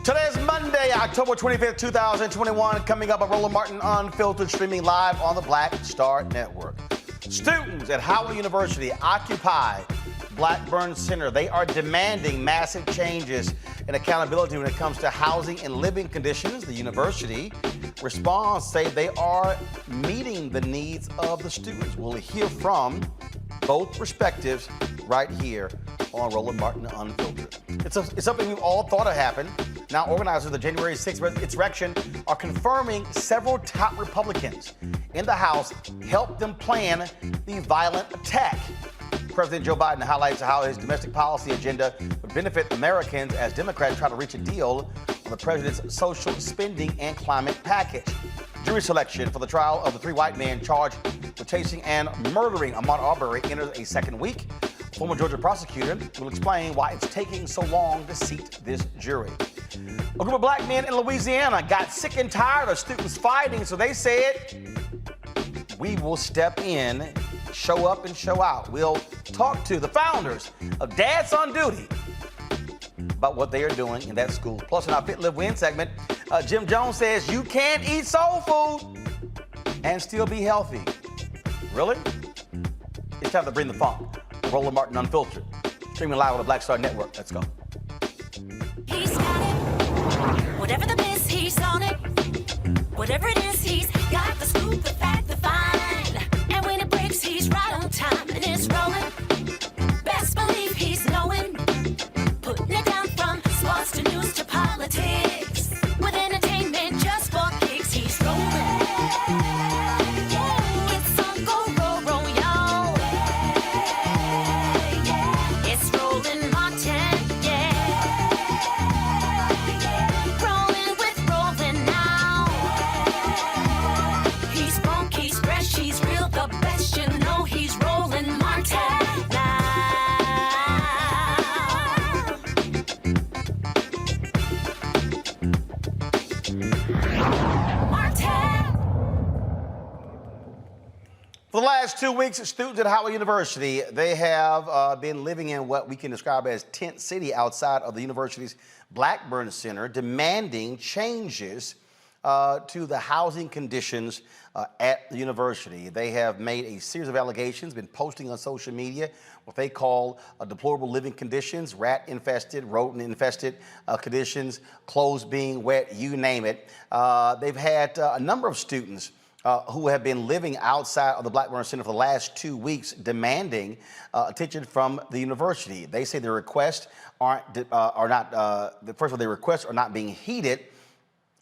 Today is Monday, October 25th, 2021. Coming up on Roland Martin Unfiltered, streaming live on the Black Star Network. Students at Howard University occupy Blackburn Center. They are demanding massive changes and accountability when it comes to housing and living conditions. The university responds, say they are meeting the needs of the students. We'll hear from both perspectives right here on Roland Martin Unfiltered. It's something we've all thought had happened. Now, organizers of the January 6th insurrection are confirming several top Republicans in the House helped them plan the violent attack. President Joe Biden highlights how his domestic policy agenda would benefit Americans as Democrats try to reach a deal on the president's social spending and climate package. Jury selection for the trial of the three white men charged with chasing and murdering Ahmaud Arbery enters a second week. A former Georgia prosecutor will explain why it's taking so long to seat this jury. A group of black men in Louisiana got sick and tired of students fighting, so they said, we will step in, show up and show out. We'll talk to the founders of Dads on Duty about what they are doing in that school. Plus, in our Fit, Live, Win segment, Jim Jonez says you can't eat soul food and still be healthy. Really? It's time to bring the funk. Roland Martin Unfiltered. Streaming live on the Black Star Network. Let's go. He's got it. Whatever the miss, he's on it. Whatever it is, he's got the scoop, the fact, the find. And when it breaks, he's right on time and it's rolling. Best believe he's knowing. Putting it down from sports to news to politics. With entertainment just for kicks, he's rolling. It's on go, roll, y'all. It's Roland Martin, rolling with Roland now. He's funk, he's fresh, he's real, the best, you know he's Roland Martin now. For the last 2 weeks, students at Howard University, they have been living in what we can describe as tent city outside of the university's Blackburn Center, demanding changes to the housing conditions at the university. They have made a series of allegations, been posting on social media what they call deplorable living conditions, rat-infested, rodent-infested conditions, clothes being wet, you name it. They've had a number of students who have been living outside of the Blackburn Center for the last 2 weeks, demanding attention from the university. They say their requests first of all, their requests are not being heeded,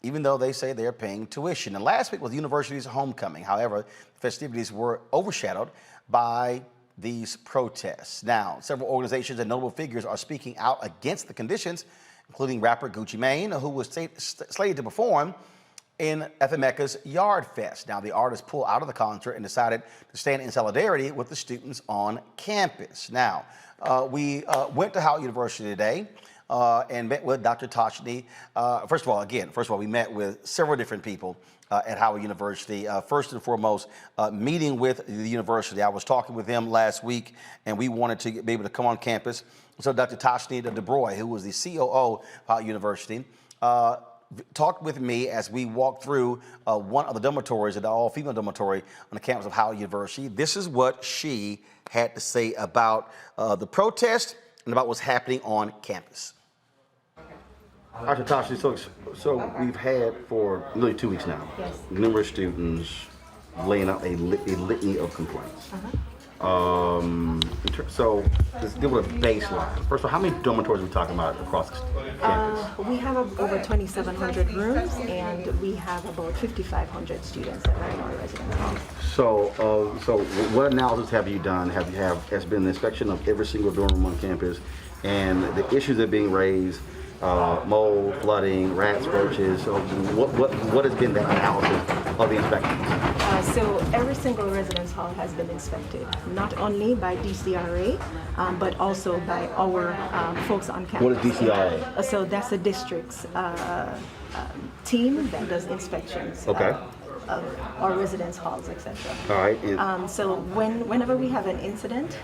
even though they say they're paying tuition. And last week was the university's homecoming. However, the festivities were overshadowed by these protests. Now, several organizations and notable figures are speaking out against the conditions, including rapper Gucci Mane, who was slated to perform at the Mecca's Yard Fest. Now, the artist pulled out of the concert and decided to stand in solidarity with the students on campus. Now, we went to Howard University today and met with Dr. Tashni. First of all, we met with several different people at Howard University. First and foremost, meeting with the university. I was talking with them last week, and we wanted to be able to come on campus. So Dr. Tashni DeBroy, who was the COO of Howard University, talked with me as we walked through one of the dormitories, an all-female dormitory on the campus of Howard University. This is what she had to say about the protest and about what's happening on campus. Dr. Tashi, so we've had for nearly 2 weeks now, numerous students laying out a litany of complaints. So let's deal with a baseline. First of all, how many dormitories are we talking about across the campus? We have over 2,700 rooms, and we have about 5,500 students that are in our residence hall. So what analysis have you done? Has been an inspection of every single dorm room on campus, and the issues that are being raised? Mold, flooding, rats, roaches. So what has been the analysis of the inspections? So every single residence hall has been inspected, not only by DCRA, but also by our folks on campus. What is DCRA? So that's the district's team that does inspections. Okay. Of our residence halls, etc. All right. So whenever we have an incident,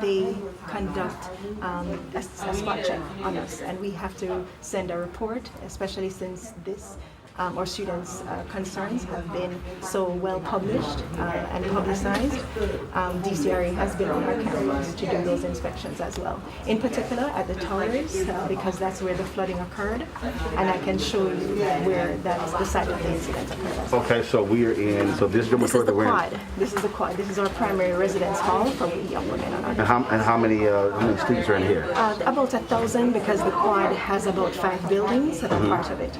they conduct a spot check on us, and we have to send a report, especially since this our students' concerns have been so well published and publicized, DCRA has been on our campus to do those inspections as well. In particular at the towers, because that's where the flooding occurred, and I can show you where that's the site of the incident occurred. Okay, so we are in, so this dormitory that we're in. This is the quad. This is our primary residence hall for young women on our And how many students are in here? About 1,000, because the quad has about 5 buildings that are part of it.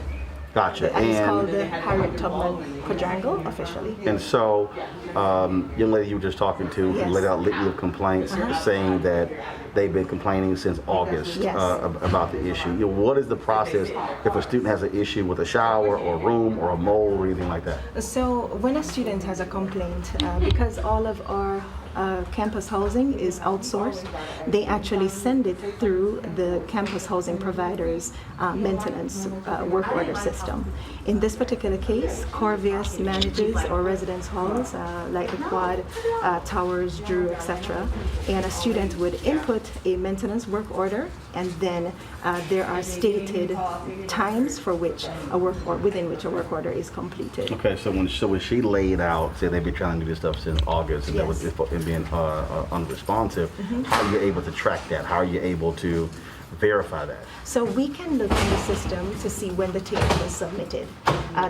Gotcha. And it's called the Harriet Tubman Quadrangle officially. And so, young lady you were just talking to, Yes. laid out litany of complaints, saying that they've been complaining since August Yes. about the issue. You know, what is the process if a student has an issue with a shower or a room or a mold or anything like that? So when a student has a complaint, because all of our campus housing is outsourced, they actually send it through the campus housing provider's maintenance work order system. In this particular case, Corvius manages our residence halls like the Quad, Towers, Drew, etc. And a student would input a maintenance work order, and then there are stated times for which within which a work order is completed. Okay, so when she laid out, say they've been trying to do this stuff since August, and that was Yes. it being unresponsive, how are you able to track that? How are you able to verify that? So we can look in the system to see when the ticket was submitted.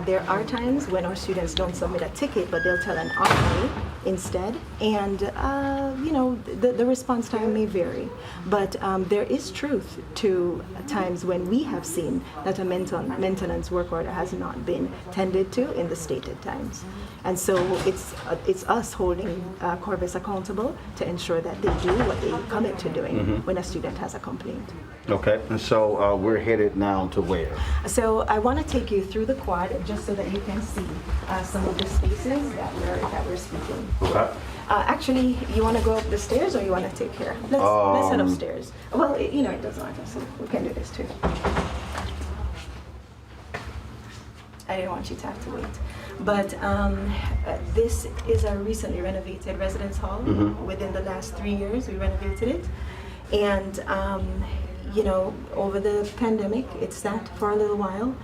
There are times when our students don't submit a ticket, but they'll tell an RA instead, and the response time may vary. But there is truth to times when we have seen that a maintenance work order has not been tended to in the stated times. And so it's us holding Corvus accountable to ensure that they do what they commit to doing when a student has a complaint. Okay, and so we're headed now to where? So I want to take you through the quad just so that you can see some of the spaces that we're speaking. Okay. Actually, you want to go up the stairs or you want to take care? Let's head upstairs. Well, it doesn't matter, so we can do this too. I didn't want you to have to wait. But this is a recently renovated residence hall. Within the last 3 years, we renovated it. And over the pandemic, it sat for a little while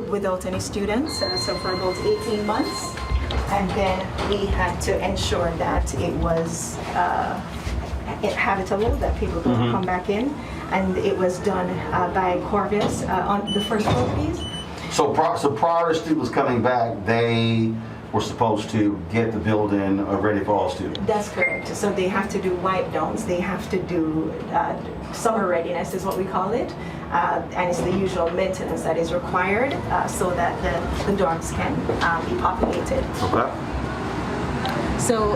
without any students, so for about 18 months. And then we had to ensure that it was habitable, that people could come back in. And it was done by Corvus on the first floor, please. So prior to students coming back, they were supposed to get the building ready for all students. That's correct. So they have to do wipe downs. They have to do summer readiness is what we call it. And it's the usual maintenance that is required so that the dorms can be populated. Okay. So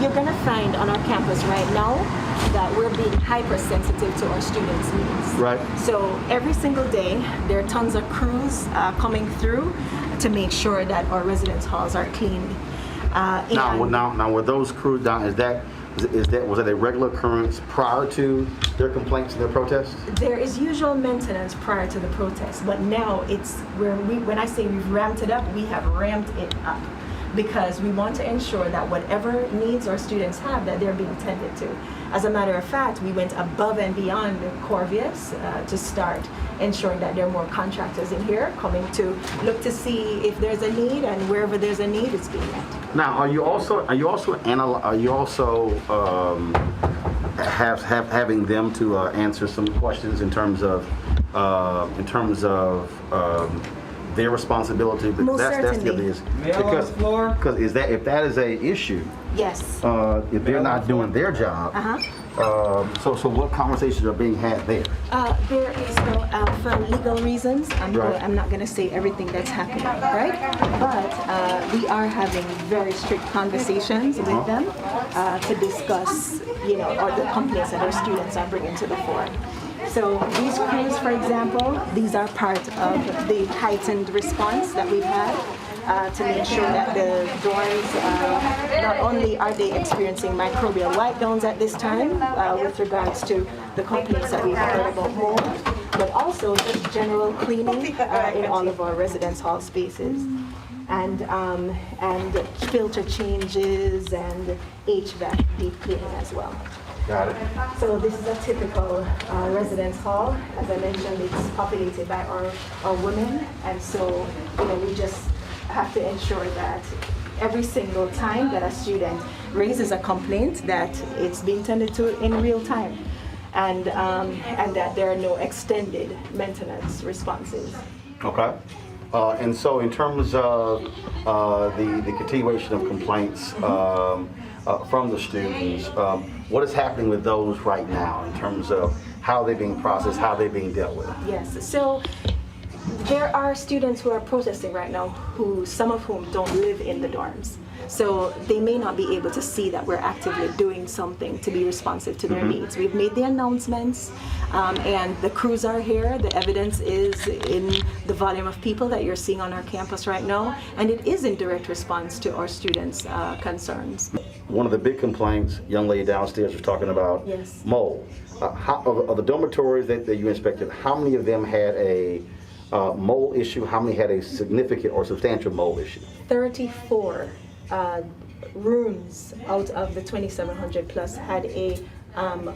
you're going to find on our campus right now that we're being hypersensitive to our students' needs. Right. So every single day, there are tons of crews coming through to make sure that our residence halls are cleaned. Now, were those crews down? Was that a regular occurrence prior to their complaints and their protests? There is usual maintenance prior to the protest, but now it's when I say we've ramped it up, we have ramped it up because we want to ensure that whatever needs our students have, that they're being tended to. As a matter of fact, we went above and beyond Corvius to start ensuring that there are more contractors in here coming to look to see if there's a need, and wherever there's a need, it's being met. Now, are you also having them to answer some questions in terms of their responsibility? Most certainly. Because if that is a issue, yes. If they're not doing their job, so what conversations are being had there? There is for legal reasons. I'm not going to say everything that's happening, right? But we are having very strict conversations with them to discuss, or the complaints that our students are bringing to the fore. So these crews, for example, these are part of the heightened response that we've had to make sure that the dorms, not only are they experiencing microbial wipe downs at this time with regards to the complaints that we've heard about mold, but also just general cleaning in all of our residence hall spaces. And filter changes and HVAC deep cleaning as well. Got it. So this is a typical residence hall. As I mentioned, it's populated by our women, and so we just have to ensure that every single time that a student raises a complaint, that it's being tended to in real time, and that there are no extended maintenance responses. Okay. And so in terms of the continuation of complaints from the students, what is happening with those right now in terms of how they're being processed, how they're being dealt with? Yes, so there are students who are protesting right now, some of whom don't live in the dorms. So they may not be able to see that we're actively doing something to be responsive to their needs. We've made the announcements, and the crews are here. The evidence is in the volume of people that you're seeing on our campus right now, and it is in direct response to our students' concerns. One of the big complaints, young lady downstairs was talking about Yes. mold. Of the dormitories that you inspected, how many of them had a mold issue? How many had a significant or substantial mold issue? 34 rooms out of the 2,700 plus had a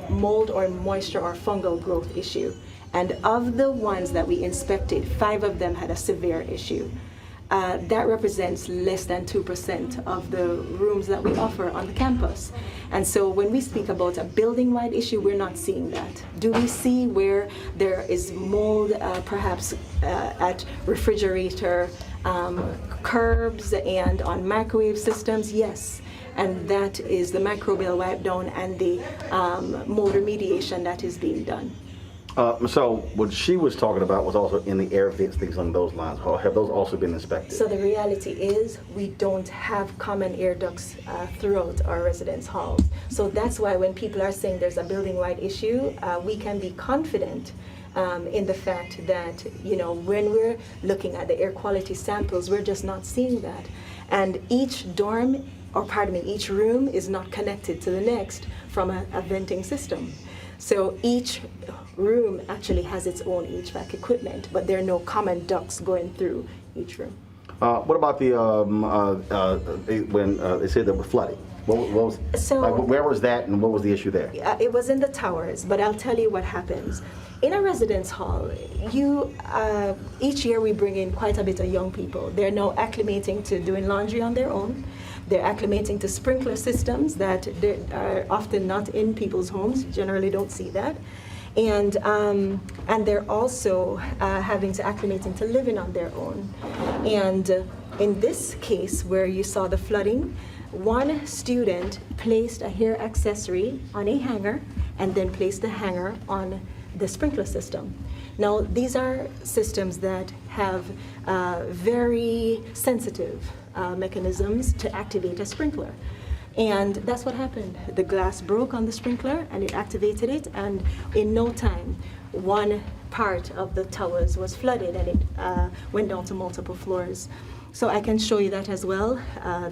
mold or moisture or fungal growth issue. And of the ones that we inspected, 5 of them had a severe issue. That represents less than 2% of the rooms that we offer on the campus. And so when we speak about a building-wide issue, we're not seeing that. Do we see where there is mold, perhaps at refrigerator curbs and on microwave systems? Yes. And that is the microbial wipe down and the mold remediation that is being done. So what she was talking about was also in the air vents, things along those lines. Have those also been inspected? So the reality is we don't have common air ducts throughout our residence halls. So that's why when people are saying there's a building-wide issue, we can be confident in the fact that, when we're looking at the air quality samples, we're just not seeing that. And each each room is not connected to the next from a venting system. So each room actually has its own HVAC equipment, but there are no common ducts going through each room. What about when they said there were flooding? Where was that, and what was the issue there? It was in the towers, but I'll tell you what happens. In a residence hall, each year we bring in quite a bit of young people. They're now acclimating to doing laundry on their own. They're acclimating to sprinkler systems that are often not in people's homes. Generally don't see that. And they're also having to acclimate into living on their own. And in this case where you saw the flooding, one student placed a hair accessory on a hanger and then placed the hanger on the sprinkler system. Now, these are systems that have very sensitive mechanisms to activate a sprinkler. And that's what happened. The glass broke on the sprinkler and it activated it, and in no time, one part of the towers was flooded and it went down to multiple floors. So I can show you that as well.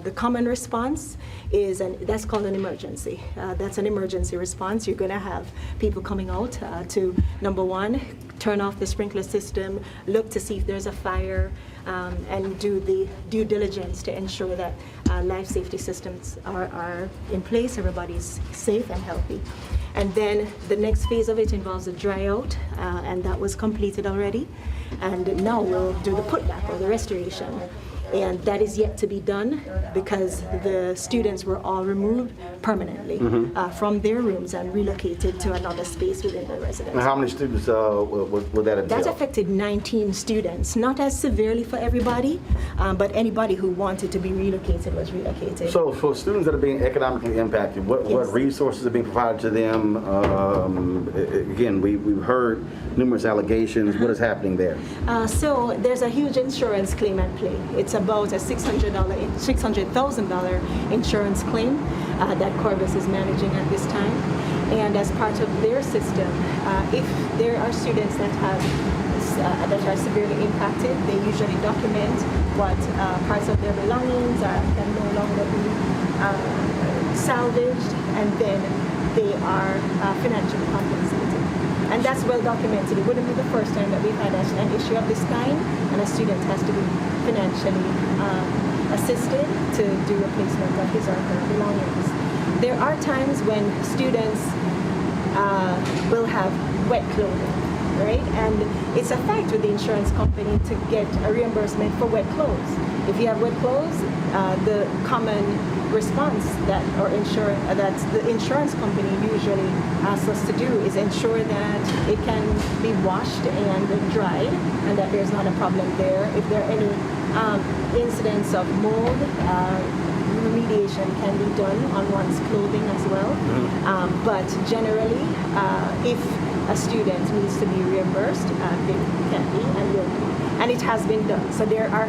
The common response is, that's called an emergency. That's an emergency response. You're going to have people coming out to, number one, turn off the sprinkler system, look to see if there's a fire, and do the due diligence to ensure that life safety systems are in place, everybody's safe and healthy. And then the next phase of it involves a dry out, and that was completed already. And now we'll do the putback or the restoration. And that is yet to be done because the students were all removed permanently from their rooms and relocated to another space within the residence. And how many students would that entail? That affected 19 students, not as severely for everybody, but anybody who wanted to be relocated was relocated. So for students that are being economically impacted, what resources are being provided to them? Again, we've heard numerous allegations. What is happening there? So there's a huge insurance claim at play. It's about a $600,000 insurance claim that Corbis is managing at this time. And as part of their system, if there are students that are severely impacted, they usually document what parts of their belongings can no longer be salvaged, and then they are financially compensated. And that's well documented. It wouldn't be the first time that we've had an issue of this kind, and a student has to be financially assisted to do replacement of his or her belongings. There are times when students will have wet clothing, right? And it's a fact with the insurance company to get a reimbursement for wet clothes. If you have wet clothes, the common response that the insurance company usually asks us to do is ensure that it can be washed and dried, and that there's not a problem there. If there are any incidents of mold, remediation can be done on one's clothing as well. But generally, if a student needs to be reimbursed, they can be and will be. And it has been done. So there are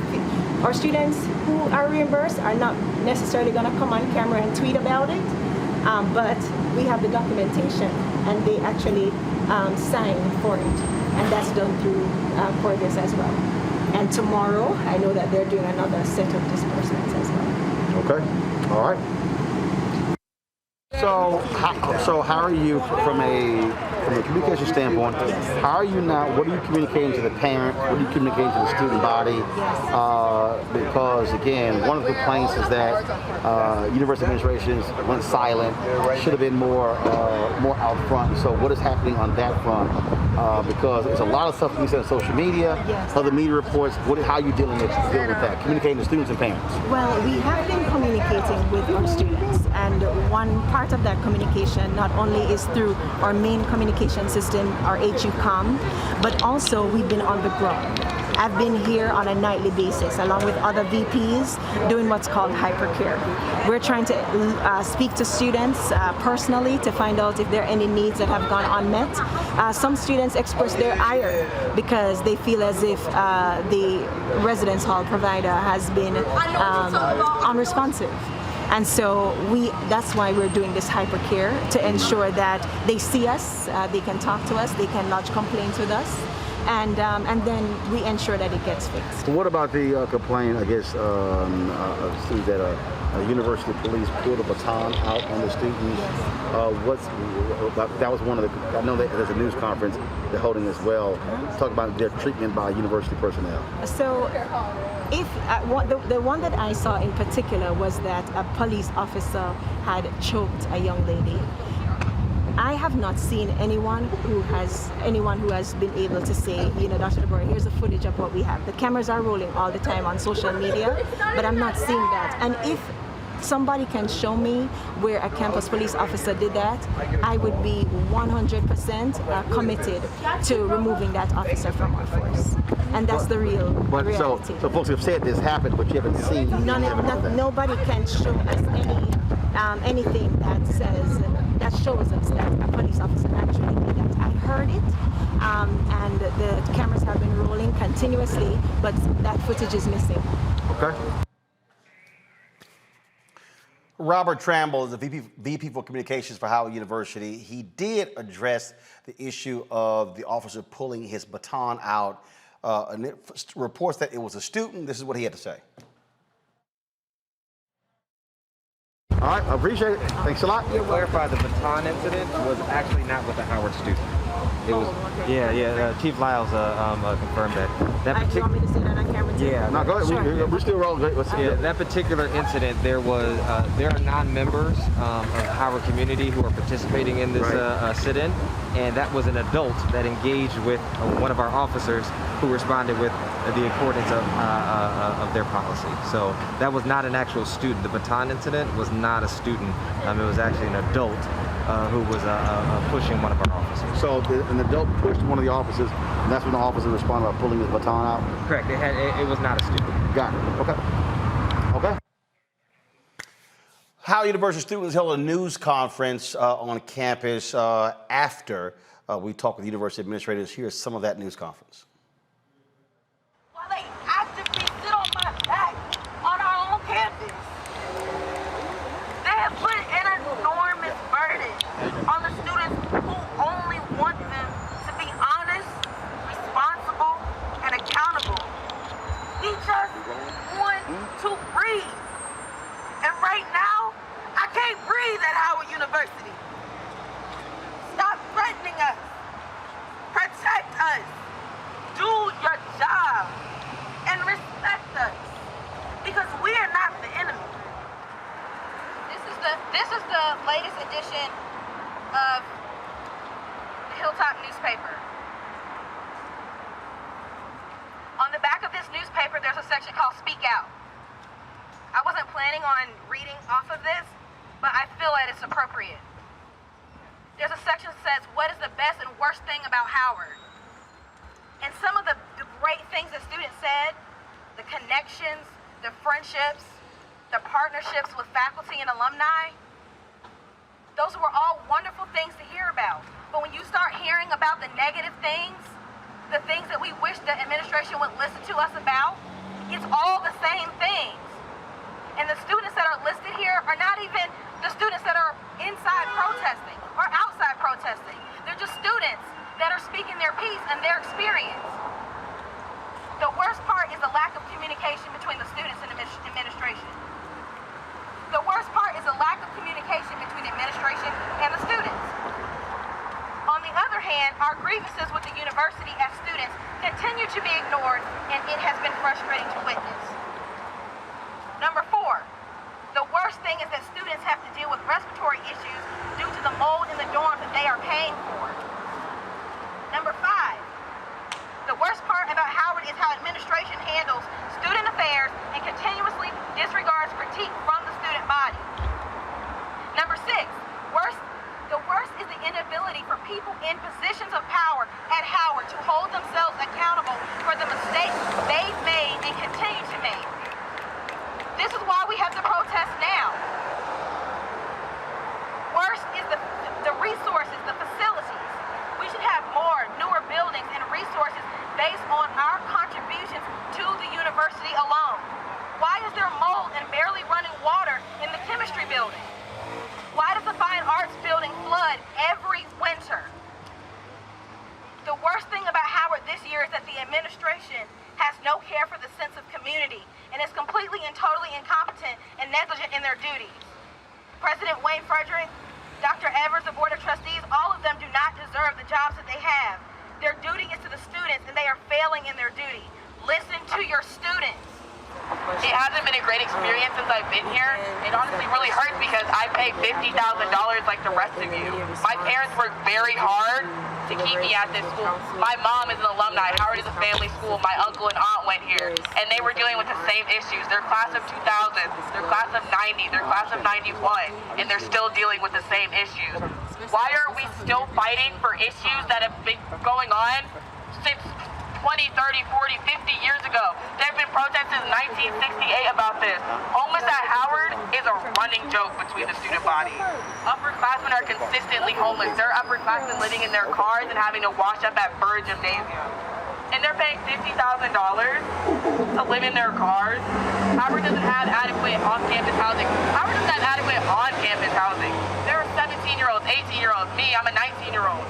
our students who are reimbursed are not necessarily going to come on camera and tweet about it, but we have the documentation and they actually sign for it. And that's done through Cordes as well. And tomorrow, I know that they're doing another set of disbursements as well. Okay, all right. So how are you from a communication standpoint? How are you now? What are you communicating to the parent? What are you communicating to the student body? Because again, one of the complaints is that university administrations went silent. Should have been more out front. So what is happening on that front? Because there's a lot of stuff being said on social media, other media reports. How are you dealing with that? Communicating to students and parents. Well, we have been communicating with our students, and one part of that communication not only is through our main communication system, our HUCOM, but also we've been on the ground. I've been here on a nightly basis along with other VPs doing what's called hypercare. We're trying to speak to students personally to find out if there are any needs that have gone unmet. Some students express their ire because they feel as if the residence hall provider has been unresponsive. And so that's why we're doing this hypercare, to ensure that they see us, they can talk to us, they can lodge complaints with us, and then we ensure that it gets fixed. What about the complaint, I guess, students that university police pulled a baton out on the students? That was one of the, I know that there's a news conference they're holding as well. Talk about their treatment by university personnel. So if the one that I saw in particular was that a police officer had choked a young lady. I have not seen anyone who has been able to say, Dr. DeBoer, here's the footage of what we have. The cameras are rolling all the time on social media, but I'm not seeing that. And if somebody can show me where a campus police officer did that, I would be 100% committed to removing that officer from our force. And that's the real reality. So folks have said this happened, but you haven't seen nobody can show us anything that shows us that a police officer actually did that. I heard it, and the cameras have been rolling continuously, but that footage is missing. Okay. Robert Tramble is the VP for Communications for Howard University. He did address the issue of the officer pulling his baton out. And it reports that it was a student. This is what he had to say. All right, I appreciate it. Thanks a lot. To clarify, the baton incident was actually not with a Howard student. It was, Chief Lyles confirmed that. Do you want me to say that on camera too? Yeah. No, go ahead. Sure. We're still rolling. That particular incident, there are non-members of Howard community who are participating in this sit-in, and that was an adult that engaged with one of our officers who responded with the accordance of their policy. So that was not an actual student. The baton incident was not a student. It was actually an adult who was pushing one of our officers. So an adult pushed one of the officers, and that's when the officer responded by pulling his baton out? Correct. It was not a student. Got it. Okay. Howard University students held a news conference on campus after we talked with university administrators. Here's some of that news conference. While they actively sit on my back on our own campus, they have put an enormous burden on the students who only want them to be honest, responsible, and accountable. We just want to breathe. And right now, I can't breathe at Howard University. Stop threatening us. Protect us. Do your job. And respect us. Because we are not the enemy. This is the latest edition of Hilltop newspaper. On the back of this newspaper, there's a section called Speak Out. I wasn't planning on reading off of this, but I feel that it's appropriate. There's a section that says, what is the best and worst thing about Howard? And some of the great things that students said, the connections, the friendships, the partnerships with faculty and alumni, those were all wonderful things to hear about. But when you start hearing about the negative things, the things that we wish the administration would listen to us about, it's all the same things. And the students that are listed here are not even the students that are inside protesting or outside protesting. They're just students that are speaking their piece and their experience. The worst part is the lack of communication between the students and administration. The worst part is the lack of communication between administration and the students. On the other hand, our grievances with the university as students continue to be ignored, and it has been frustrating to witness. Number 4, the worst thing is that students have to deal with respiratory issues due to the mold in the dorms that they are paying for. Number 5, the worst part about Howard is how administration handles student affairs and continuously disregards critique from the student body. Number 6, the worst is the inability for people in positions of power at Howard to hold themselves accountable for the mistakes they've made and continue to make. This is why we have to protest now. Worst is the resources, the facilities. We should have more, newer buildings and resources based on our contributions to the university alone. Why is there mold and barely running water in the chemistry building? Why does the Fine Arts building flood every winter? The worst thing about Howard this year is that the administration has no care for the sense of community and is completely and totally incompetent and negligent in their duties. President Wayne Frederick, Dr. Evers, the Board of Trustees, all of them do not deserve the jobs that they have. Their duty is to the students, and they are failing in their duty. Listen to your students. It hasn't been a great experience since I've been here. It honestly really hurts because I pay $50,000 like the rest of you. My parents worked very hard to keep me at this school. My mom is an alumni. Howard is a family school. My uncle and aunt went here, and they were dealing with the same issues. They're class of 2000, they're class of 90, they're class of 91, and they're still dealing with the same issues. Why are we still fighting for issues that have been going on since 20, 30, 40, 50 years ago? There have been protests since 1968 about this. Homeless at Howard is a running joke between the student body. Upperclassmen are consistently homeless. There are upperclassmen living in their cars and having to wash up at Burr Gymnasium. And they're paying $50,000 to live in their cars. Howard doesn't have adequate off-campus housing. Howard doesn't have adequate on-campus housing. There are 17-year-olds, 18-year-olds, me, I'm a 19-year-old.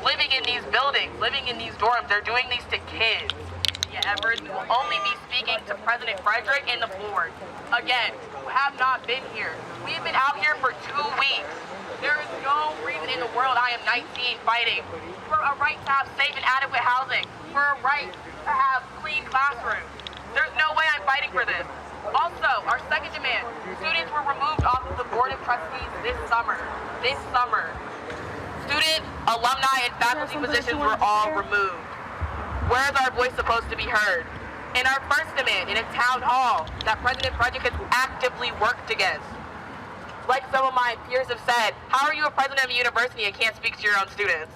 Living in these buildings, living in these dorms. They're doing these to kids. Yeah, Evers, we will only be speaking to President Frederick and the board. Again, who have not been here. We've been out here for 2 weeks. There is no reason in the world I am 19 fighting for a right to have safe and adequate housing, for a right to have clean classrooms. There's no way I'm fighting for this. Also, our second demand, students were removed off of the Board of Trustees this summer. Student, alumni, and faculty positions were all removed. Where is our voice supposed to be heard? And our first demand in a town hall that President Frederick has actively worked against. Like some of my peers have said, how are you a president of a university and can't speak to your own students?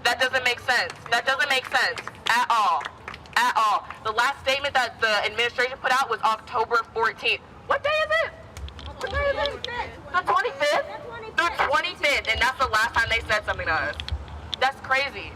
That doesn't make sense. That doesn't make sense at all. At all. The last statement that the administration put out was October 14th. What day is it? What day is it? The 25th? The 25th, and that's the last time they said something to us. That's crazy.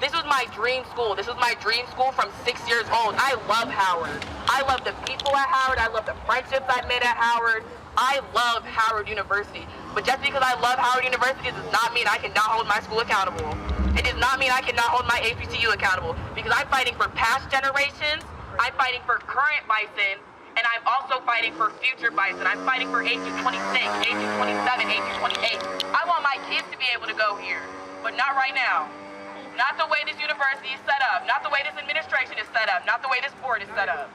This was my dream school. This was my dream school from 6 years old. I love Howard. I love the people at Howard. I love the friendships I've made at Howard. I love Howard University. But just because I love Howard University does not mean I cannot hold my school accountable. It does not mean I cannot hold my HBCU accountable, because I'm fighting for past generations, I'm fighting for current bison, and I'm also fighting for future bison. I'm fighting for 1826, 1827, 1828. I want my kids to be able to go here, but not right now. Not the way this university is set up, not the way this administration is set up, not the way this board is set up.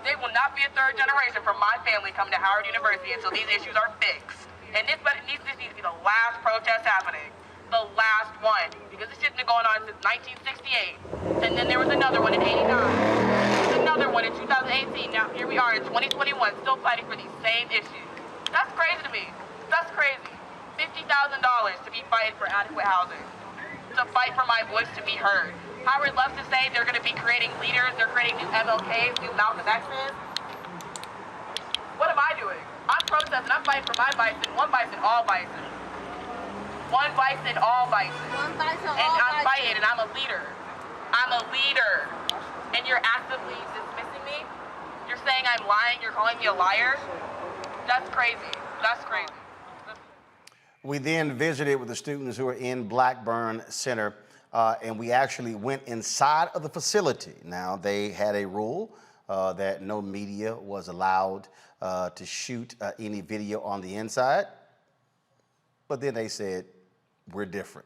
There will not be a third generation from my family coming to Howard University until these issues are fixed. And this needs to be the last protest happening. the last one, because this shit's been going on since 1968. And then there was another one in 89. There was another one in 2018. Now here we are in 2021, still fighting for these same issues. That's crazy to me. That's crazy. $50,000 to be fighting for adequate housing. To fight for my voice to be heard. Howard loves to say they're going to be creating leaders, they're creating new MLKs, new Malcolm X's. What am I doing? I'm protesting, I'm fighting for my bison, one bison, all bison. One bison, all bison. One bison, all and I'm bison. fighting, and I'm a leader. I'm a leader. And you're actively dismissing me? You're saying I'm lying, you're calling me a liar? That's crazy. That's crazy. We then visited with the students who are in Blackburn Center, and we actually went inside of the facility. Now, they had a rule that no media was allowed to shoot any video on the inside, but then they said, we're different.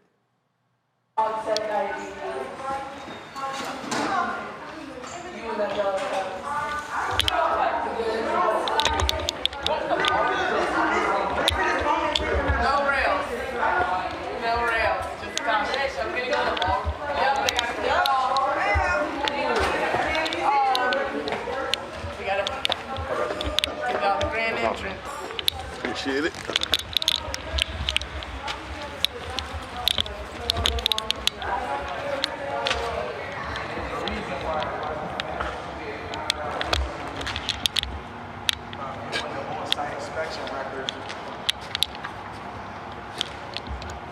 Appreciate it.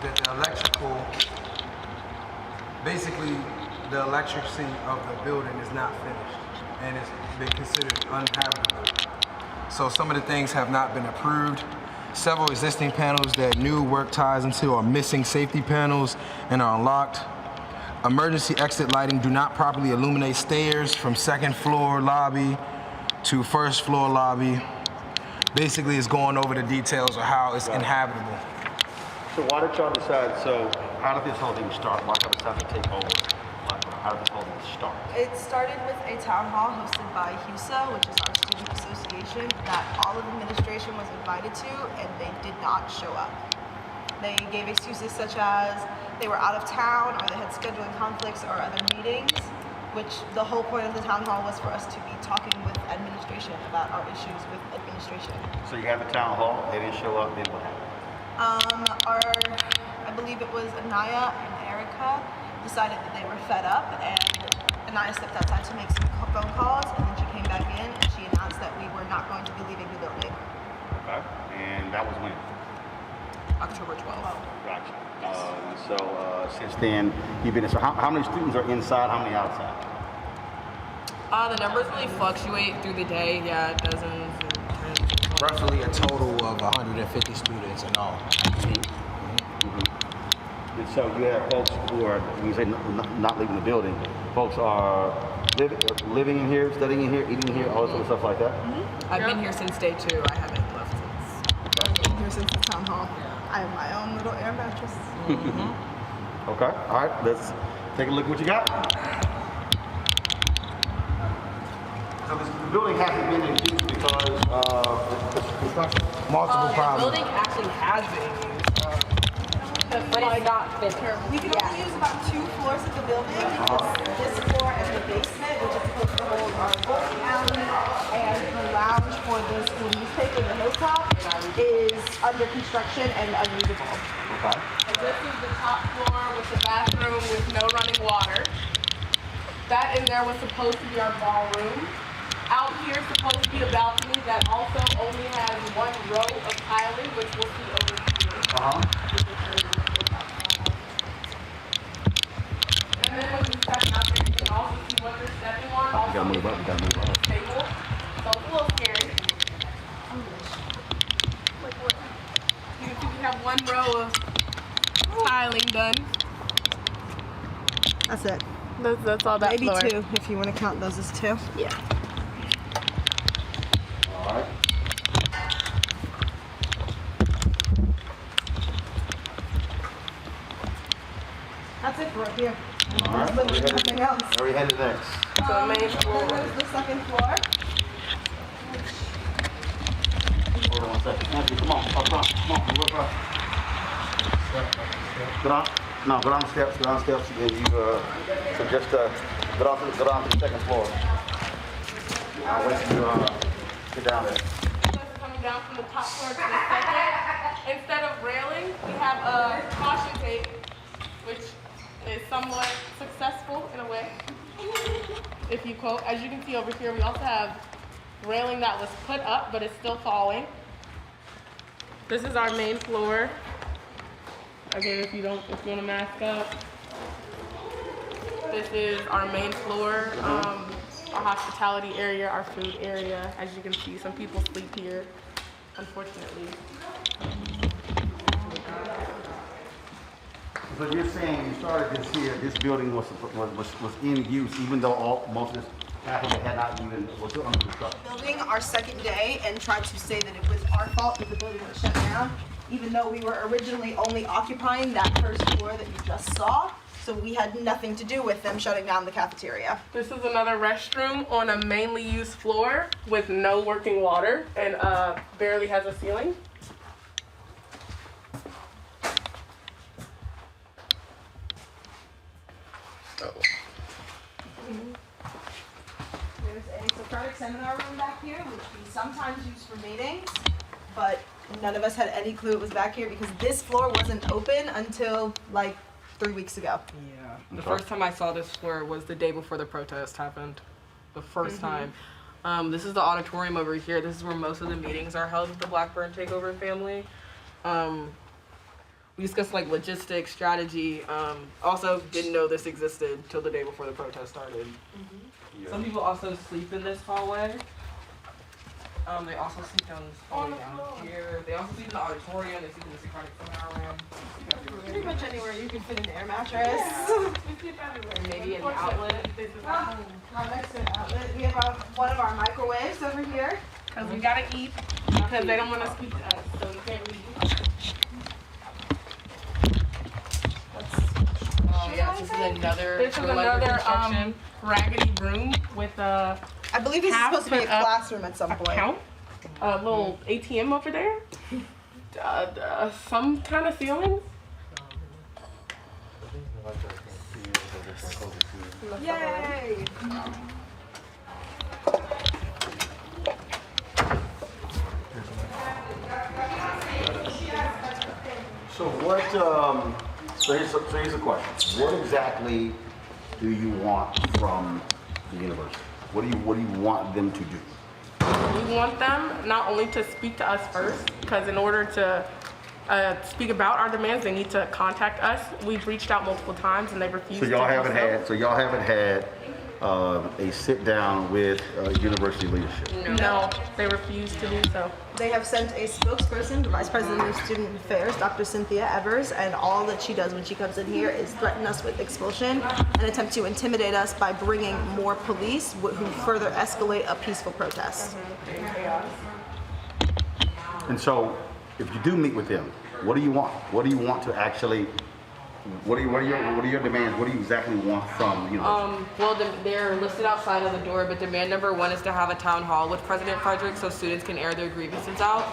The electrical, basically the electricity of the building is not finished and it's been considered uninhabitable. So some of the things have not been approved. Several existing panels that new work ties into are missing safety panels and are unlocked. Emergency exit lighting do not properly illuminate stairs from second floor lobby to first floor lobby. Basically, it's going over the details of how it's inhabitable. So why did y'all decide, so how did this whole thing start? Why did y'all decide to take over? How did this whole thing start? It started with a town hall hosted by HUSA, which is our student association, that all of administration was invited to, and they did not show up. They gave excuses such as they were out of town, or they had scheduling conflicts or other meetings, which the whole point of the town hall was for us to be talking with administration about our issues with administration. So you had the town hall, they didn't show up, then what happened? I believe it was Anaya and Erica decided that they were fed up, and Anaya stepped outside to make some phone calls, and then she came back in and she announced that we were not going to be leaving the building. Okay, and that was when? October 12th. Gotcha. So since then, you've been, so how many students are inside, how many outside? The numbers really fluctuate through the day. Yeah, dozens and tens. Roughly a total of 150 students in all. And so you have folks who are, when you say not leaving the building, folks are living in here, studying in here, eating in here, all this other stuff like that? I've been here since day 2. I haven't left since. I've been here since the town hall. I have my own little air mattress. Okay, all right, let's take a look at what you got. So the building hasn't been in use because construction. Multiple The problems. building actually has been used, but it's not finished. We can only use about 2 floors of the building because this floor and the basement, which is supposed to hold our bowling alley and the lounge for the school newspaper, the Hilltop, is under construction and unusable. Okay. And this is the top floor with the bathroom with no running water. That in there was supposed to be our ballroom. Out here is supposed to be a balcony that also only has 1 row of tiling, which we'll see over here. And then when you step out there, you can also see what they're stepping on. Also, You gotta move up, you gotta move up. Table. So it's a little scary. You can see we have 1 row of tiling done. That's it. That's all that Maybe floor. 2 if you want to count those as 2. Yeah. All right. That's it for up here. All right. There's literally nothing else. Where are we headed next? So the main floor. There's the 2nd floor. Hold on 1 second. Andrew, come on, up front, come on, move up front. Go down. No, go down the steps. Go down the steps, and you so just go down to the second floor. I'll wait till you get down there. Coming down from the top floor to the second, instead of railing, we have a caution tape, which is somewhat successful in a way. If you quote, as you can see over here, we also have railing that was put up, but it's still falling. This is our main floor. Again, if you want to mask up. This is our main floor, our hospitality area, our food area. As you can see, some people sleep here, unfortunately. So you're saying you started this here, this building was in use, even though most of this, half of it had not even, was still under construction? Building our second day and tried to say that it was our fault that the building was shut down, even though we were originally only occupying that first floor that you just saw. So we had nothing to do with them shutting down the cafeteria. This is another restroom on a mainly used floor with no working water and barely has a ceiling. There's a Socratic seminar room back here, which we sometimes use for meetings, but none of us had any clue it was back here because this floor wasn't open until like 3 weeks ago. Yeah. The first time I saw this floor was the day before the protest happened. The first time. This is the auditorium over here. This is where most of the meetings are held with the Blackburn takeover family. We discussed like logistics, strategy. Also didn't know this existed till the day before the protest started. Some people also sleep in this hallway. They also sleep down this hallway down here. They also sleep in the auditorium. They sleep in the Socratic seminar room. Pretty much anywhere you can fit an air mattress. Maybe an outlet. Right next to an outlet. We have one of our microwaves over here. Because we gotta eat. Because they don't want to speak to us, so we can't leave. Yeah, this is another raggedy room with a. I believe this is supposed to be a classroom at some point. Count, a little ATM over there, some kind of ceilings. Yay! So what, so here's the question. What exactly do you want from the university? What do you want them to do? We want them not only to speak to us first, because in order to speak about our demands, they need to contact us. We've reached out multiple times and they refused. So y'all haven't had a sit down with university leadership? No, they refused to do so. They have sent a spokesperson, the Vice President of Student Affairs, Dr. Cynthia Evers, and all that she does when she comes in here is threaten us with expulsion and attempt to intimidate us by bringing more police who further escalate a peaceful protest. And so, if you do meet with them, what do you want? What do you want to actually? What are your demands? What do you exactly want from the university? Well, they're listed outside of the door, but demand number 1 is to have a town hall with President Frederick so students can air their grievances out.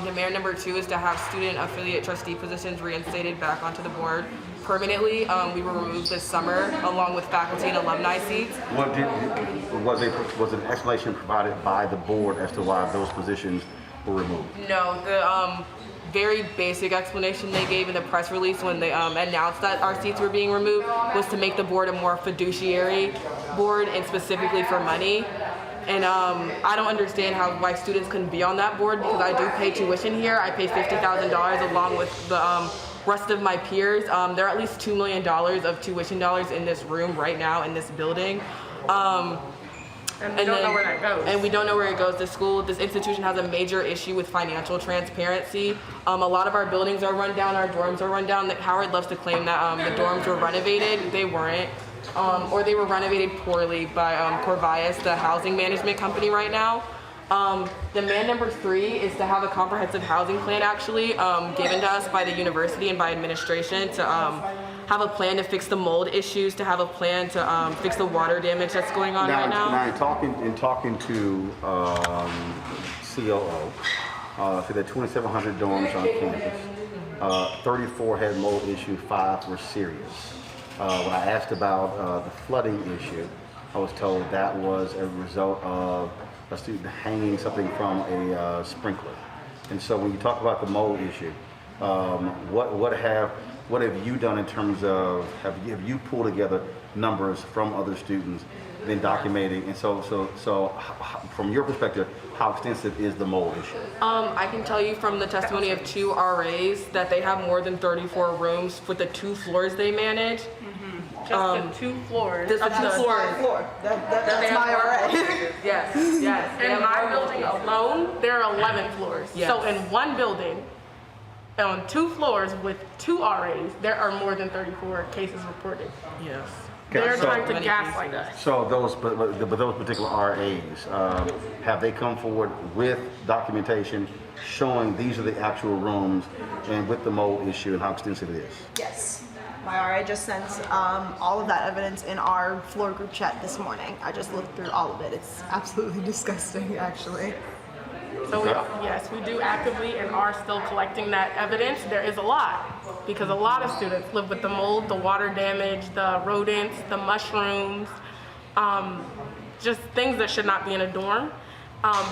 Demand number 2 is to have student affiliate trustee positions reinstated back onto the board permanently. We were removed this summer along with faculty and alumni seats. Was an explanation provided by the board as to why those positions were removed? No, the very basic explanation they gave in the press release when they announced that our seats were being removed was to make the board a more fiduciary board and specifically for money. And I don't understand why students couldn't be on that board because I do pay tuition here. I pay $50,000 along with the rest of my peers. There are at least $2 million of tuition dollars in this room right now in this building. And we don't know where that goes. And we don't know where it goes. This institution has a major issue with financial transparency. A lot of our buildings are run down, our dorms are run down. Howard loves to claim that the dorms were renovated. They weren't. Or they were renovated poorly by Corvias, the housing management company right now. Demand number 3 is to have a comprehensive housing plan actually given to us by the university and by administration to have a plan to fix the mold issues, to have a plan to fix the water damage that's going on right now. Now, in talking to COO, for the 2,700 dorms on campus, 34 had mold issue, 5 were serious. When I asked about the flooding issue, I was told that was a result of a student hanging something from a sprinkler. And so when you talk about the mold issue, what have you done in terms of, have you pulled together numbers from other students, been documenting, and so from your perspective, how extensive is the mold issue? I can tell you from the testimony of 2 RAs that they have more than 34 rooms with the 2 floors they manage. Just the 2 floors. Just the 2 floors. That's my RA. Yes. In my building alone, there are 11 floors. Yes. So in one building, on 2 floors with 2 RAs, there are more than 34 cases reported. Yes. They're trying to gaslight us. So those particular RAs, have they come forward with documentation showing these are the actual rooms and with the mold issue and how extensive it is? Yes. My RA just sent all of that evidence in our floor group chat this morning. I just looked through all of it. It's absolutely disgusting, actually. So yes, we do actively and are still collecting that evidence. There is a lot, because a lot of students live with the mold, the water damage, the rodents, the mushrooms, just things that should not be in a dorm.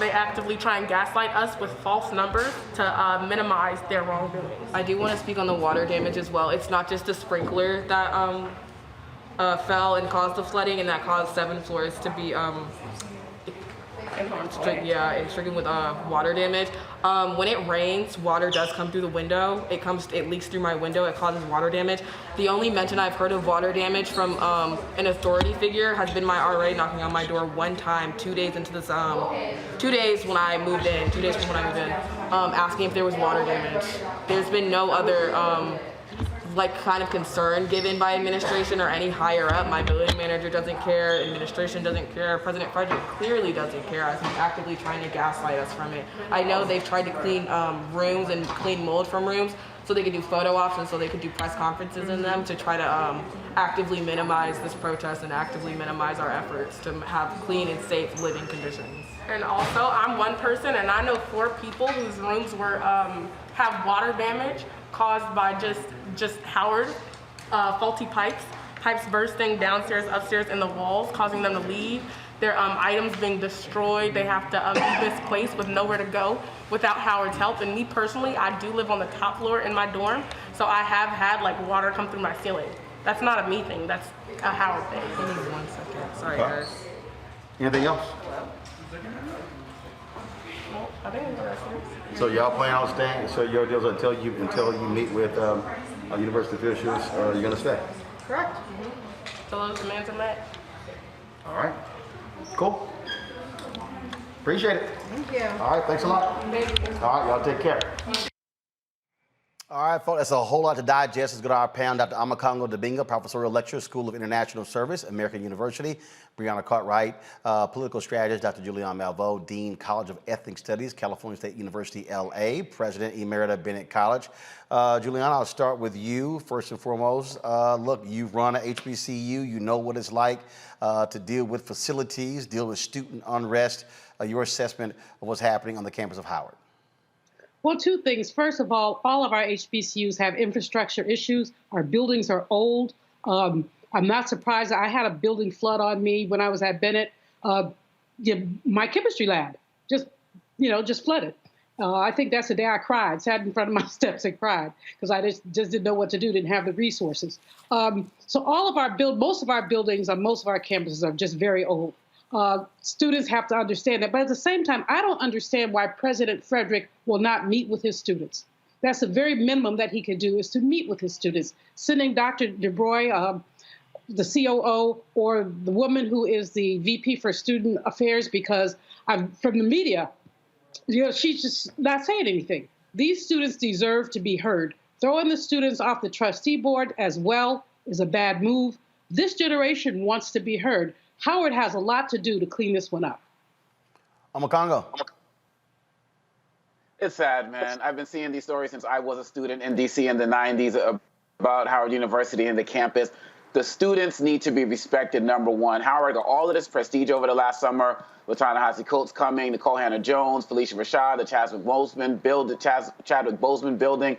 They actively try and gaslight us with false numbers to minimize their wrongdoings. I do want to speak on the water damage as well. It's not just the sprinkler that fell and caused the flooding, and that caused 7 floors to be stricken with water damage. When it rains, water does come through the window. It leaks through my window. It causes water damage. The only mention I've heard of water damage from an authority figure has been my RA knocking on my door one time, 2 days into this, 2 days when I moved in, 2 days from when I moved in, asking if there was water damage. There's been no other kind of concern given by administration or any higher up. My building manager doesn't care, administration doesn't care, President Frederick clearly doesn't care, as he's actively trying to gaslight us from it. I know they've tried to clean rooms and clean mold from rooms so they could do photo ops and so they could do press conferences in them to try to actively minimize this protest and actively minimize our efforts to have clean and safe living conditions. And also, I'm one person and I know 4 people whose rooms were have water damage caused by just Howard, faulty pipes bursting downstairs, upstairs in the walls, causing them to leave. Their items being destroyed. They have to leave this place with nowhere to go without Howard's help. And me personally, I do live on the top floor in my dorm, so I have had water come through my ceiling. That's not a me thing, that's a Howard thing. Give me 1 second, sorry guys. Anything else? Well, I think we're gonna So y'all plan on staying? So your deals until you meet with university officials, you're gonna stay? Correct. So those demands are met. All right. Cool. Appreciate it. Thank you. All right. Thanks a lot. Thank you. All right. Y'all take care. All right, folks, that's a whole lot to digest. Let's go to our panel. Dr. Ahmaud Arbery, Professorial Lecturer, School of International Service, American University. Brianna Cartwright, Political Strategist. Dr. Julian Malveaux, Dean, College of Ethnic Studies, California State University, LA, President Emerita, Bennett College. Julian, I'll start with you first and foremost. Look, you've run a HBCU. You know what it's like to deal with facilities, deal with student unrest. Your assessment of what's happening on the campus of Howard. Well, 2 things. First of all of our HBCUs have infrastructure issues. Our buildings are old. I'm not surprised. I had a building flood on me when I was at Bennett. My chemistry lab just flooded. I think that's the day I cried, sat in front of my steps and cried because I just didn't know what to do, didn't have the resources. So most of our buildings on most of our campuses are just very old. Students have to understand that. But at the same time, I don't understand why President Frederick will not meet with his students. That's the very minimum that he can do, is to meet with his students. Sending Dr. DeBroy, the COO, or the woman who is the VP for Student Affairs, because from the media, she's just not saying anything. These students deserve to be heard. Throwing the students off the trustee board as well is a bad move. This generation wants to be heard. Howard has a lot to do to clean this one up. Congo. It's sad, man. I've been seeing these stories since I was a student in D.C. in the 90s about Howard University and the campus. The students need to be respected, number one. Howard got all of this prestige over the last summer. Ta-Nehisi Coates coming, Nicole Hannah-Jones, Felicia Rashad, the Chadwick Boseman building.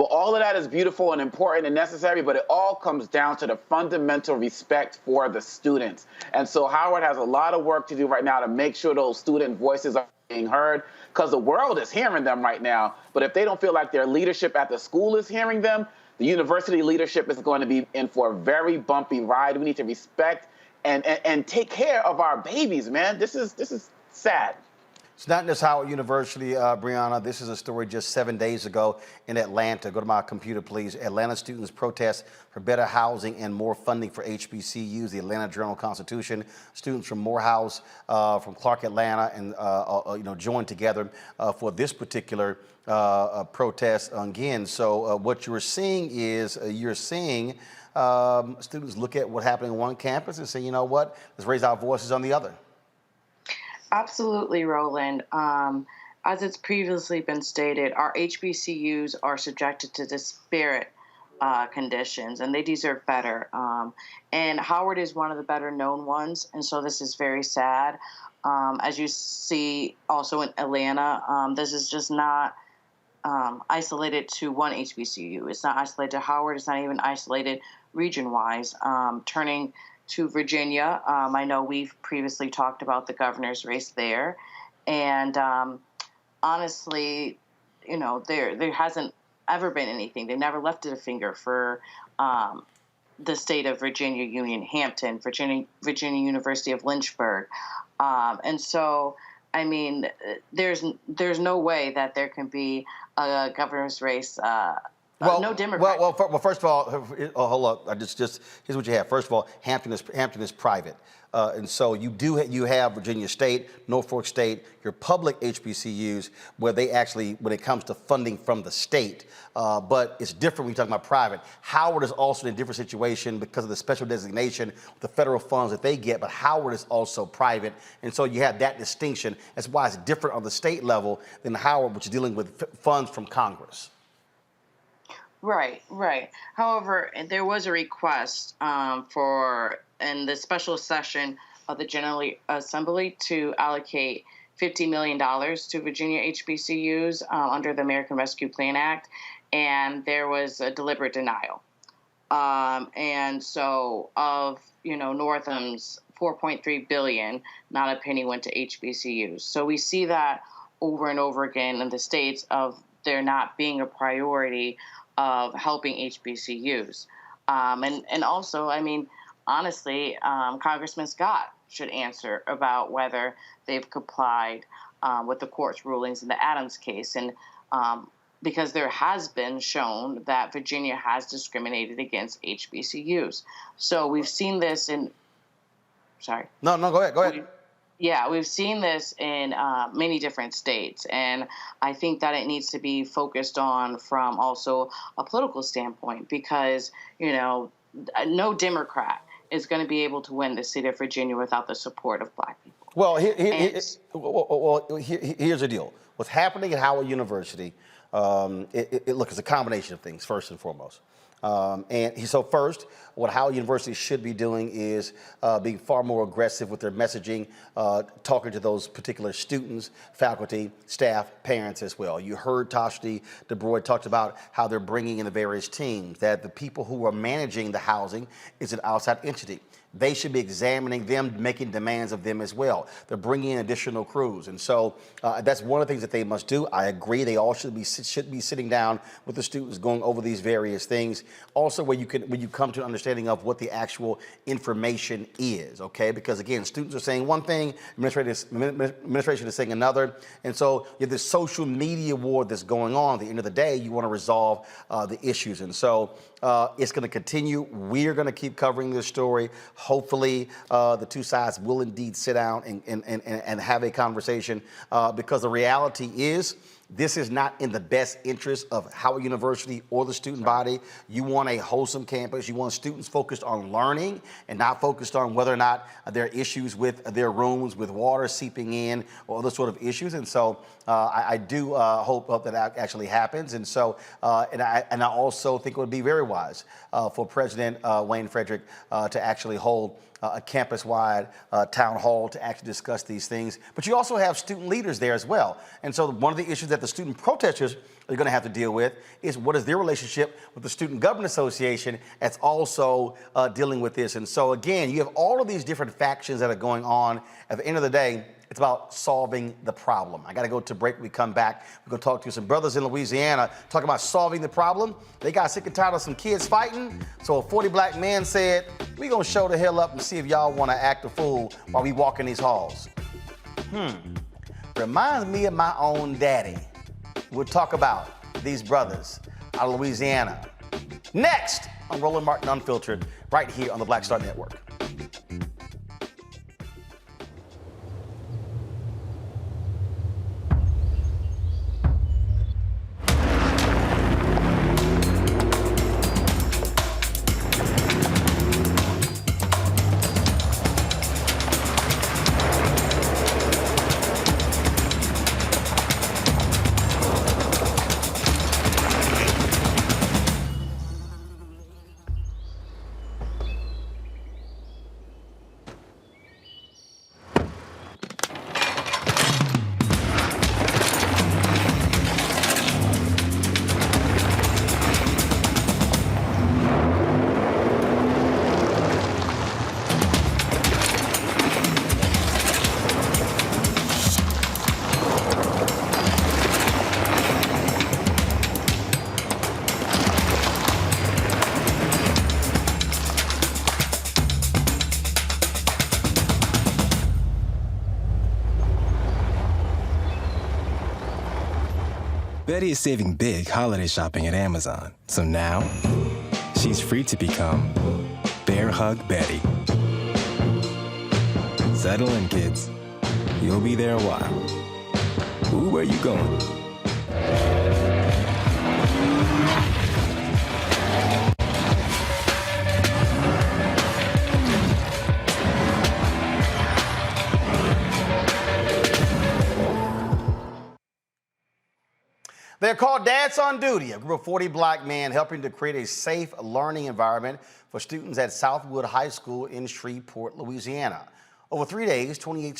But all of that is beautiful and important and necessary, but it all comes down to the fundamental respect for the students. And so Howard has a lot of work to do right now to make sure those student voices are being heard, because the world is hearing them right now. But if they don't feel like their leadership at the school is hearing them, the university leadership is going to be in for a very bumpy ride. We need to respect and take care of our babies, man. This is sad. It's not just Howard University, Brianna. This is a story just 7 days ago in Atlanta. Go to my computer, please. Atlanta students protest for better housing and more funding for HBCUs. The Atlanta Journal-Constitution. Students from Morehouse, from Clark, Atlanta, and joined together for this particular protest again. So what you're seeing is students look at what happened on one campus and say, you know what, let's raise our voices on the other. Absolutely, Roland. As it's previously been stated, our HBCUs are subjected to disparate conditions, and they deserve better. And Howard is one of the better known ones, and so this is very sad. As you see also in Atlanta, this is just not isolated to one HBCU. It's not isolated to Howard. It's not even isolated region-wise. Turning to Virginia, I know we've previously talked about the governor's race there, and honestly, there hasn't ever been anything. They never lifted a finger for the state of Virginia Union Hampton, Virginia University of Lynchburg, and so I mean, there's no way that there can be a governor's race. No Democrat. Well, first of all, hold up. Just here's what you have. First of all, Hampton is private, and so you have Virginia State, Norfolk State, your public HBCUs, where they actually, when it comes to funding from the state, but it's different when you're talking about private. Howard is also in a different situation because of the special designation, the federal funds that they get, but Howard is also private, and so you have that distinction. That's why it's different on the state level than Howard, which is dealing with funds from Congress. Right. However, there was a request in the special session of the General Assembly to allocate $50 million to Virginia HBCUs under the American Rescue Plan Act, and there was a deliberate denial. And so of, Northam's $4.3 billion, not a penny went to HBCUs. So we see that over and over again in the states of there not being a priority of helping HBCUs. And also, I mean, honestly, Congressman Scott should answer about whether they've complied with the court's rulings in the Adams case. And because there has been shown that Virginia has discriminated against HBCUs. So we've seen this in, sorry. No, go ahead. Yeah, we've seen this in many different states, and I think that it needs to be focused on from also a political standpoint because, no Democrat is going to be able to win the state of Virginia without the support of Black people. Well, here's the deal. What's happening at Howard University, it's a combination of things, first and foremost. So first, what Howard University should be doing is being far more aggressive with their messaging, talking to those particular students, faculty, staff, parents as well. You heard Tashti DeBroy talked about how they're bringing in the various teams, that the people who are managing the housing is an outside entity. They should be examining them, making demands of them as well. They're bringing in additional crews. And so that's one of the things that they must do. I agree. They all should be sitting down with the students going over these various things. Also, when you come to an understanding of what the actual information is, okay? Because again, students are saying one thing, administration is saying another. And so you have this social media war that's going on. At the end of the day, you want to resolve the issues. And so it's going to continue. We're going to keep covering this story. Hopefully, the two sides will indeed sit down and have a conversation because the reality is this is not in the best interest of Howard University or the student body. You want a wholesome campus. You want students focused on learning and not focused on whether or not there are issues with their rooms, with water seeping in, or other sort of issues. And so I do hope that actually happens. And so, and I also think it would be very wise for President Wayne Frederick to actually hold a campus-wide town hall to actually discuss these things. But you also have student leaders there as well. And so one of the issues that that the student protesters are going to have to deal with is what is their relationship with the Student Government Association that's also dealing with this. And so, again, you have all of these different factions that are going on. At the end of the day, it's about solving the problem. I got to go to break. We come back. We're going to talk to some brothers in Louisiana talking about solving the problem. They got sick and tired of some kids fighting. So a 40 black man said, we're going to show the hell up and see if y'all want to act a fool while we walk in these halls. Reminds me of my own daddy. We'll talk about these brothers out of Louisiana. Next on Roland Martin Unfiltered, right here on the Black Star Network. Betty is saving big holiday shopping at Amazon. So now, she's free to become Bear Hug Betty. Settle in, kids. You'll be there a while. Ooh, where you going? They're called Dads on Duty, a group of 40 black men helping to create a safe learning environment for students at Southwood High School in Shreveport, Louisiana. Over 3 days, 23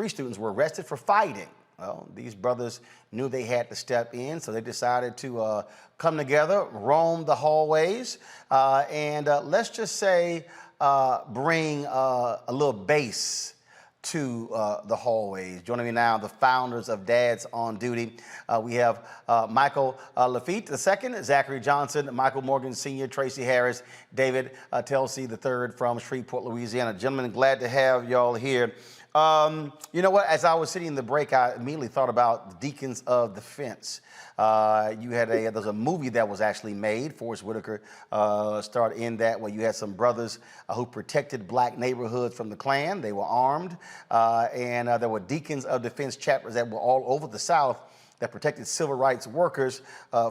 students were arrested for fighting. Well, these brothers knew they had to step in, so they decided to come together, roam the hallways, and let's just say bring a little bass to the hallways. Joining me now, the founders of Dads on Duty. We have Michael Lafitte II, Zachary Johnson, Michael Morgan Sr., Tracy Harris, David Telsey III from Shreveport, Louisiana. Gentlemen, glad to have y'all here. You know what? As I was sitting in the break, I immediately thought about the Deacons of Defense. There's a movie that was actually made. Forrest Whitaker starred in that, where you had some brothers who protected black neighborhoods from the Klan. They were armed, and there were Deacons of Defense chapters that were all over the South that protected civil rights workers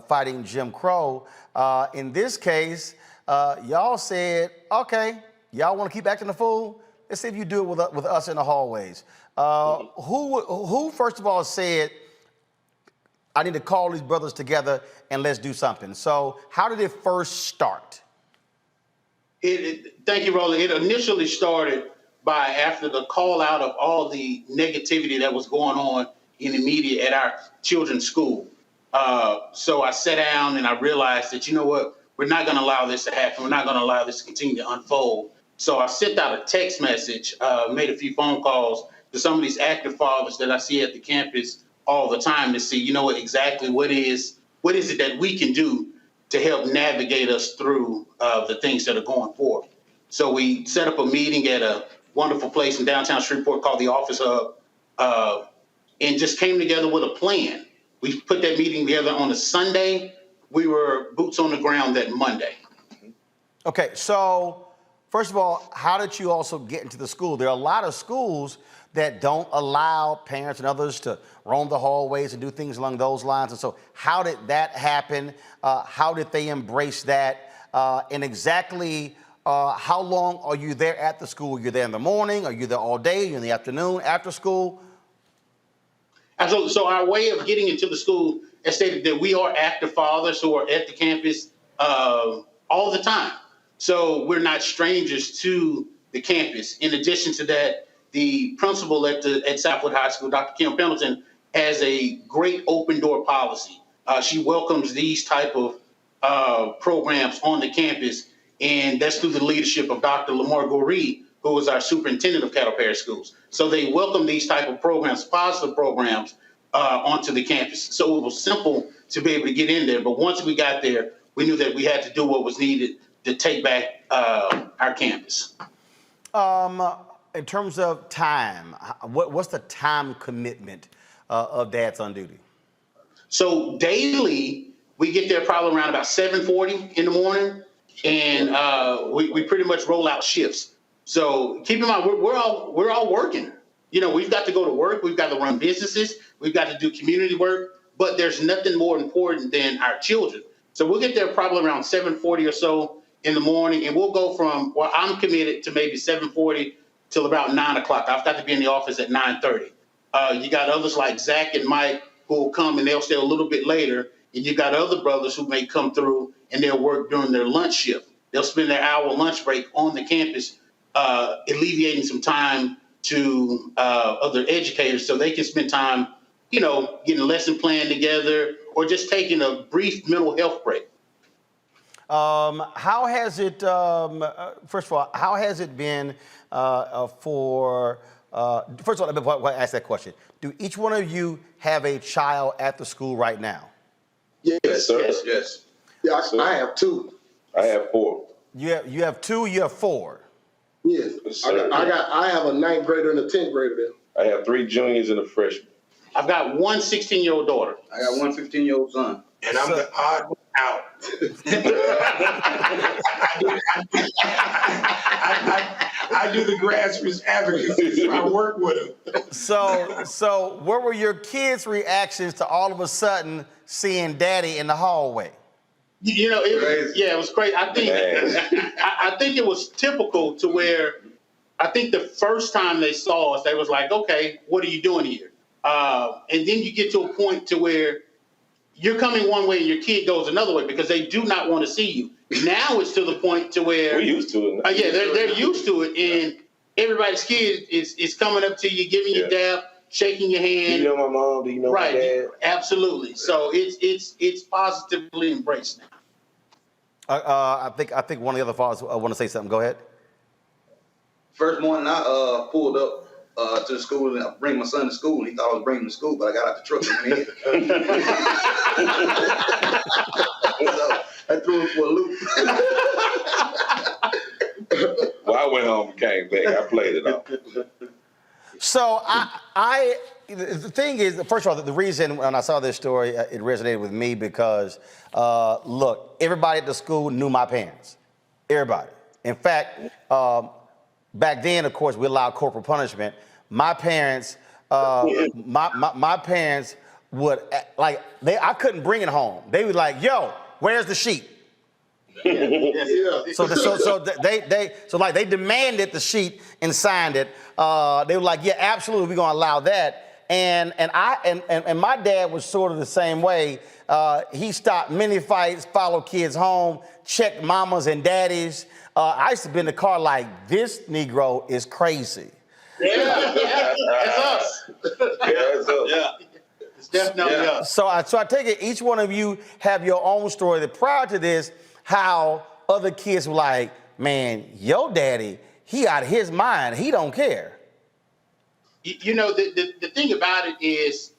fighting Jim Crow. In this case, y'all said, okay, y'all want to keep acting a fool? Let's see if you do it with us in the hallways. Who first of all said, I need to call these brothers together and let's do something? So how did it first start? Thank you, Roland. It initially started by after the call out of all the negativity that was going on in the media at our children's school. So I sat down and I realized that, you know what, we're not going to allow this to happen. We're not going to allow this to continue to unfold. So I sent out a text message, made a few phone calls to some of these active fathers that I see at the campus all the time to see, you know, exactly what is it that we can do to help navigate us through the things that are going forward. So we set up a meeting at a wonderful place in downtown Shreveport called the Office Hub, and just came together with a plan. We put that meeting together on a Sunday. We were boots on the ground that Monday. Okay, so first of all, how did you also get into the school? There are a lot of schools that don't allow parents and others to roam the hallways and do things along those lines. And so how did that happen? How did they embrace that? And exactly how long are you there at the school? You're there in the morning? Are you there all day? You're in the afternoon, after school? Absolutely. So our way of getting into the school has stated that we are active fathers who are at the campus all the time. So we're not strangers to the campus. In addition to that, the principal at Southwood High School, Dr. Kim Pendleton, has a great open door policy. She welcomes these type of programs on the campus, and that's through the leadership of Dr. Lamar Goree, who is our superintendent of Cattle Parish Schools. So they welcome these type of programs, positive programs, onto the campus. So it was simple to be able to get in there. But once we got there, we knew that we had to do what was needed to take back our campus. In terms of time, what's the time commitment of dads on duty? So daily, we get there probably around about 7:40 in the morning, and we pretty much roll out shifts. So keep in mind, we're all working. You know, we've got to go to work, we've got to run businesses, we've got to do community work, but there's nothing more important than our children. So we'll get there probably around 7:40 or so in the morning, and we'll go from, well, I'm committed to maybe 7:40 till about 9 o'clock. I've got to be in the office at 9:30. You got others like Zach and Mike who will come and they'll stay a little bit later, and you got other brothers who may come through and they'll work during their lunch shift. They'll spend their hour lunch break on the campus, alleviating some time to other educators so they can spend time, you know, getting a lesson plan together or just taking a brief mental health break. How has it, first of all, how has it been for, first of all, before I ask that question, do each one of you have a child at the school right now? Yes, sir. Yes. Yeah, I have two. I have 4. You have 2, you have 4. Yes. I have a 9th grader and a 10th grader there. I have 3 juniors and a freshman. I've got one 16-year-old daughter. I got one 15-year-old son. And I'm the odd one out. I do the grassroots advocacy, so I work with them. So what were your kids' reactions to all of a sudden seeing Daddy in the hallway? You know, it was crazy. I think it was typical to where I think the first time they saw us, they was like, okay, what are you doing here? And then you get to a point to where you're coming one way and your kid goes another way because they do not want to see you. Now it's to the point to where we're used to it. They're used to it, and everybody's kid is coming up to you, giving you a dap, shaking your hand. Do you know my mom? Do you know my dad? Absolutely. So it's positively embraced now. I think one of the other fathers want to say something. Go ahead. First morning, I pulled up to the school and I bring my son to school. And he thought I was bringing him to school, but I got out the truck and went in. So I threw him for a loop. Well, I went home and came back. I played it off. So the thing is, first of all, the reason when I saw this story, it resonated with me because, look, everybody at the school knew my parents. Everybody. In fact, back then, of course, we allowed corporal punishment. My parents, my parents would I couldn't bring it home. They would like, yo, where's the sheet? So they demanded the sheet and signed it. They were like, yeah, absolutely, we're gonna allow that. And my dad was sort of the same way. He stopped many fights, followed kids home, checked mamas and daddies. I used to be in the car like, this Negro is crazy. Yeah, that's us. That's us. Yeah. It's definitely us. So I take it each one of you have your own story. That prior to this, how other kids were like, man, your daddy, he out of his mind. He don't care. You know, the thing about it is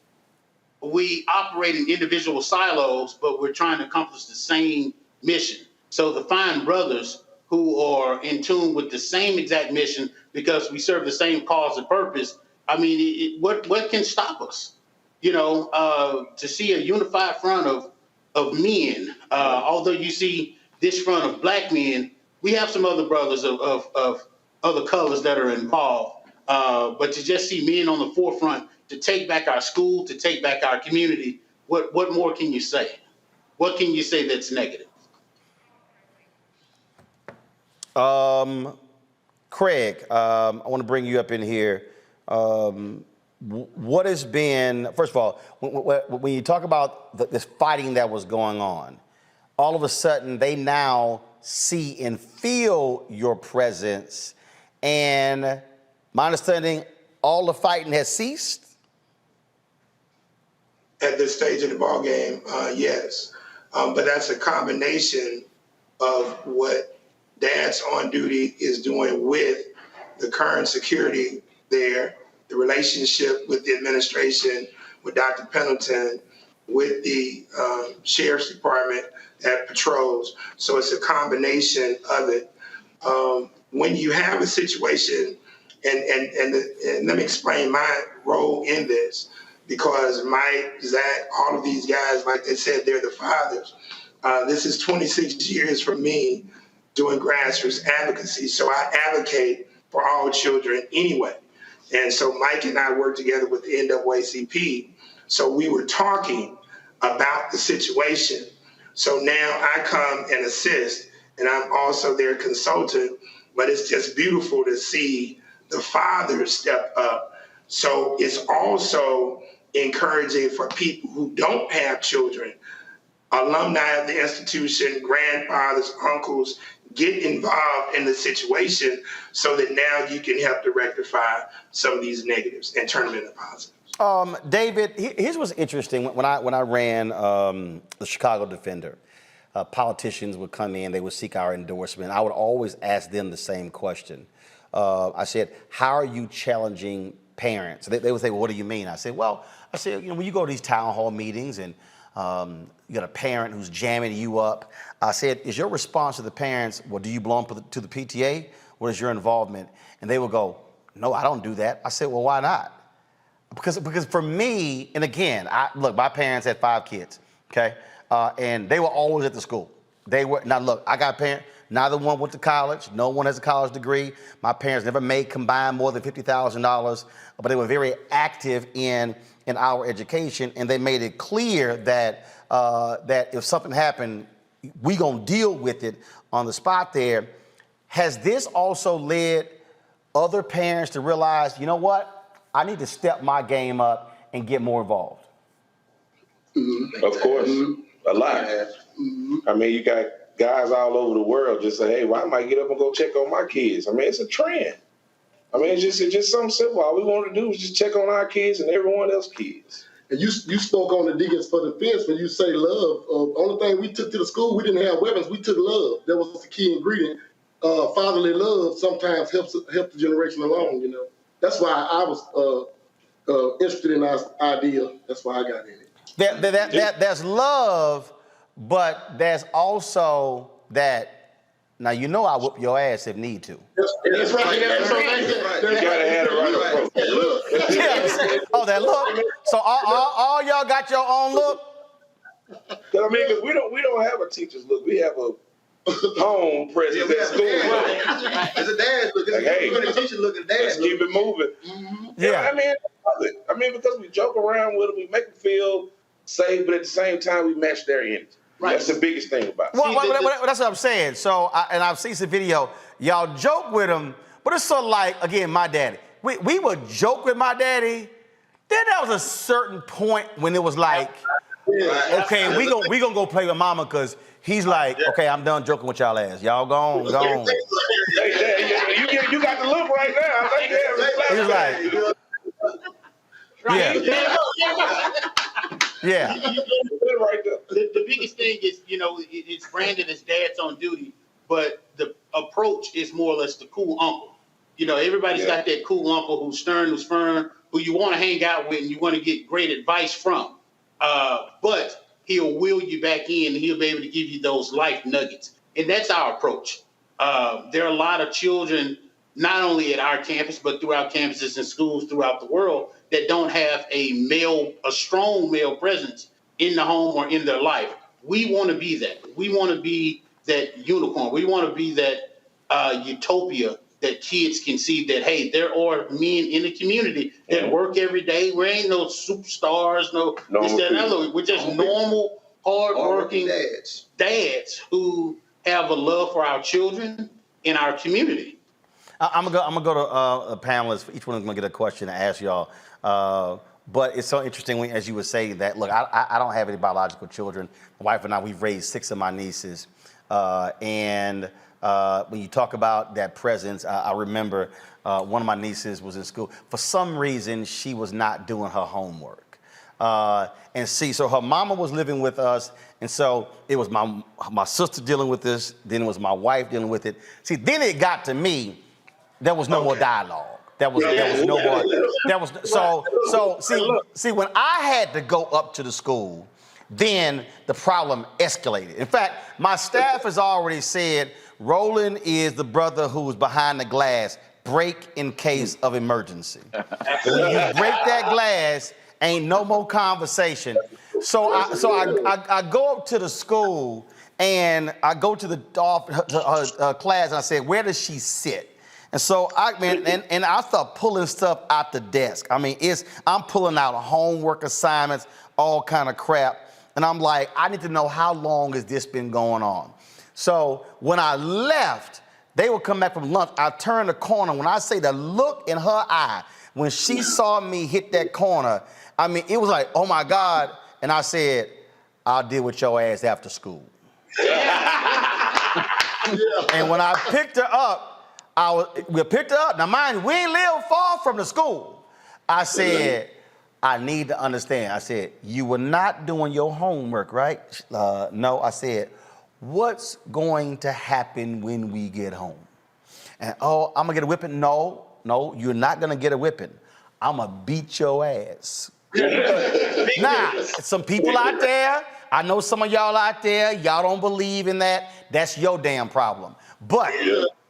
we operate in individual silos, but we're trying to accomplish the same mission. So to find brothers who are in tune with the same exact mission because we serve the same cause and purpose, I mean, what can stop us? You know, to see a unified front of men, although you see this front of black men, we have some other brothers of other colors that are involved. But to just see men on the forefront, to take back our school, to take back our community, what more can you say? What can you say that's negative? Craig, I want to bring you up in here. What has been, first of all, when you talk about this fighting that was going on, all of a sudden they now see and feel your presence, and my understanding, all the fighting has ceased? at this stage of the ball game, yes. But that's a combination of what Dad's on duty is doing with the current security there, the relationship with the administration, with Dr. Pendleton, with the Sheriff's Department that patrols. So it's a combination of it. When you have a situation, and let me explain my role in this, because Mike, Zach, all of these guys, like they said, they're the fathers. This is 26 years for me doing grassroots advocacy. So I advocate for all children anyway. And so Mike and I work together with the NAACP. So we were talking about the situation. So now I come and assist, and I'm also their consultant, but it's just beautiful to see the fathers step up. So it's also encouraging for people who don't have children, alumni of the institution, grandfathers, uncles, get involved in the situation so that now you can help to rectify some of these negatives and turn them into positives. David, here's what's interesting. When I ran the Chicago Defender, politicians would come in, they would seek our endorsement. I would always ask them the same question. I said, how are you challenging parents? They would say, well, what do you mean? I said, when you go to these town hall meetings and you got a parent who's jamming you up, I said, is your response to the parents, well, do you belong to the PTA? What is your involvement? And they would go, no, I don't do that. I said, well, why not? Because for me, and again, look, my parents had 5 kids, okay? And they were always at the school. Now look, I got parents, neither one went to college, no one has a college degree. My parents never made combined more than $50,000, but they were very active in our education, and they made it clear that if something happened, we gonna deal with it on the spot there. Has this also led other parents to realize, you know what? I need to step my game up and get more involved? Of course, a lot. I mean, you got guys all over the world just say, hey, well, I might get up and go check on my kids. I mean, it's a trend. I mean, it's just something simple. All we want to do is just check on our kids and everyone else's kids. And you spoke on the Deacons for Defense when you say love. Only thing we took to the school, we didn't have weapons. We took love. That was the key ingredient. Fatherly love sometimes helps the generation along, you know. That's why I was interested in our idea. That's why I got in it. There's love, but there's also that, now you know I whoop your ass if need to. That's right. You gotta have the right approach. Yeah. Oh, that look. So all y'all got your own look? I mean, because we don't have a teacher's look. We have a home presence at school. It's a dad's look. Like, hey, a teacher look at dad's let's keep it moving. Mm-hmm. Yeah. I mean, because we joke around with them, we make them feel safe, but at the same time, we match their energy. Right. That's the biggest thing about it. Well, that's what I'm saying. So, and I've seen some video. Y'all joke with him, but it's sort of like, again, my daddy. We would joke with my daddy. Then there was a certain point when it was like, okay, we gonna go play with mama because he's like, okay, I'm done joking with y'all ass. Y'all go on. You got the look right now. He's like, yeah. The biggest thing is, it's branded as dad's on duty, but the approach is more or less the cool uncle. Everybody's got that cool uncle who's stern, who's firm, who you want to hang out with and you want to get great advice from. But he'll wheel you back in and he'll be able to give you those life nuggets. And that's our approach. There are a lot of children, not only at our campus, but throughout campuses and schools throughout the world that don't have a strong male presence in the home or in their life. We want to be that. We want to be that unicorn. We want to be that utopia that kids can see that, hey, there are men in the community that work every day. We ain't no superstars, no this, that, and other. We're just normal, hardworking dads who have a love for our children in our community. I'm gonna go to panelists. Each one of them gonna get a question to ask y'all. But it's so interesting as you would say that. Look, I don't have any biological children. My wife and I, we've raised 6 of my nieces, and when you talk about that presence, I remember one of my nieces was in school. For some reason, she was not doing her homework. And see, so her mama was living with us, and so it was my sister dealing with this, then it was my wife dealing with it. See, then it got to me, there was no more dialogue. There was no more, see, when I had to go up to the school, then the problem escalated. In fact, my staff has already said, Roland is the brother who was behind the glass, break in case of emergency. When you break that glass, ain't no more conversation. So I go up to the school and I go to the class and I said, where does she sit? And so I start pulling stuff out the desk. I mean, I'm pulling out homework assignments, all kind of crap. And I'm like, I need to know how long has this been going on? So when I left, they would come back from lunch. I turned the corner. When I say the look in her eye, when she saw me hit that corner, I mean, it was like, oh my God. And I said, I'll deal with your ass after school. And when I picked her up, we picked her up. Now mind you, we ain't live far from the school. I said, I need to understand. I said, you were not doing your homework, right? No, I said, what's going to happen when we get home? And, I'm gonna get a whipping? No, you're not gonna get a whipping. I'm gonna beat your ass. Now, some people out there, I know some of y'all out there, y'all don't believe in that. That's your damn problem. But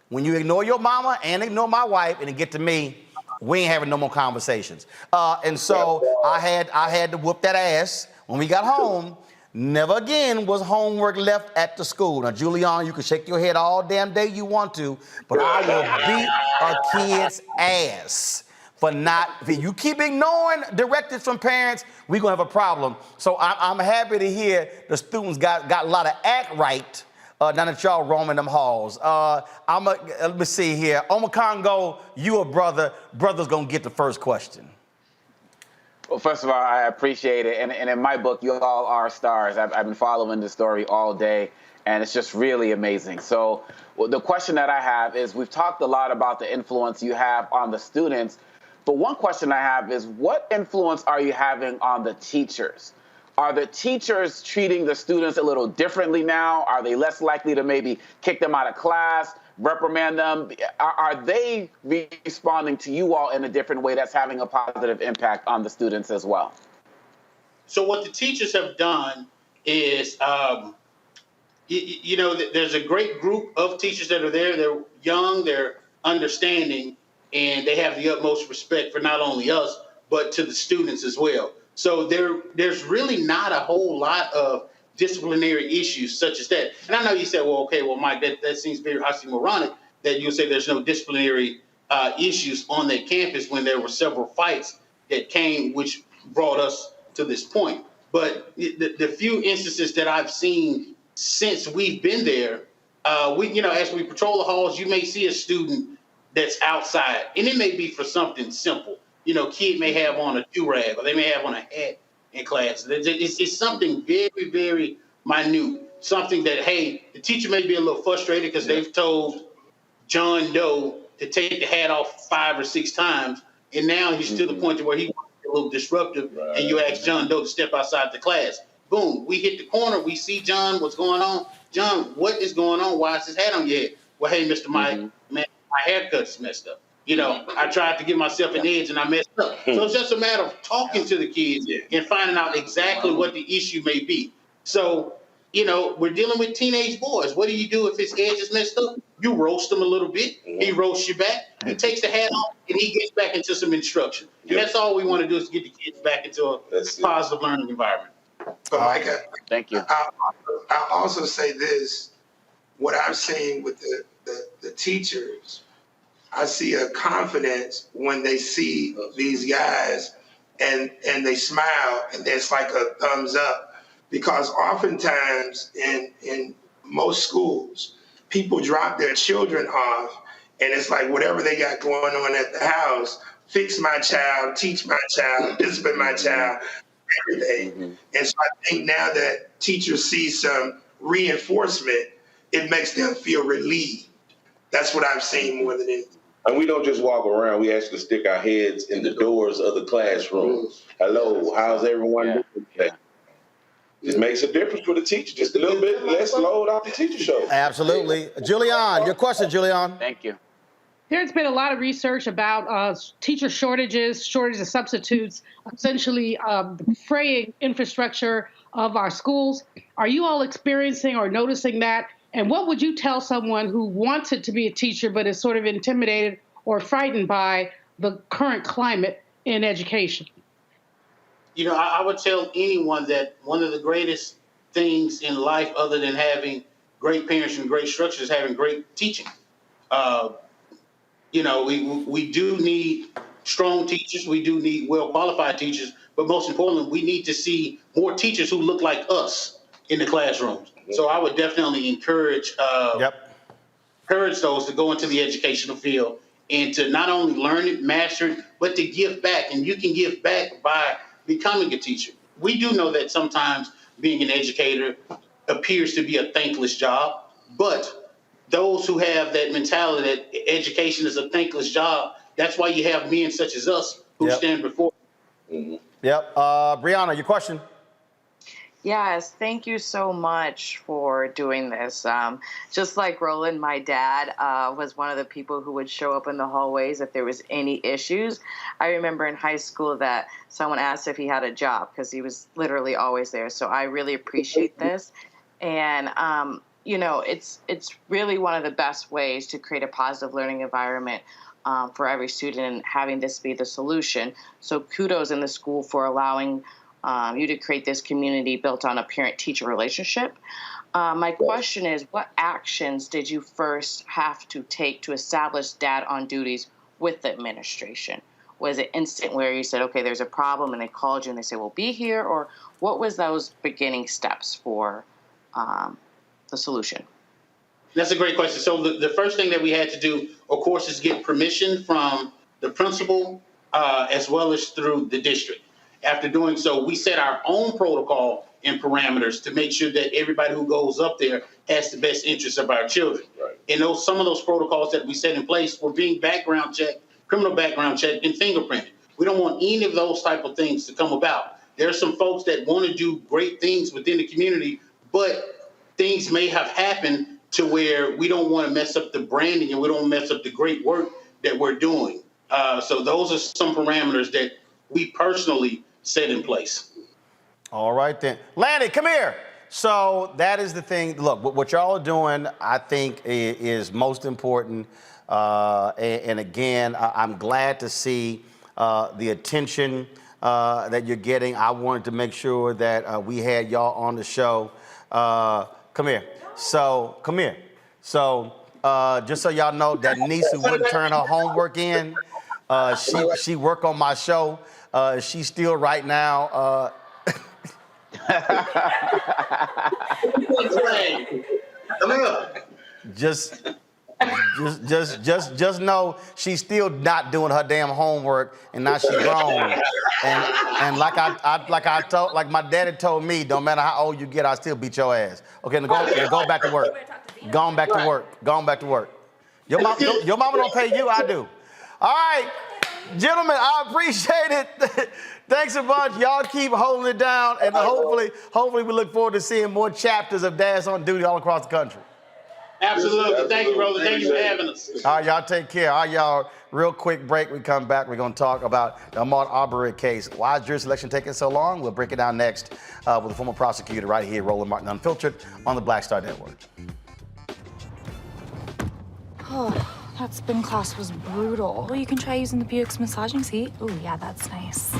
when you ignore your mama and ignore my wife and it get to me, we ain't having no more conversations. And so I had to whoop that ass when we got home. Never again was homework left at the school. Now, Julian, you can shake your head all damn day you want to, but I will beat a kid's ass for not. If you keep ignoring directives from parents, we're gonna have a problem. So I'm happy to hear the students got a lot of act right. Now that y'all roaming them halls. Let me see here. Oma Congo, you a brother. Brother's gonna get the first question. Well, first of all, I appreciate it. And in my book, you all are stars. I've been following this story all day, and it's just really amazing. So the question that I have is, we've talked a lot about the influence you have on the students, but one question I have is, what influence are you having on the teachers? Are the teachers treating the students a little differently now? Are they less likely to maybe kick them out of class, reprimand them? Are they responding to you all in a different way that's having a positive impact on the students as well? So what the teachers have done is, there's a great group of teachers that are there. They're young, they're understanding, and they have the utmost respect for not only us, but to the students as well. So there's really not a whole lot of disciplinary issues such as that. And I know you said, Mike, that seems very oxymoronic that you say there's no disciplinary issues on that campus when there were several fights that came, which brought us to this point. But the few instances that I've seen since we've been there, as we patrol the halls, you may see a student that's outside, and it may be for something simple. Kid may have on a do-rag, or they may have on a hat in class. It's something very, very minute. Something that, hey, the teacher may be a little frustrated because they've told John Doe to take the hat off 5 or 6 times, and now he's to the point to where he wants to be a little disruptive, and you ask John Doe to step outside the class. Boom, we hit the corner, we see John, what's going on? John, what is going on? Why is his hat on your head? Well, hey, Mr. Mike, man, my haircut's messed up. I tried to give myself an edge and I messed up. So it's just a matter of talking to the kids and finding out exactly what the issue may be. So, we're dealing with teenage boys. What do you do if his edge is messed up? You roast him a little bit. He roasts you back. He takes the hat off and he gets back into some instruction. And that's all we want to do is get the kids back into a positive learning environment. But Micah, thank you. I'll also say this, what I'm seeing with the teachers, I see a confidence when they see these guys and they smile and it's like a thumbs up, because oftentimes in most schools, people drop their children off and it's like whatever they got going on at the house, fix my child, teach my child, discipline my child, everything. And so I think now that teachers see some reinforcement, it makes them feel relieved. That's what I've seen more than anything. And we don't just walk around. We actually stick our heads in the doors of the classrooms. Hello, how's everyone doing today? It makes a difference for the teacher. Just a little bit less load off the teacher show. Absolutely. Julian, your question, Julian. Thank you. There's been a lot of research about teacher shortages of substitutes, essentially fraying infrastructure of our schools. Are you all experiencing or noticing that? And what would you tell someone who wanted to be a teacher but is sort of intimidated or frightened by the current climate in education? You know, I would tell anyone that one of the greatest things in life, other than having great parents and great structure, is having great teaching. You know, we do need strong teachers. We do need well-qualified teachers. But most importantly, we need to see more teachers who look like us in the classrooms. So I would definitely encourage those to go into the educational field and to not only learn it, master it, but to give back. And you can give back by becoming a teacher. We do know that sometimes being an educator appears to be a thankless job, but those who have that mentality that education is a thankless job, that's why you have men such as us who stand before. Yep. Brianna, your question. Yes, thank you so much for doing this. Just like Roland, my dad was one of the people who would show up in the hallways if there was any issues. I remember in high school that someone asked if he had a job because he was literally always there. So I really appreciate this. And, you know, it's really one of the best ways to create a positive learning environment for every student and having this be the solution. So kudos in the school for allowing you to create this community built on a parent-teacher relationship. My question is, what actions did you first have to take to establish dad on duties with the administration? Was it instant where you said, okay, there's a problem, and they called you and they said, well, be here? Or what was those beginning steps for the solution? That's a great question. So the first thing that we had to do, of course, is get permission from the principal as well as through the district. After doing so, we set our own protocol and parameters to make sure that everybody who goes up there has the best interests of our children. Right. And some of those protocols that we set in place were being background checked, criminal background checked, and fingerprinted. We don't want any of those type of things to come about. There are some folks that want to do great things within the community, but things may have happened to where we don't want to mess up the branding and we don't mess up the great work that we're doing. So those are some parameters that we personally set in place. All right, then. Lanny, come here. So that is the thing. Look, what y'all are doing, I think, is most important. And again, I'm glad to see the attention that you're getting. I wanted to make sure that we had y'all on the show. Come here. So, come here. So, just so y'all know, that niece who wouldn't turn her homework in, she worked on my show. She's still right now. Just know she's still not doing her damn homework, and now she's grown. And like my daddy told me, don't matter how old you get, I still beat your ass. Okay, now go back to work. Go on back to work. Go on back to work. Your mama don't pay you, I do. All right. Gentlemen, I appreciate it. Thanks a bunch. Y'all keep holding it down, and hopefully we look forward to seeing more chapters of Dads on Duty all across the country. Absolutely. Thank you, Roland. Thank you for having us. All right, y'all take care. All right, y'all, real quick break. We come back. We're going to talk about the Ahmaud Arbery case. Why is jury selection taking so long? We'll break it down next with the former prosecutor right here, Roland Martin Unfiltered, on the Black Star Network. Oh, that spin class was brutal. Well, you can try using the Buick's massaging seat. Ooh, yeah, that's nice.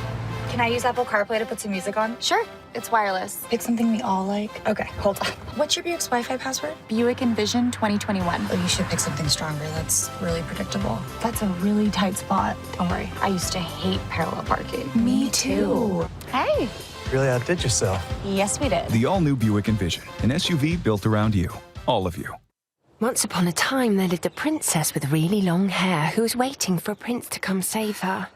Can I use Apple CarPlay to put some music on? Sure, it's wireless. Pick something we all like. Okay, hold on. What's your Buick's Wi-Fi password? Buick Envision 2021. Oh, you should pick something stronger. That's really predictable. That's a really tight spot. Don't worry, I used to hate parallel parking. Me too. Hey. Really outdid yourself. Yes, we did. The all-new Buick Envision, an SUV built around you, all of you. Once upon a time, there lived a princess with really long hair who was waiting for a prince to come save her.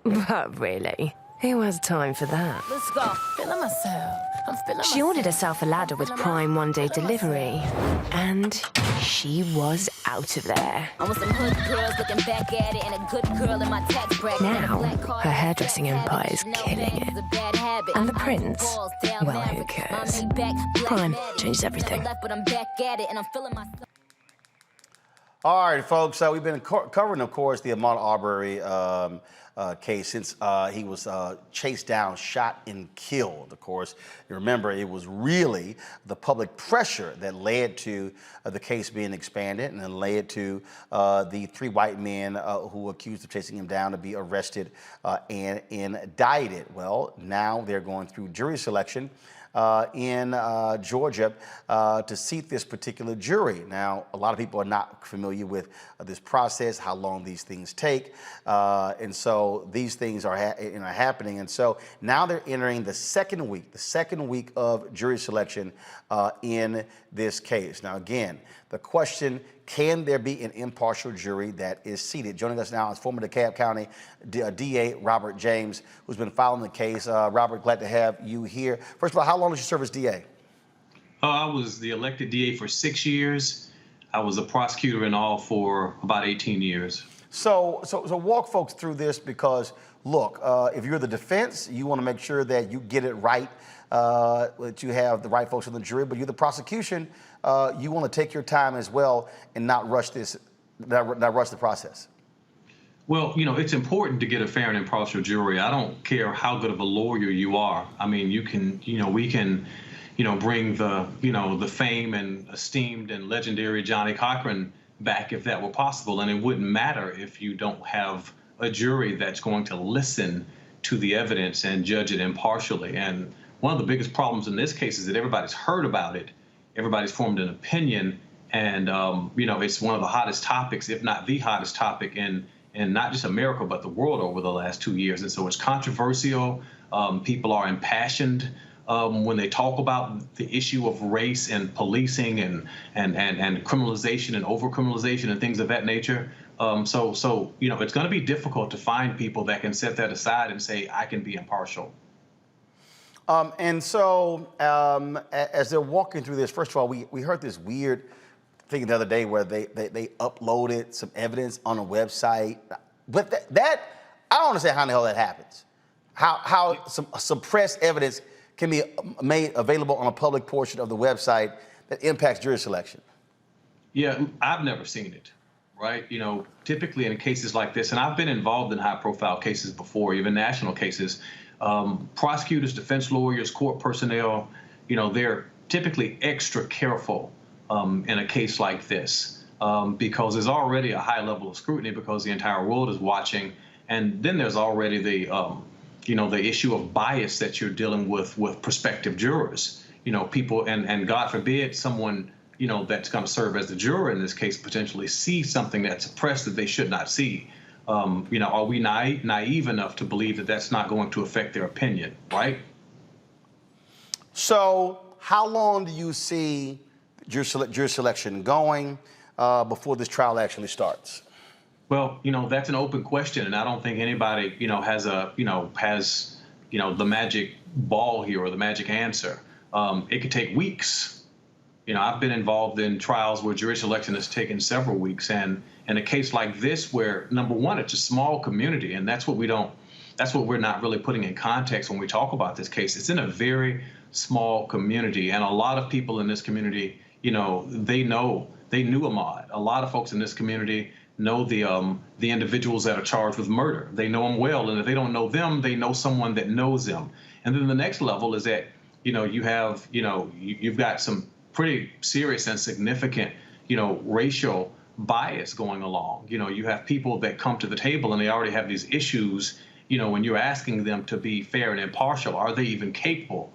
But really, Who has time for that? Let's go. Feeling myself. I'm feeling She ordered herself a ladder with Prime one-day delivery, and she was out of there. I want some hood girls looking back at it and a good girl in my tax bracket. Now, her hairdressing empire is killing it. And the prince? Well, who cares? Prime changes everything. But I'm back at it and I'm feeling myself. All right, folks, we've been covering, of course, the Ahmaud Arbery case since he was chased down, shot, and killed, of course. You remember, it was really the public pressure that led to the case being expanded and then led to the 3 white men who were accused of chasing him down to be arrested and indicted. Well, now they're going through jury selection in Georgia to seat this particular jury. Now, a lot of people are not familiar with this process, how long these things take, and so these things are happening. And so now they're entering the second week of jury selection in this case. Now, again, the question: can there be an impartial jury that is seated? Joining us now is former DeKalb County DA Robert James, who's been following the case. Robert, glad to have you here. First of all, how long did you serve as DA? I was the elected DA for 6 years. I was a prosecutor in all for about 18 years. So walk folks through this, because look, if you're the defense, you want to make sure that you get it right, that you have the right folks on the jury. But you're the prosecution, you want to take your time as well and not rush the process. Well, you know, it's important to get a fair and impartial jury. I don't care how good of a lawyer you are. I mean, we can, bring the fame and esteemed and legendary Johnny Cochran back if that were possible. And it wouldn't matter if you don't have a jury that's going to listen to the evidence and judge it impartially. And one of the biggest problems in this case is that everybody's heard about it. Everybody's formed an opinion. And, it's one of the hottest topics, if not the hottest topic in not just America, but the world over the last 2 years. And so it's controversial. People are impassioned when they talk about the issue of race and policing and criminalization and over-criminalization and things of that nature. So it's going to be difficult to find people that can set that aside and say, I can be impartial. As they're walking through this, first of all, we heard this weird thing the other day where they uploaded some evidence on a website. But that I don't understand how in the hell that happens. How some suppressed evidence can be made available on a public portion of the website that impacts jury selection. Yeah, I've never seen it, right? Typically in cases like this, and I've been involved in high-profile cases before, even national cases, prosecutors, defense lawyers, court personnel, they're typically extra careful in a case like this because there's already a high level of scrutiny because the entire world is watching. And then there's already the issue of bias that you're dealing with prospective jurors. People, and God forbid, someone, that's going to serve as the juror in this case potentially see something that's suppressed that they should not see. Are we naive enough to believe that that's not going to affect their opinion, right? So how long do you see jury selection going before this trial actually starts? Well, that's an open question, and I don't think anybody, has the magic ball here or the magic answer. It could take weeks. I've been involved in trials where jury selection has taken several weeks, and in a case like this, where number one, it's a small community, and that's what we're not really putting in context when we talk about this case. It's in a very small community, and a lot of people in this community, they knew Ahmaud. A lot of folks in this community know the individuals that are charged with murder. They know them well, and if they don't know them, they know someone that knows them. And then the next level is that you've got some pretty serious and significant racial bias going along. You have people that come to the table and they already have these issues. When you're asking them to be fair and impartial, are they even capable?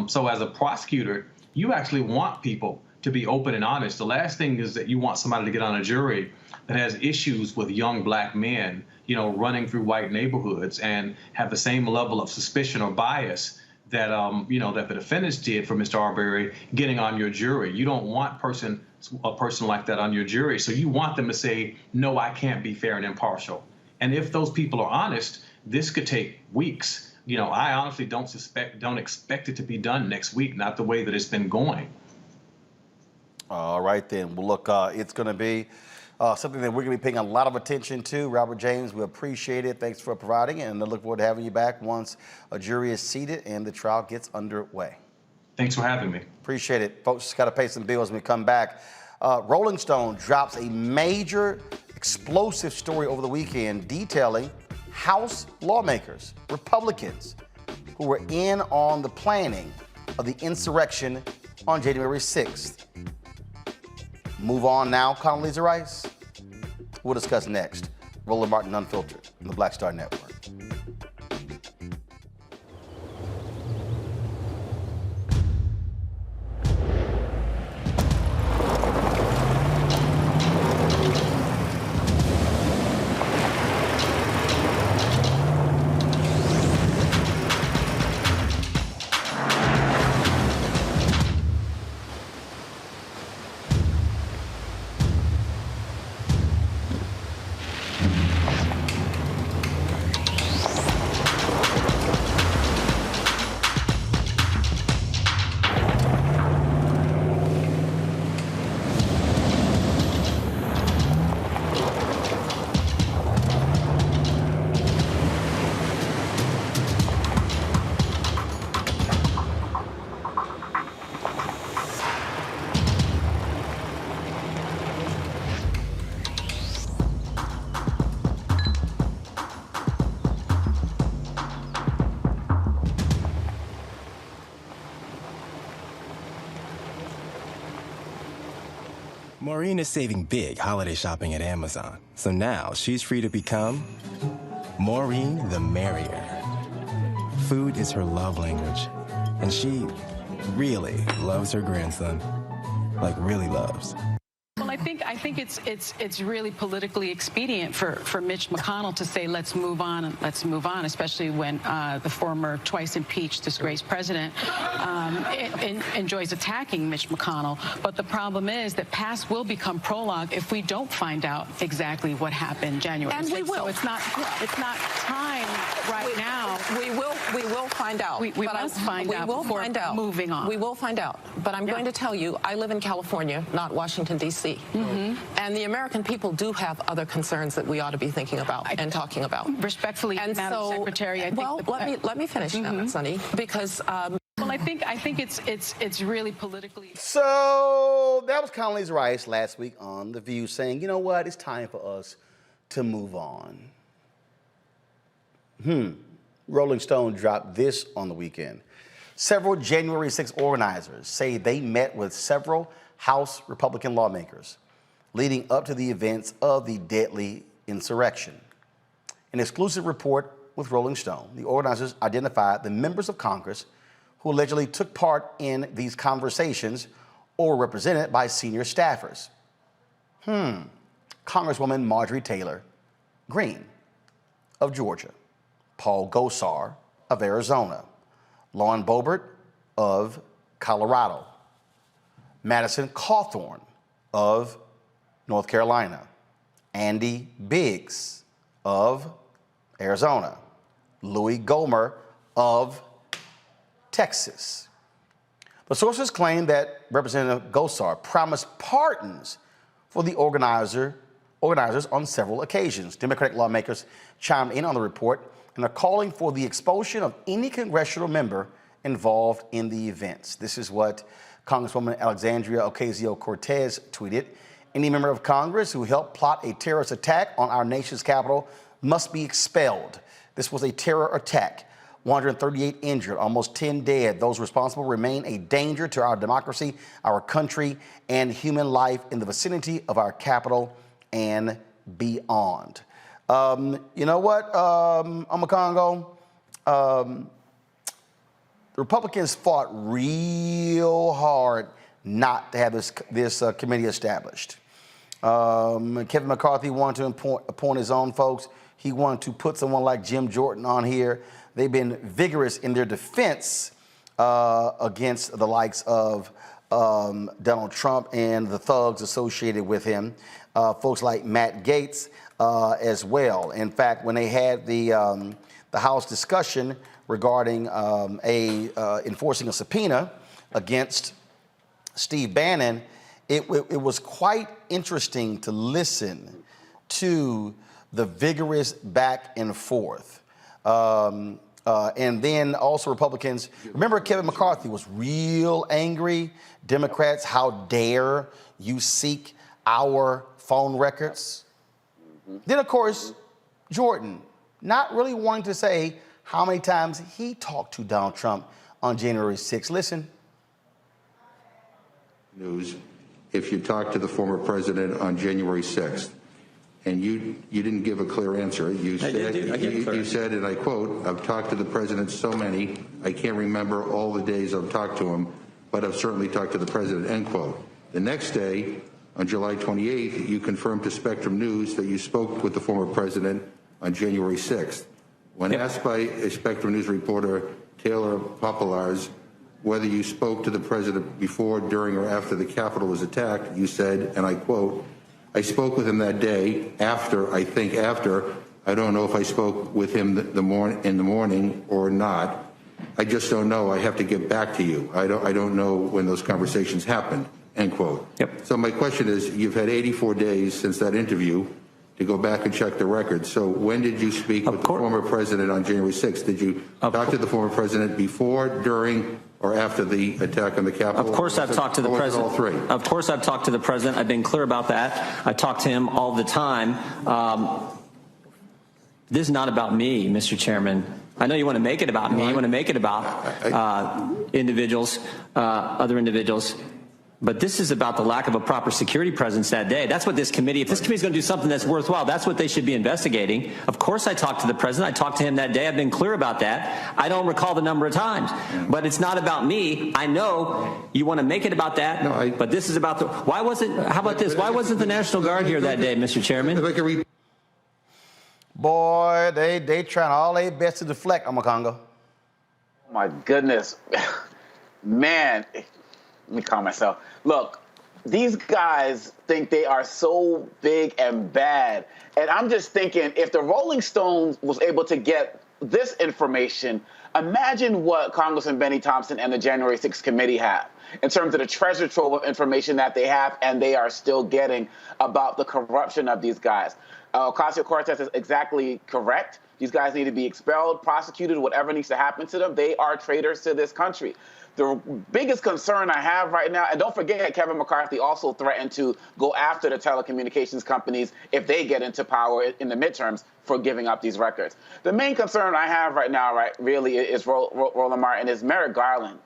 So as a prosecutor, you actually want people to be open and honest. The last thing is that you want somebody to get on a jury that has issues with young black men, running through white neighborhoods and have the same level of suspicion or bias that, that the defendants did for Mr. Arbery getting on your jury. You don't want a person like that on your jury. So you want them to say, no, I can't be fair and impartial. And if those people are honest, this could take weeks. I honestly don't expect it to be done next week, not the way that it's been going. All right, then. Well, look, it's going to be something that we're going to be paying a lot of attention to. Robert James, we appreciate it. Thanks for providing it, and I look forward to having you back once a jury is seated and the trial gets underway. Thanks for having me. Appreciate it. Folks, just got to pay some bills when we come back. Rolling Stone drops a major explosive story over the weekend detailing House lawmakers, Republicans, who were in on the planning of the insurrection on January 6th. Move on now, Condoleezza Rice. We'll discuss next. Roland Martin Unfiltered on the Black Star Network. Maureen is saving big holiday shopping at Amazon, so now she's free to become Maureen the Merrier. Food is her love language, and she really loves her grandson. Like, really loves. Well, I think it's really politically expedient for Mitch McConnell to say let's move on, especially when the former twice impeached disgraced president enjoys attacking Mitch McConnell. But the problem is that past will become prologue if we don't find out exactly what happened January 6th. And we will. So it's not time right now. We will find out. We must find out before moving on. We will find out. But I'm going to tell you, I live in California, not Washington, D.C. Mm-hmm. And the American people do have other concerns that we ought to be thinking about and talking about. Respectfully, and Madam Secretary, I think let me finish, Sonny, because. Well, I think it's really politically. So that was Condoleezza Rice last week on The View saying, you know what, it's time for us to move on. Rolling Stone dropped this on the weekend. Several January 6 organizers say they met with several House Republican lawmakers leading up to the events of the deadly insurrection. An exclusive report with Rolling Stone, the organizers identified the members of Congress who allegedly took part in these conversations or were represented by senior staffers. Congresswoman Marjorie Taylor Greene of Georgia, Paul Gosar of Arizona, Lauren Boebert of Colorado, Madison Cawthorn of North Carolina, Andy Biggs of Arizona, Louis Gohmert of Texas. The sources claim that Representative Gosar promised pardons for the organizers on several occasions. Democratic lawmakers chimed in on the report and are calling for the expulsion of any congressional member involved in the events. This is what Congresswoman Alexandria Ocasio-Cortez tweeted. Any member of Congress who helped plot a terrorist attack on our nation's capital must be expelled. This was a terror attack. 138 injured, almost 10 dead. Those responsible remain a danger to our democracy, our country, and human life in the vicinity of our capital and beyond. You know what, Omakongo? The Republicans fought real hard not to have this committee established. Kevin McCarthy wanted to appoint his own folks. He wanted to put someone like Jim Jordan on here. They've been vigorous in their defense against the likes of Donald Trump and the thugs associated with him. Folks like Matt Gaetz as well. In fact, when they had the House discussion regarding enforcing a subpoena against Steve Bannon, it was quite interesting to listen to the vigorous back and forth. And then also Republicans, remember Kevin McCarthy was real angry. Democrats, how dare you seek our phone records? Then, of course, Jordan, not really wanting to say how many times he talked to Donald Trump on January 6th. Listen. News, if you talked to the former president on January 6th, and you didn't give a clear answer. You said, and I quote, "I've talked to the president so many, I can't remember all the days I've talked to him, but I've certainly talked to the president," end quote. The next day, on July 28th, you confirmed to Spectrum News that you spoke with the former president on January 6th. When asked by a Spectrum News reporter, Taylor Popolars, whether you spoke to the president before, during, or after the Capitol was attacked, you said, and I quote, "I spoke with him that day, after, I think after. I don't know if I spoke with him in the morning or not. I just don't know. I have to get back to you. I don't know when those conversations happened," end quote. So my question is, you've had 84 days since that interview to go back and check the records. So when did you speak with the former president on January 6th? Did you talk to the former president before, during, or after the attack on the Capitol? Of course I've talked to the president. All three? Of course I've talked to the president. I've been clear about that. I talk to him all the time. This is not about me, Mr. Chairman. I know you want to make it about me. You want to make it about individuals, other individuals. But this is about the lack of a proper security presence that day. That's what this committee, if this committee is going to do something that's worthwhile, that's what they should be investigating. Of course I talked to the president. I talked to him that day. I've been clear about that. I don't recall the number of times. But it's not about me. I know you want to make it about that, but this is about the, why wasn't, how about this? Why wasn't the National Guard here that day, Mr. Chairman? Boy, they trying all their best to deflect, Amakongo. Oh my goodness. Man, let me calm myself. Look, these guys think they are so big and bad. And I'm just thinking, if the Rolling Stones was able to get this information, imagine what Congressman Benny Thompson and the January 6th committee have in terms of the treasure trove of information that they have and they are still getting about the corruption of these guys. Ocasio-Cortez is exactly correct. These guys need to be expelled, prosecuted, whatever needs to happen to them. They are traitors to this country. The biggest concern I have right now, and don't forget, Kevin McCarthy also threatened to go after the telecommunications companies if they get into power in the midterms for giving up these records. The main concern I have right now, really is Roland Martin, is Merrick Garland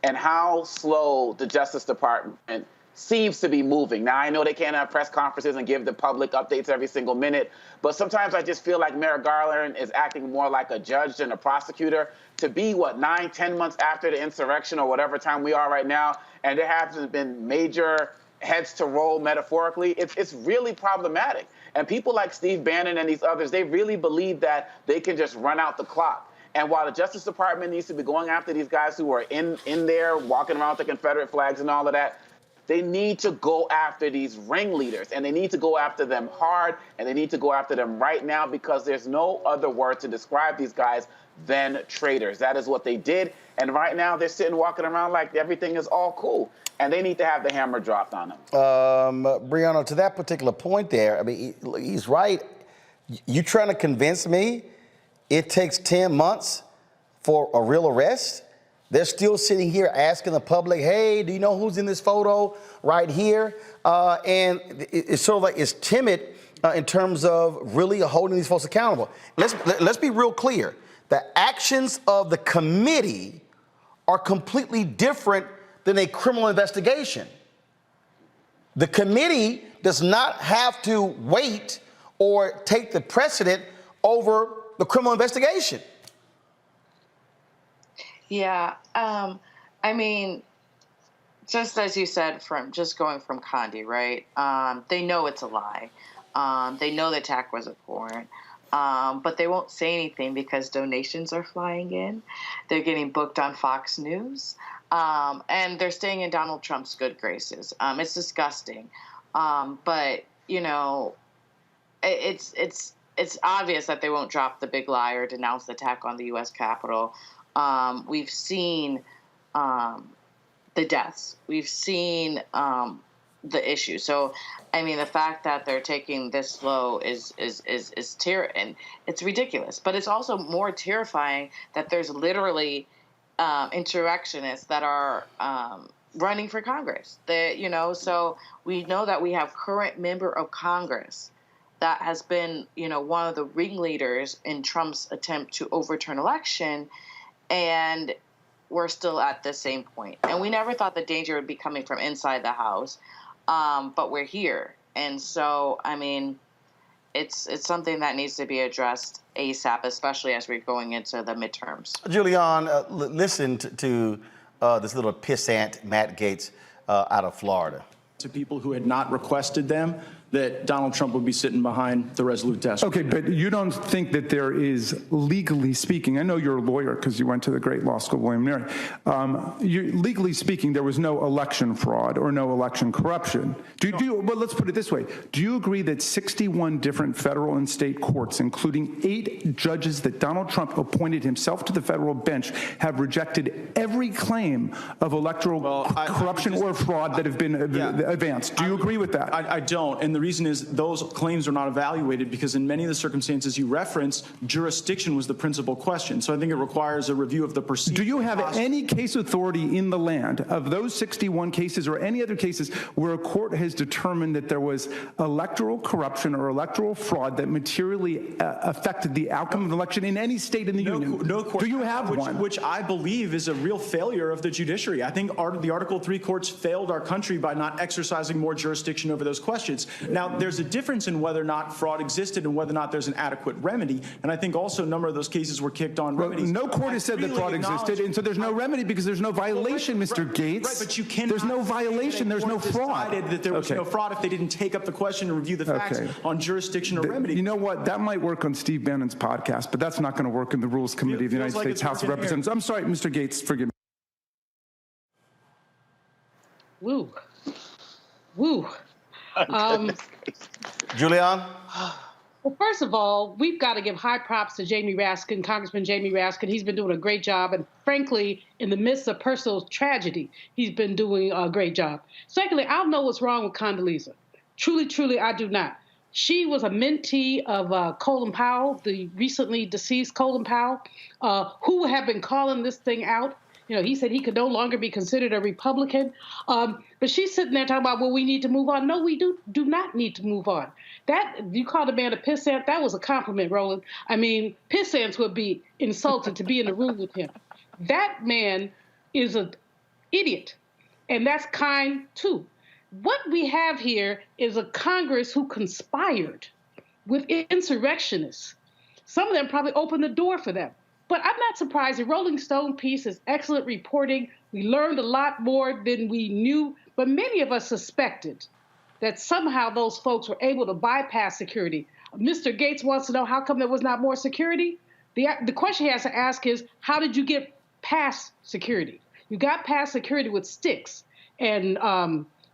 and how slow the Justice Department seems to be moving. Now, I know they can't have press conferences and give the public updates every single minute, but sometimes I just feel like Merrick Garland is acting more like a judge than a prosecutor. To be, 9-10 months after the insurrection or whatever time we are right now, and there hasn't been major heads to roll metaphorically, it's really problematic. And people like Steve Bannon and these others, they really believe that they can just run out the clock. And while the Justice Department needs to be going after these guys who are in there walking around with the Confederate flags and all of that, they need to go after these ringleaders, and they need to go after them hard, and they need to go after them right now, because there's no other word to describe these guys than traitors. That is what they did, and right now they're sitting walking around like everything is all cool, and they need to have the hammer dropped on them. Brianna, to that particular point there, I mean, he's right. You trying to convince me it takes 10 months for a real arrest? They're still sitting here asking the public, hey, do you know who's in this photo right here? And it's sort of like it's timid in terms of really holding these folks accountable. Let's be real clear. The actions of the committee are completely different than a criminal investigation. The committee does not have to wait or take the precedent over the criminal investigation. Yeah, I mean, just as you said, from just going from Condi, right? They know it's a lie. They know the attack was abhorrent, but they won't say anything because donations are flying in. They're getting booked on Fox News, and they're staying in Donald Trump's good graces. It's disgusting, but you know, it's obvious that they won't drop the big lie or denounce the attack on the U.S. Capitol. We've seen the deaths. We've seen the issue. So, I mean, the fact that they're taking this slow is and it's ridiculous. But it's also more terrifying that there's literally insurrectionists that are running for Congress. So we know that we have current member of Congress that has been, one of the ringleaders in Trump's attempt to overturn election, and we're still at the same point. And we never thought the danger would be coming from inside the House, but we're here. And so, I mean, it's something that needs to be addressed ASAP, especially as we're going into the midterms. Julian, listen to this little pissant Matt Gaetz out of Florida. To people who had not requested them, that Donald Trump would be sitting behind the Resolute desk. Okay, but you don't think that there is, legally speaking, I know you're a lawyer because you went to the great law school, William Mary. Legally speaking, there was no election fraud or no election corruption. Well, let's put it this way. Do you agree that 61 different federal and state courts, including 8 judges that Donald Trump appointed himself to the federal bench, have rejected every claim of electoral corruption or fraud that have been advanced? Do you agree with that? I don't. And the reason is those claims are not evaluated because in many of the circumstances you reference, jurisdiction was the principal question. So I think it requires a review of the procedure. Do you have any case authority in the land of those 61 cases or any other cases where a court has determined that there was electoral corruption or electoral fraud that materially affected the outcome of an election in any state in the union? No court. Do you have one? Which I believe is a real failure of the judiciary. I think the Article 3 courts failed our country by not exercising more jurisdiction over those questions. Now, there's a difference in whether or not fraud existed and whether or not there's an adequate remedy. And I think also a number of those cases were kicked on remedies. No court has said that fraud existed, and so there's no remedy because there's no violation, Mr. Gaetz. Right, but you cannot. There's no violation. There's no fraud. Decided that there was no fraud if they didn't take up the question and review the facts on jurisdiction or remedy. You know what? That might work on Steve Bannon's podcast, but that's not going to work in the Rules Committee of the United States House of Representatives. I'm sorry, Mr. Gaetz, forgive me. Woo. Woo. Julian? Well, first of all, we've got to give high props to Jamie Raskin, Congressman Jamie Raskin. He's been doing a great job. And frankly, in the midst of personal tragedy, he's been doing a great job. Secondly, I don't know what's wrong with Condoleezza. Truly, I do not. She was a mentee of Colin Powell, the recently deceased Colin Powell, who had been calling this thing out. He said he could no longer be considered a Republican. But she's sitting there talking about, well, we need to move on. No, we do not need to move on. That, you called a man a pissant, that was a compliment, Roland. I mean, pissants would be insulted to be in the room with him. That man is an idiot, and that's kind, too. What we have here is a Congress who conspired with insurrectionists. Some of them probably opened the door for them. But I'm not surprised. The Rolling Stone piece is excellent reporting. We learned a lot more than we knew, but many of us suspected that somehow those folks were able to bypass security. Mr. Gaetz wants to know how come there was not more security. The question he has to ask is, how did you get past security? You got past security with sticks, and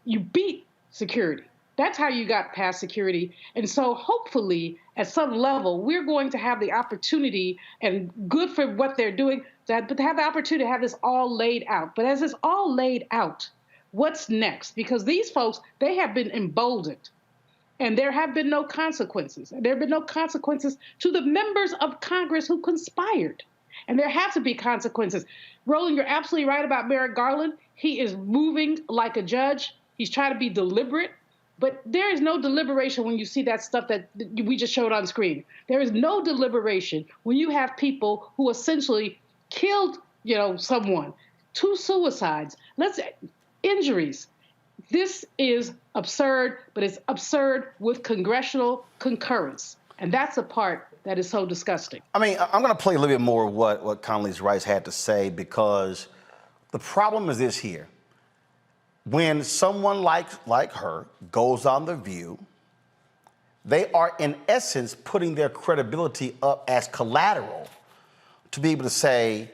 you beat security. That's how you got past security. And so hopefully, at some level, we're going to have the opportunity, and good for what they're doing, but to have the opportunity to have this all laid out. But as it's all laid out, what's next? Because these folks, they have been emboldened, and there have been no consequences. There have been no consequences to the members of Congress who conspired. And there have to be consequences. Roland, you're absolutely right about Merrick Garland. He is moving like a judge. He's trying to be deliberate. But there is no deliberation when you see that stuff that we just showed on screen. There is no deliberation when you have people who essentially killed, someone, 2 suicides, injuries. This is absurd, but it's absurd with congressional concurrence. And that's the part that is so disgusting. I mean, I'm going to play a little bit more of what Condoleezza Rice had to say, because the problem is this here. When someone like her goes on The View, they are in essence putting their credibility up as collateral to be able to say,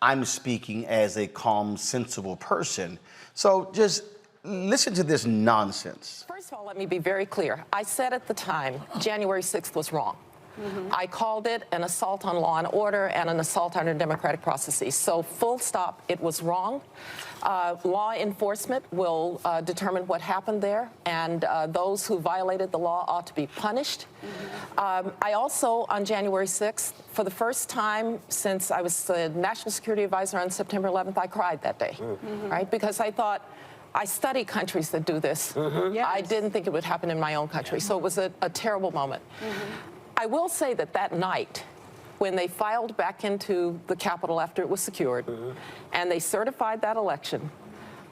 I'm speaking as a calm, sensible person. So just Listen to this nonsense. First of all, let me be very clear. I said at the time, January 6th was wrong. I called it an assault on law and order and an assault on our democratic processes. So full stop, it was wrong. Law enforcement will determine what happened there, and those who violated the law ought to be punished. I also, on January 6th, for the first time since I was the National Security Advisor on September 11th, I cried that day, right? Because I thought, I study countries that do this. Yes. I didn't think it would happen in my own country, so it was a terrible moment. I will say that that night, when they filed back into the Capitol after it was secured, and they certified that election,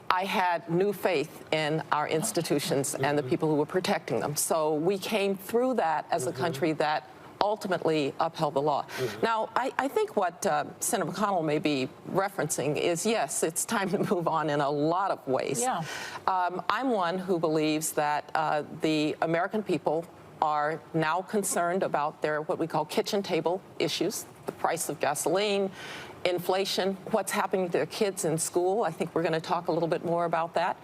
I had new faith in our institutions and the people who were protecting them. So we came through that as a country that ultimately upheld the law. Now, I think what Senator McConnell may be referencing is, yes, it's time to move on in a lot of ways. Yeah. I'm one who believes that the American people are now concerned about their what we call kitchen table issues, the price of gasoline, inflation, what's happening to their kids in school. I think we're going to talk a little bit more about that.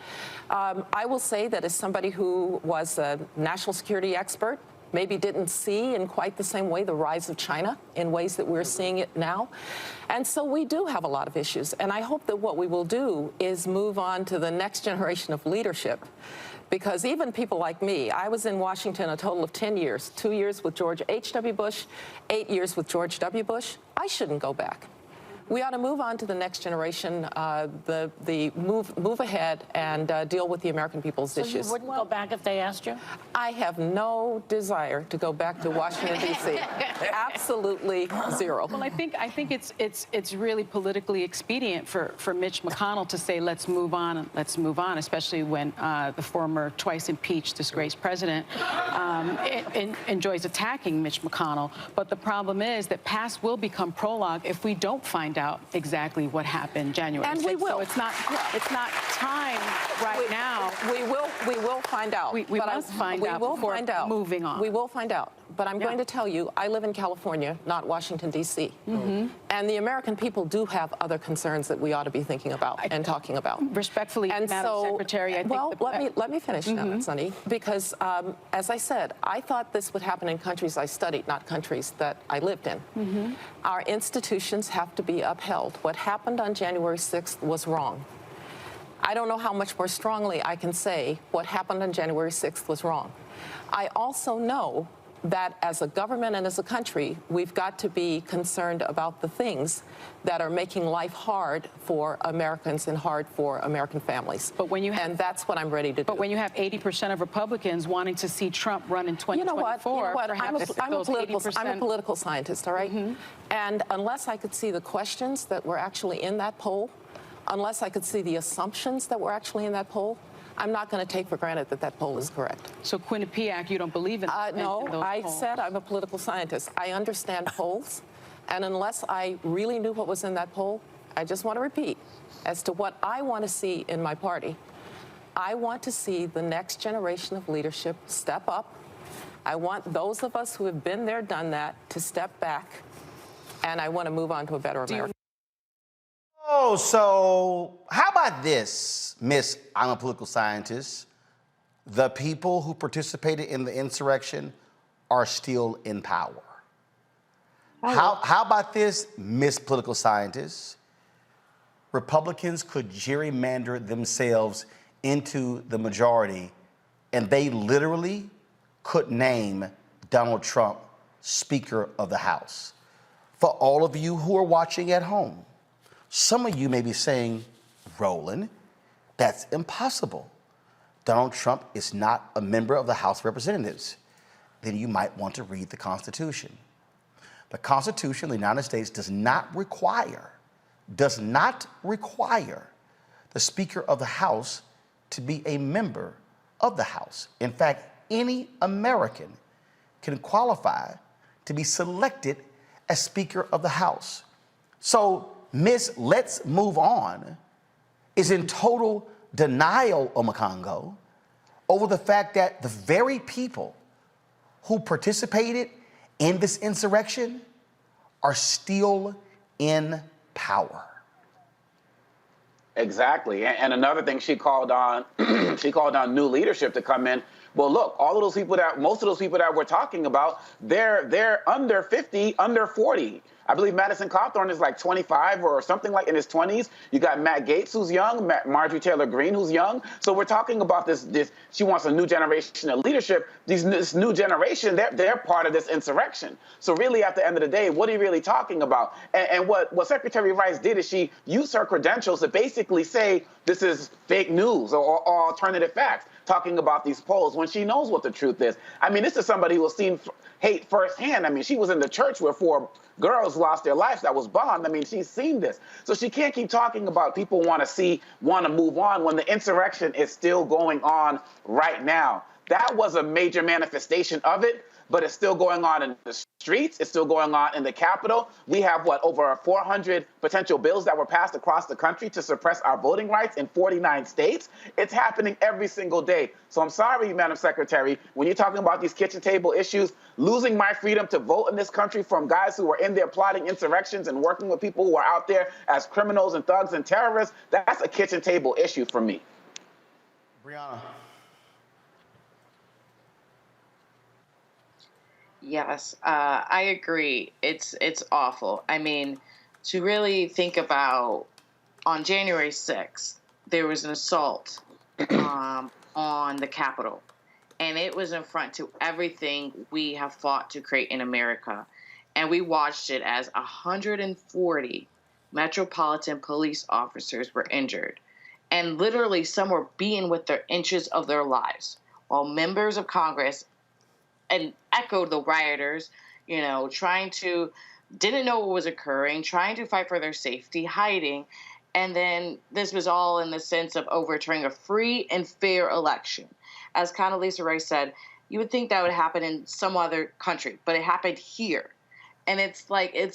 I will say that as somebody who was a national security expert, maybe didn't see in quite the same way the rise of China in ways that we're seeing it now. And so we do have a lot of issues. And I hope that what we will do is move on to the next generation of leadership. Because even people like me, I was in Washington a total of 10 years, 2 years with George H.W. Bush, 8 years with George W. Bush. I shouldn't go back. We ought to move on to the next generation, move ahead and deal with the American people's issues. So you wouldn't go back if they asked you? I have no desire to go back to Washington, D.C. Absolutely zero. Well, I think it's really politically expedient for Mitch McConnell to say let's move on, especially when the former twice impeached disgraced president enjoys attacking Mitch McConnell. But the problem is that past will become prologue if we don't find out exactly what happened January 6th. And we will. So it's not time now. We will find out. We must find out before moving on. We will find out. But I'm going to tell you, I live in California, not Washington, D.C. And the American people do have other concerns that we ought to be thinking about and talking about. Respectfully, and Madam Secretary, I think let me finish now, Sonny, because as I said, I thought this would happen in countries I studied, not countries that I lived in. Our institutions have to be upheld. What happened on January 6th was wrong. I don't know how much more strongly I can say what happened on January 6th was wrong. I also know that as a government and as a country, we've got to be concerned about the things that are making life hard for Americans and hard for American families. But when you have, and that's what I'm ready to do. But when you have 80% of Republicans wanting to see Trump run in 2024, I'm a political scientist, all right? And unless I could see the questions that were actually in that poll, unless I could see the assumptions that were actually in that poll, I'm not going to take for granted that that poll is correct. So Quinnipiac, you don't believe in no, I polls. said I'm a political scientist. I understand polls, and unless I really knew what was in that poll, I just want to repeat, as to what I want to see in my party, I want to see the next generation of leadership step up. I want those of us who have been there, done that, to step back, and I want to move on to a better America. Oh, so how about this, Miss I'm a political scientist? The people who participated in the insurrection are still in power. How about this, Miss Political Scientist? Republicans could gerrymander themselves into the majority, and they literally could name Donald Trump Speaker of the House. For all of you who are watching at home, some of you may be saying, Roland, that's impossible. Donald Trump is not a member of the House of Representatives. Then you might want to read the Constitution. The Constitution of the United States does not require the Speaker of the House to be a member of the House. In fact, any American can qualify to be selected as Speaker of the House. So Miss Let's Move On is in total denial, Omakongo, over the fact that the very people who participated in this insurrection are still in power. Exactly. And another thing, she called on she called on new leadership to come in. Well, look, most of those people that we're talking about, they're under 50, under 40. I believe Madison Cawthorn is like 25 or something like in his 20s. You got Matt Gaetz, who's young, Marjorie Taylor Greene, who's young. So we're talking about this. She wants a new generation of leadership. This new generation, they're part of this insurrection. So really, at the end of the day, what are you really talking about? And what Secretary Rice did is she used her credentials to basically say this is fake news or alternative facts, talking about these polls when she knows what the truth is. I mean, this is somebody who has seen hate firsthand. I mean, she was in the church where 4 girls lost their lives that was bombed. I mean, she's seen this. So she can't keep talking about people want to move on when the insurrection is still going on right now. That was a major manifestation of it, but it's still going on in the streets. It's still going on in the Capitol. We have, over 400 potential bills that were passed across the country to suppress our voting rights in 49 states. It's happening every single day. So I'm sorry, Madam Secretary, when you're talking about these kitchen table issues, losing my freedom to vote in this country from guys who are in there plotting insurrections and working with people who are out there as criminals and thugs and terrorists, that's a kitchen table issue for me. Brianna. Yes, I agree. It's awful. I mean, to really think about, on January 6th, there was an assault on the Capitol, and it was in front to everything we have fought to create in America. And we watched it as 140 Metropolitan Police officers were injured, and literally some were beaten with their inches of their lives, while members of Congress and echoed the rioters, didn't know what was occurring, trying to fight for their safety, hiding. And then this was all in the sense of overturning a free and fair election. As Condoleezza Rice said, you would think that would happen in some other country, but it happened here. And it's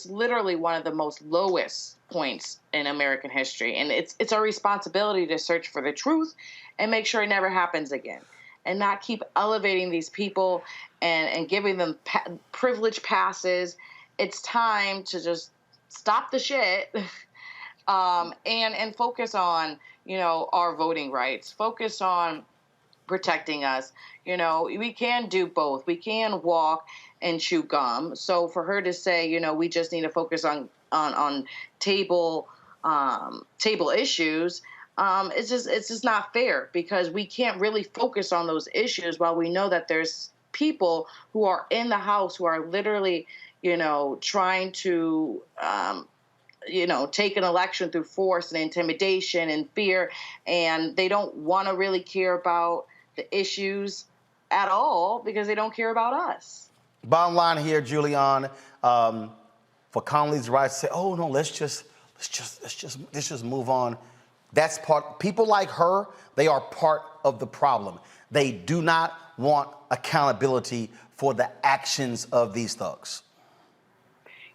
literally one of the most lowest points in American history. And it's our responsibility to search for the truth and make sure it never happens again, and not keep elevating these people and giving them privilege passes. It's time to just stop the shit and focus on, our voting rights, focus on protecting us. We can do both. We can walk and chew gum. So for her to say, we just need to focus on table issues, it's just not fair, because we can't really focus on those issues while we know that there's people who are in the House who are literally, trying to, take an election through force and intimidation and fear, and they don't want to really care about the issues at all because they don't care about us. Bottom line here, Julianne, for Condoleezza Rice to say, "Oh no, let's just move on." That's people like her, they are part of the problem. They do not want accountability for the actions of these thugs.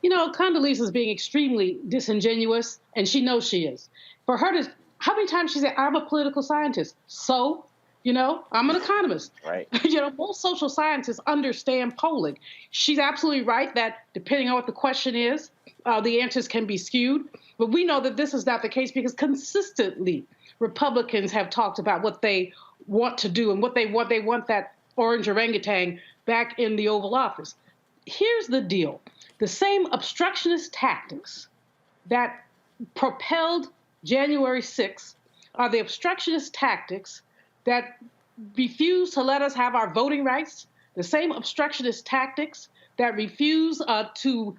Condoleezza is being extremely disingenuous, and she knows she is. For her to, how many times she said, "I'm a political scientist." So, I'm an economist. Right. Most social scientists understand polling. She's absolutely right that depending on what the question is, the answers can be skewed. But we know that this is not the case, because consistently Republicans have talked about what they want to do and what they want. They want that orange orangutan back in the Oval Office. Here's the deal. The same obstructionist tactics that propelled January 6th are the obstructionist tactics that refuse to let us have our voting rights, the same obstructionist tactics that refuse to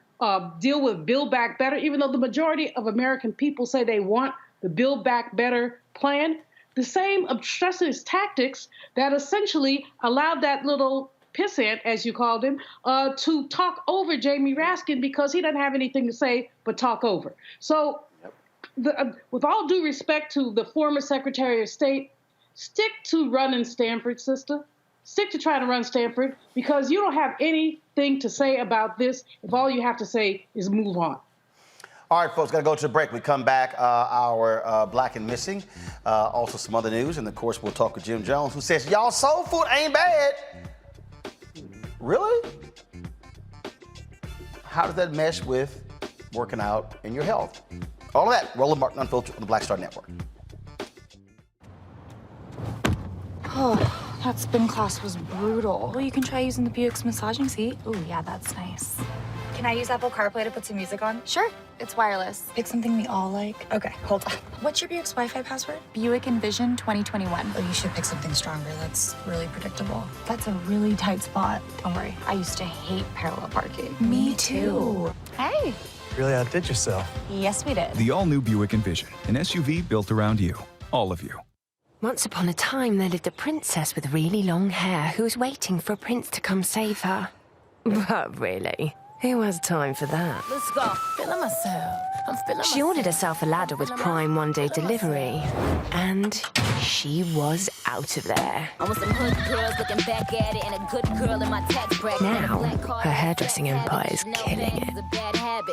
deal with Build Back Better, even though the majority of American people say they want the Build Back Better plan. The same obstructionist tactics that essentially allowed that little pissant, as you called him, to talk over Jamie Raskin because he doesn't have anything to say but talk over. So with all due respect to the former Secretary of State, stick to running Stanford, sister. Stick to trying to run Stanford, because you don't have anything to say about this if all you have to say is move on. All right, folks, got to go to a break. We come back, our Black and Missing, also some other news, and of course we'll talk with Jim Jones, who says, y'all soul food ain't bad. Really? How does that mesh with working out and your health? All of that, Roland Martin Unfiltered on the Black Star Network. Oh, that spin class was brutal. Well, you can try using the Buick's massaging seat. Ooh, yeah, that's nice. Can I use Apple CarPlay to put some music on? Sure, it's wireless. Pick something we all like. Okay, hold on. What's your Buick's Wi-Fi password? Buick Envision 2021. Oh, you should pick something stronger. That's really predictable. That's a really tight spot. Don't worry, I used to hate parallel parking. Me too. Hey. Really outdid yourself. Yes, we did. The all-new Buick Envision, an SUV built around you, all of you. Once upon a time, there lived a princess with really long hair who was waiting for a prince to come save her. But really, who has time for that? Let's go. Feeling myself. I'm feeling She ordered herself a ladder with Prime one-day delivery, and she was out of there. I want some hood girls looking back at it and a good girl in my tax bracket. Now, her hairdressing empire is killing it.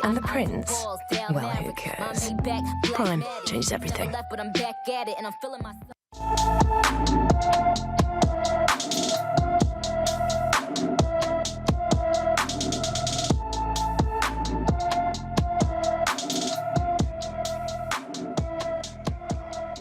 And the prince, well, who cares? Prime changes everything. But I'm back at it and I'm feeling myself.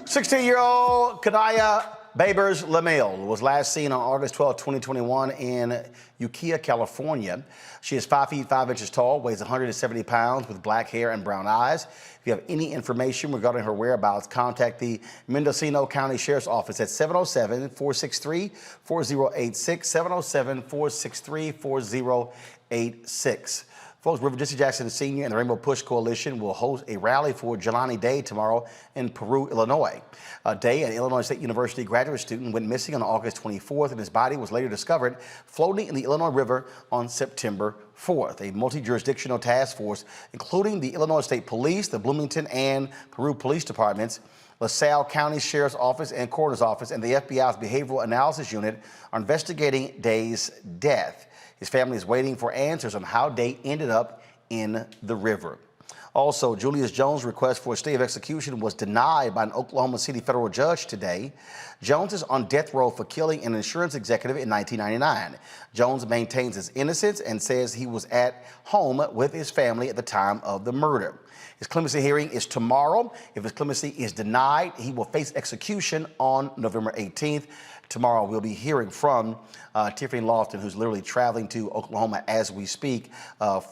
16-year-old Kanaya Babers LaMille was last seen on August 12, 2021 in Ukiah, California. She is 5 feet 5 inches tall, weighs 170 pounds, with black hair and brown eyes. If you have any information regarding her whereabouts, contact the Mendocino County Sheriff's Office at 707-463-4086, 707-463-4086. Folks, River Jesse Jackson Sr. and the Rainbow Push Coalition will host a rally for Jelani Day tomorrow in Peru, Illinois. Day, an Illinois State University graduate student, went missing on August 24th, and his body was later discovered floating in the Illinois River on September 4th. A multi-jurisdictional task force, including the Illinois State Police, the Bloomington and Peru Police Departments, LaSalle County Sheriff's Office and Coroner's Office, and the FBI's Behavioral Analysis Unit are investigating Day's death. His family is waiting for answers on how Day ended up in the river. Also, Julius Jones' request for a stay of execution was denied by an Oklahoma City federal judge today. Jones is on death row for killing an insurance executive in 1999. Jones maintains his innocence and says he was at home with his family at the time of the murder. His clemency hearing is tomorrow. If his clemency is denied, he will face execution on November 18th. Tomorrow, we'll be hearing from Tiffany Lofton, who's literally traveling to Oklahoma as we speak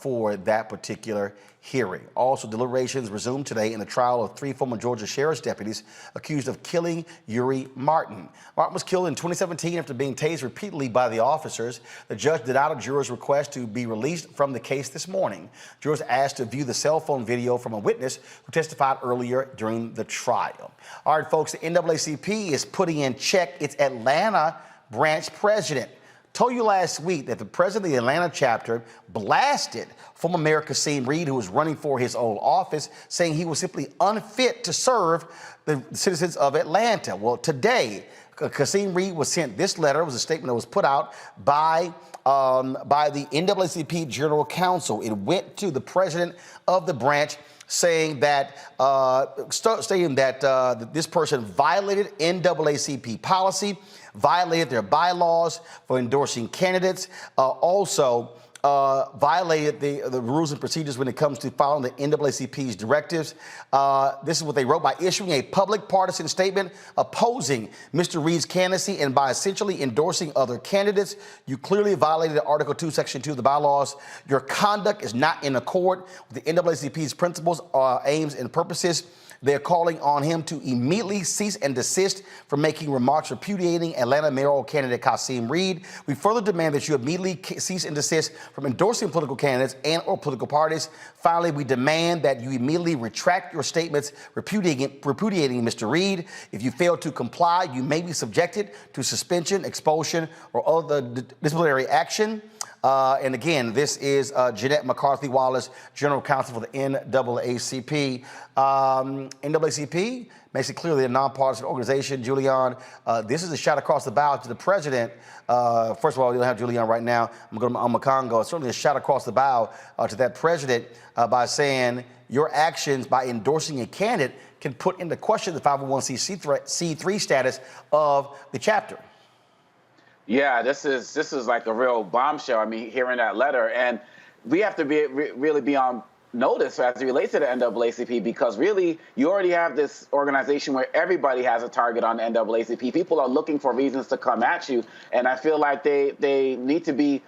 for that particular hearing. Also, deliberations resumed today in the trial of 3 former Georgia sheriff's deputies accused of killing Uri Martin. Martin was killed in 2017 after being tased repeatedly by the officers. The judge denied a juror's request to be released from the case this morning. Jurors asked to view the cell phone video from a witness who testified earlier during the trial. All right, folks, the NAACP is putting in check its Atlanta branch president. Told you last week that the president of the Atlanta chapter blasted former Mayor Kasim Reed, who was running for his old office, saying he was simply unfit to serve the citizens of Atlanta. Well, today, Kasim Reed was sent this letter. It was a statement that was put out by the NAACP General Counsel. It went to the president of the branch, saying that this person violated NAACP policy, violated their bylaws for endorsing candidates, also violated the rules and procedures when it comes to following the NAACP's directives. This is what they wrote: by issuing a public partisan statement opposing Mr. Reed's candidacy and by essentially endorsing other candidates, you clearly violated Article 2, Section 2 of the bylaws. Your conduct is not in accord with the NAACP's principles, aims, and purposes. They're calling on him to immediately cease and desist from making remarks repudiating Atlanta mayoral candidate Kasim Reed. We further demand that you immediately cease and desist from endorsing political candidates and or political parties. Finally, we demand that you immediately retract your statements repudiating Mr. Reed. If you fail to comply, you may be subjected to suspension, expulsion, or other disciplinary action. And again, this is Jeanette McCarthy Wallace, General Counsel for the NAACP. NAACP makes it clear they're a nonpartisan organization. Julian, this is a shot across the bow to the president. First of all, we don't have Julian right now. I'm going to Congo. It's certainly a shot across the bow to that president by saying your actions by endorsing a candidate can put into question the 501c3 status of the chapter. Yeah, this is like a real bombshell. I mean, hearing that letter, and we have to really be on notice as it relates to the NAACP, because really you already have this organization where everybody has a target on the NAACP. People are looking for reasons to come at you, and I feel like they need to be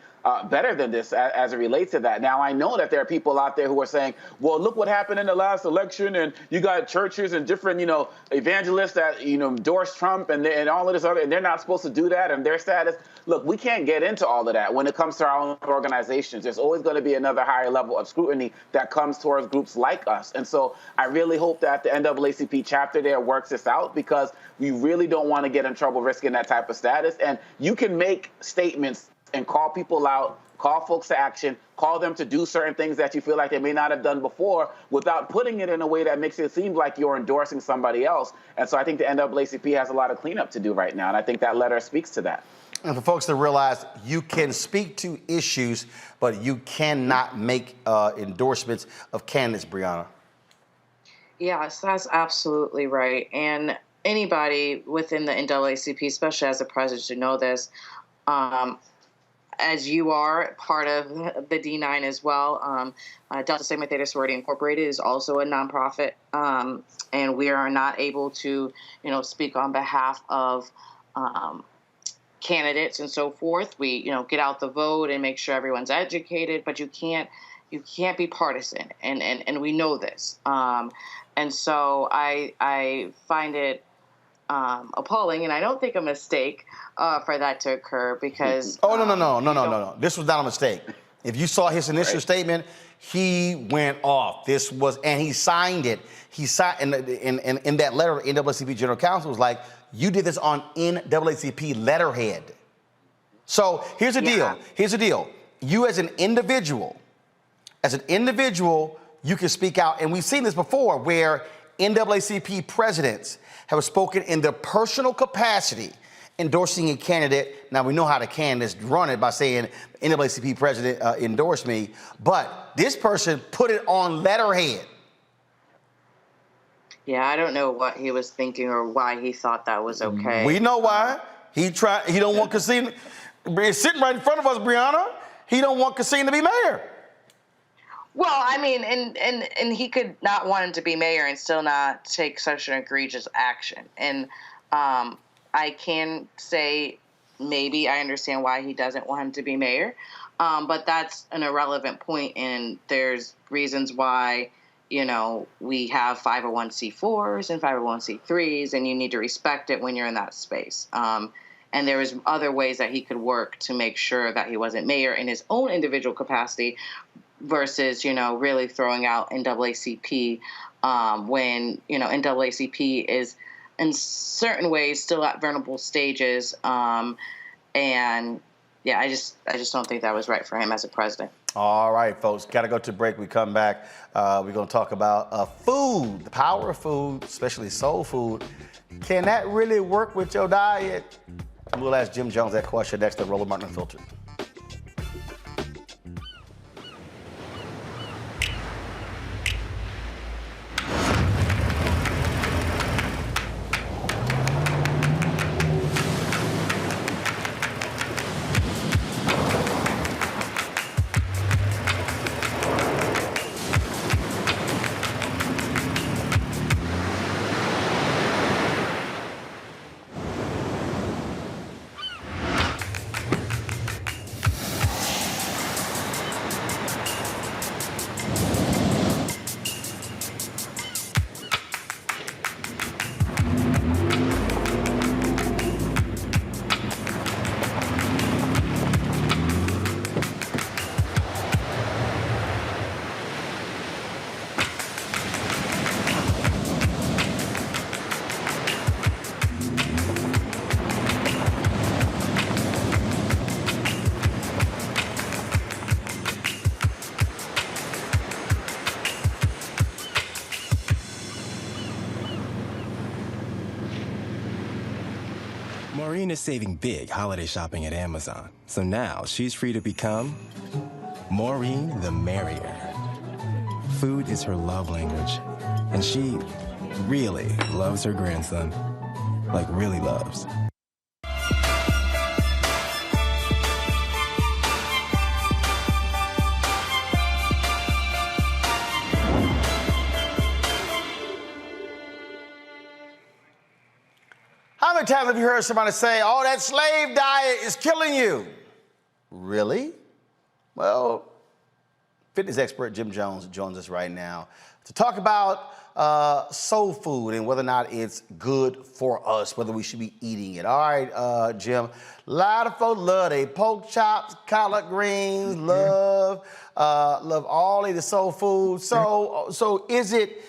better than this as it relates to that. Now, I know that there are people out there who are saying, well, look what happened in the last election, and you got churches and different, evangelists that, endorse Trump and all of this other, and they're not supposed to do that, and their status. Look, we can't get into all of that when it comes to our own organizations. There's always going to be another higher level of scrutiny that comes towards groups like us. And so I really hope that the NAACP chapter there works this out, because we really don't want to get in trouble risking that type of status. And you can make statements and call people out, call folks to action, call them to do certain things that you feel like they may not have done before, without putting it in a way that makes it seem like you're endorsing somebody else. And so I think the NAACP has a lot of cleanup to do right now, and I think that letter speaks to that. And for folks to realize, you can speak to issues, but you cannot make endorsements of candidates, Brianna. Yes, that's absolutely right. And anybody within the NAACP, especially as a president, should know this. As you are part of the D9 as well, Delta Sigma Theta Sorority Incorporated is also a nonprofit, and we are not able to, speak on behalf of candidates and so forth. We, get out the vote and make sure everyone's educated, but you can't be partisan, and we know this. And so I find it appalling, and I don't think a mistake for that to occur, because no. This was not a mistake. If you saw his initial statement, he went off. And he signed it. He signed in that letter, NAACP General Counsel was like, you did this on NAACP letterhead. So here's the deal. Here's the deal. You as an individual, you can speak out, and we've seen this before, where NAACP presidents have spoken in their personal capacity, endorsing a candidate. Now, we know how the candidates run it by saying, NAACP president endorsed me, but this person put it on letterhead. Yeah, I don't know what he was thinking or why he thought that was okay. We know why. He don't want Casino. It's sitting right in front of us, Brianna. He don't want Casino to be mayor. Well, I mean, and he could not want him to be mayor and still not take such an egregious action. And I can say maybe I understand why he doesn't want him to be mayor, but that's an irrelevant point, and there's reasons why, we have 501c4s and 501c3s, and you need to respect it when you're in that space. And there was other ways that he could work to make sure that he wasn't mayor in his own individual capacity, versus, really throwing out NAACP when, NAACP is in certain ways still at vulnerable stages. And yeah, I just don't think that was right for him as a president. All right, folks, got to go to break. We come back. We're going to talk about food, the power of food, especially soul food. Can that really work with your diet? We'll ask Jim Jones that question next to Roland Martin Unfiltered. Maureen is saving big holiday shopping at Amazon. So now she's free to become Maureen the Merrier. Food is her love language, and she really loves her grandson. Like, really loves. many times have you heard somebody say, oh, that slave diet is killing you? Really? Well, fitness expert Jim Jonez joins us right now to talk about soul food and whether or not it's good for us, whether we should be eating it. All right, Jim, a lot of folks love they pork chops, collard greens, love all of the soul food. So is it,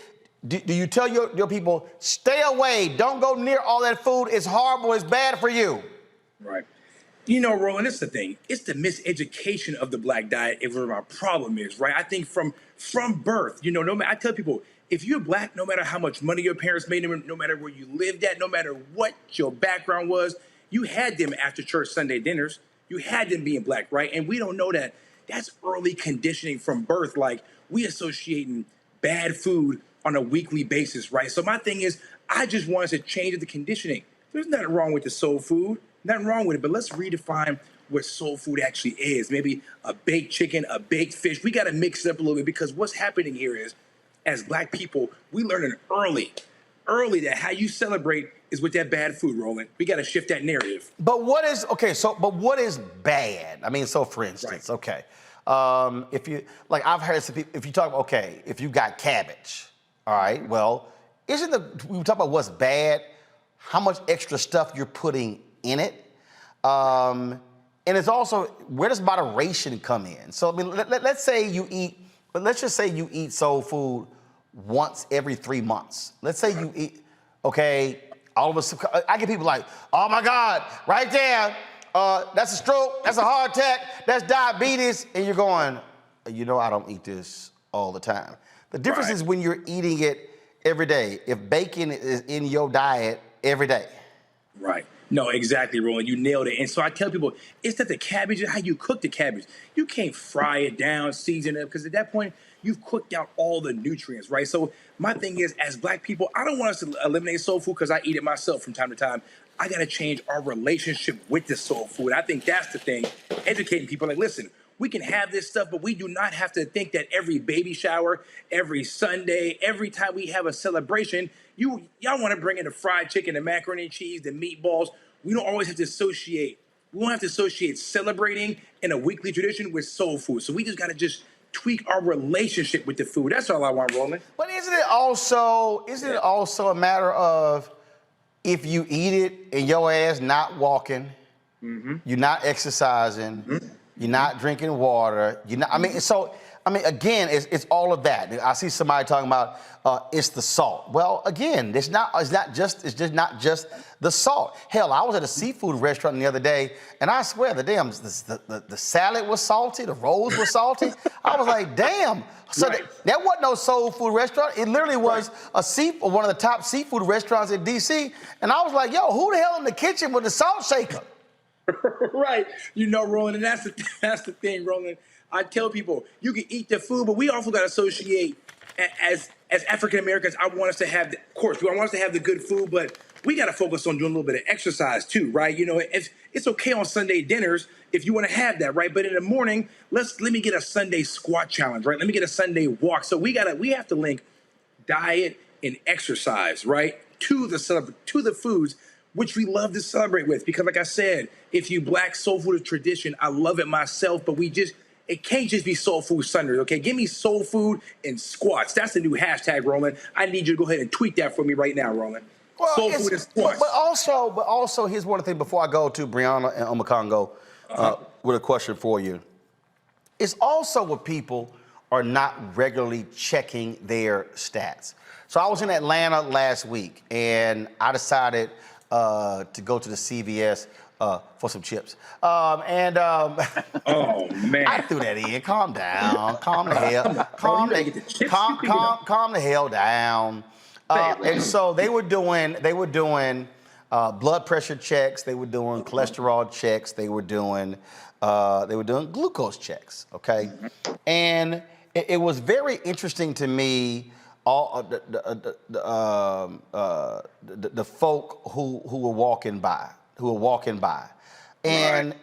do you tell your people, stay away, don't go near all that food, it's horrible, it's bad for you? Right. You know, Roland, this is the thing. It's the miseducation of the black diet is where our problem is, right? I think from birth, you know, I tell people, if you're black, no matter how much money your parents made, no matter where you lived at, no matter what your background was, you had them after church Sunday dinners. You had them being black, right? And we don't know that. That's early conditioning from birth. Like, we associating bad food on a weekly basis, right? So my thing is, I just want us to change the conditioning. There's nothing wrong with the soul food. Nothing wrong with it, but let's redefine what soul food actually is. Maybe a baked chicken, a baked fish. We got to mix it up a little bit because what's happening here is, as black people, we learning early that how you celebrate is with that bad food, Roland. We got to shift that narrative. But what is, but what is bad? I mean, so for instance, okay, if you, like I've heard some people, if you talk, okay, if you got cabbage, all right, well, we talk about what's bad, how much extra stuff you're putting in it. And it's also, where does moderation come in? So, I mean, let's just say you eat soul food once every 3 months. Let's say you eat, okay, all of us, I get people like, oh my God, right there, that's a stroke, that's a heart attack, that's diabetes. And you're going, you know, I don't eat this all the time. The difference is when you're eating it every day. If bacon is in your diet every day. Right. No, exactly, Roland. You nailed it. And so I tell people, it's that the cabbage is how you cook the cabbage. You can't fry it down, season it, because at that point, you've cooked out all the nutrients, right? So my thing is, as black people, I don't want us to eliminate soul food because I eat it myself from time to time. I got to change our relationship with the soul food. I think that's the thing. Educating people, like, listen, we can have this stuff, but we do not have to think that every baby shower, every Sunday, every time we have a celebration, y'all want to bring in the fried chicken, the macaroni and cheese, the meatballs. We don't always have to associate. We don't have to associate celebrating in a weekly tradition with soul food. So we just got to just tweak our relationship with the food. That's all I want, Roland. But isn't it also a matter of if you eat it and your ass not walking, you're not exercising, you're not drinking water, again, it's all of that. I see somebody talking about it's the salt. Well, again, it's not just the salt. Hell, I was at a seafood restaurant the other day, and I swear the salad was salty, the rolls were salty. I was like, damn. So that wasn't no soul food restaurant. It literally was one of the top seafood restaurants in D.C. And I was like, yo, who the hell in the kitchen with the salt shaker? Right. You know, Roland, and that's the thing, Roland. I tell people, you can eat the food, but we also got to associate, as African Americans, I want us to have, of course, I want us to have the good food, but we got to focus on doing a little bit of exercise too, right? You know, it's okay on Sunday dinners if you want to have that, right? But in the morning, let me get a Sunday squat challenge, right? Let me get a Sunday walk. So we have to link diet and exercise, right, to the foods which we love to celebrate with. Because like I said, if you black soul food is tradition, I love it myself, but it can't just be soul food Sundays, okay? Give me soul food and squats. That's the new hashtag, Roland. I need you to go ahead and tweet that for me right now, Roland. Well, soul food and squats. But also, here's one thing before I go to Brianna and Omakongo with a question for you. It's also what people are not regularly checking their stats. So I was in Atlanta last week, and I decided to go to the CVS for some chips. Oh, man. I threw that in. Calm down. Calm the hell down. And so they were doing blood pressure checks. They were doing cholesterol checks. They were doing glucose checks. Okay, and it was very interesting to me. All the folk who were walking by, and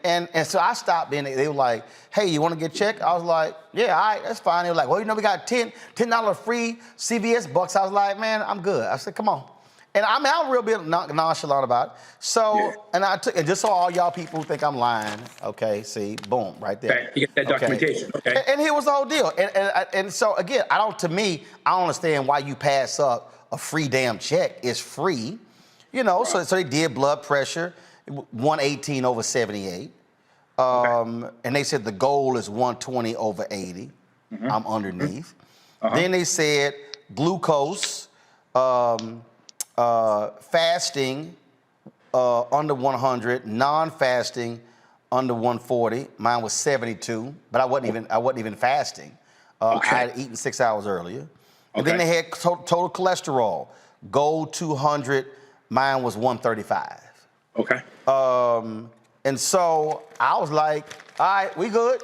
so I stopped in. They were like, "Hey, you want to get checked?" I was like, "Yeah, all right, that's fine." They were like, "Well, we got $10 free CVS bucks." I was like, "Man, I'm good." I said, "Come on," And I mean, I'm real bit nonchalant about it. So, and I took, and just so all y'all people who think I'm lying, okay, see, boom, right there. Okay, you get that documentation, okay. And here was the whole deal. And so, again, to me, I don't understand why you pass up a free damn check. It's free, you know, so they did blood pressure, 118 over 78. And they said the goal is 120 over 80. I'm underneath. Then they said glucose, fasting under 100, non-fasting under 140. Mine was 72, but I wasn't even fasting. I had eaten 6 hours earlier. And then they had total cholesterol. Gold 200, mine was 135. Okay. And so I was like, all right, we good.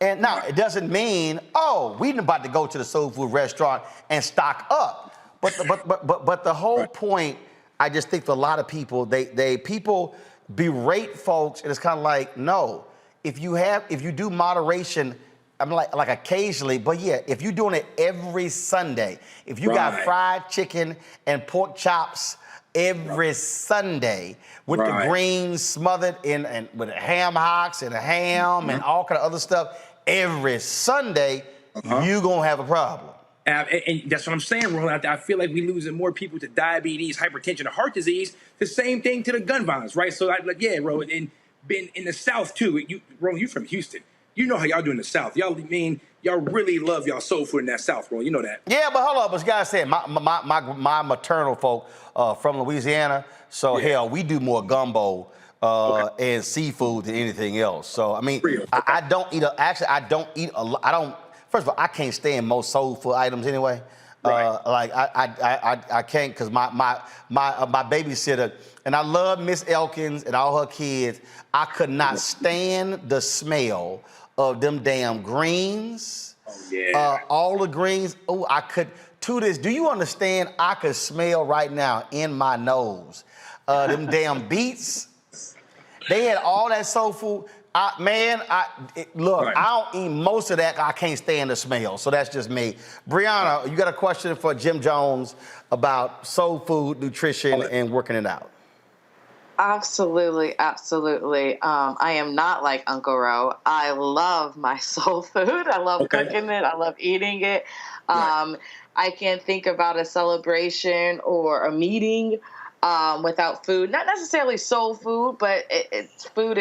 And now it doesn't mean, oh, we about to go to the soul food restaurant and stock up. But the whole point, I just think for a lot of people, people berate folks, and it's kind of like, no, if you do moderation, I'm like occasionally, but yeah, if you're doing it every Sunday, if you got fried chicken and pork chops every Sunday with the greens smothered in with ham hocks and a ham and all kind of other stuff every Sunday, you're gonna have a problem. And that's what I'm saying, Roland. I feel like we're losing more people to diabetes, hypertension, and heart disease. The same thing to the gun violence, right? So, Roland, and been in the South too. Roland, you from Houston. You know how y'all do in the South. Y'all really love y'all soul food in that South, Roland. You know that. Yeah, but hold up, as guys said, my maternal folk from Louisiana. So hell, we do more gumbo and seafood than anything else. So I mean, I don't eat a lot. First of all, I can't stand most soul food items anyway. Like I can't, because my babysitter, and I love Miss Elkins and all her kids. I could not stand the smell of them damn greens. All the greens. Oh, I could. To this, do you understand? I could smell right now in my nose them damn beets. They had all that soul food. I don't eat most of that. I can't stand the smell. So that's just me. Brianna, you got a question for Jim Jones about soul food, nutrition, and working it out? Absolutely. I am not like Uncle Ro. I love my soul food. I love cooking it. I love eating it. I can't think about a celebration or a meeting without food. Not necessarily soul food, but food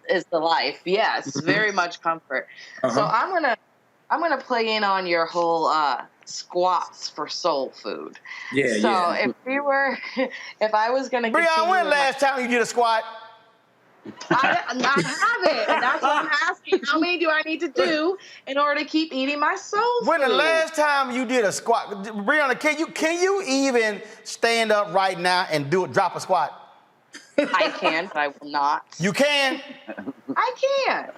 is the life. Yes, very much comfort. So I'm gonna play in on your whole squats for soul food. If I was gonna, Brianna, when last time you did a squat? I haven't, and that's what I'm asking. How many do I need to do in order to keep eating my soul food? When the last time you did a squat, Brianna, can you even stand up right now and drop a squat? I can, but I will not. You can? I can.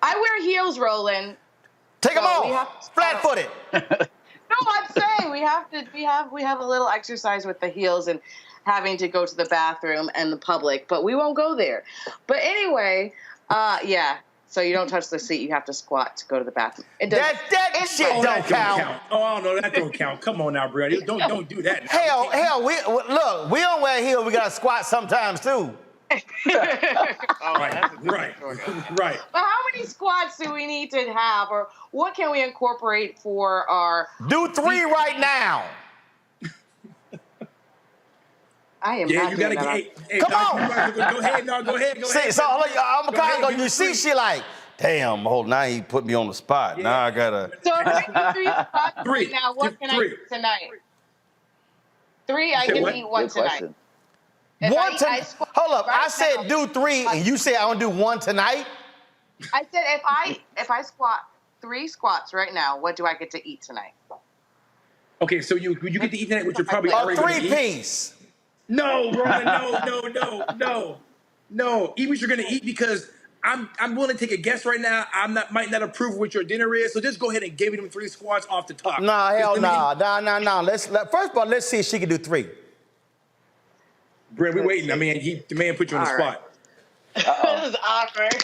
I wear heels, Roland. Take them off. Flat-footed. No, I'm saying we have a little exercise with the heels and having to go to the bathroom and the public, but we won't go there. But anyway, so you don't touch the seat. You have to squat to go to the bathroom. That shit don't count. Oh no, that don't count. Come on now, bro. Don't do that. Now. Hell, we don't wear heels. We got to squat sometimes too. Right. But how many squats do we need to have, or what can we incorporate for our? Do 3 right now. I am not doing that. Come on. Go ahead. See, so I'm kind of go. You see, she like, damn, now he put me on the spot. Yeah. Now I gotta. So if I do 3 squats right now, what can I eat tonight? 3, I can eat 1 tonight. Hold up, I said do 3, and you say I want to do 1 tonight? I said if I squat 3 squats right now, what do I get to eat tonight? Okay, so you get to eat tonight, which you're probably a 3-piece. No, Roland, no. Eat what you're gonna eat, because I'm willing to take a guess right now. Might not approve what your dinner is, so just go ahead and give me them 3 squats off the top. Nah, hell no. First of all, let's see if she can do 3. Brent, we're waiting. I mean, the man put you on the spot. This is awkward.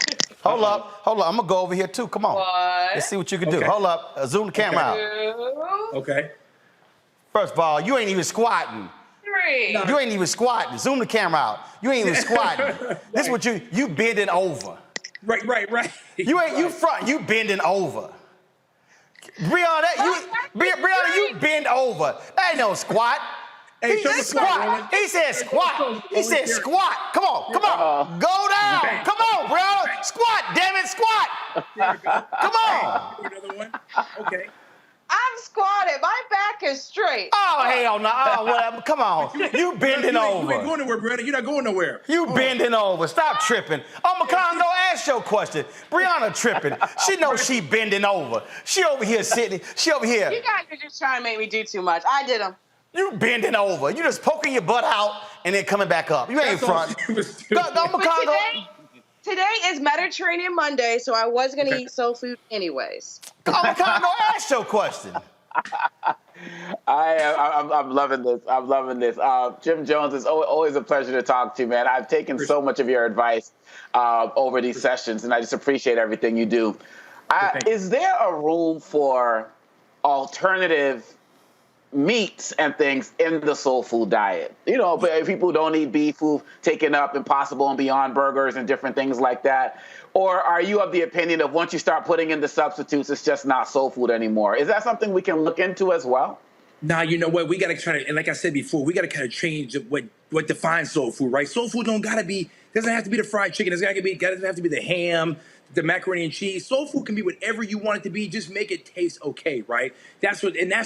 Hold up. I'm gonna go over here too. Come on. What? Let's see what you can do. Hold up. Zoom the camera out. Okay. First of all, you ain't even squatting. Arbery. You ain't even squatting. Zoom the camera out. You ain't even squatting. This is what you bending over. Right. You front. You bending over. Brianna, you bend over. That ain't no squat. Hey, He said squat. He said squat. He said squat. Come on. Go down. Come on, Brianna. Squat, damn it, squat. Come on. Another one. Okay. I'm squatted. My back is straight. Oh, hell no. Oh, whatever. Come on. You bending over. You ain't going nowhere, Brianna. You're not going nowhere. You bending over. Stop tripping. Oh, McConaughey, ask your question. Brianna tripping. She knows she bending over. She over here sitting. She over here. You guys are just trying to make me do too much. I did them. You bending over. You just poking your butt out and then coming back up. You ain't front. Go, McConaughey. Today is Mediterranean Monday, so I was going to eat soul food anyways. McConaughey, ask your question. I'm loving this. I'm loving this. Jim Jonez, is always a pleasure to talk to you, man. I've taken so much of your advice over these sessions, and I just appreciate everything you do. Is there a room for alternative meats and things in the soul food diet? You know, but people who don't eat beef, who've taken up Impossible and Beyond burgers and different things like that. Or are you of the opinion of once you start putting in the substitutes, it's just not soul food anymore? Is that something we can look into as well? Nah, you know what? We got to try to, and like I said before, we got to kind of change what defines soul food, right? Soul food doesn't have to be the fried chicken. It doesn't have to be the ham, the macaroni and cheese. Soul food can be whatever you want it to be. Just make it taste okay, right? That's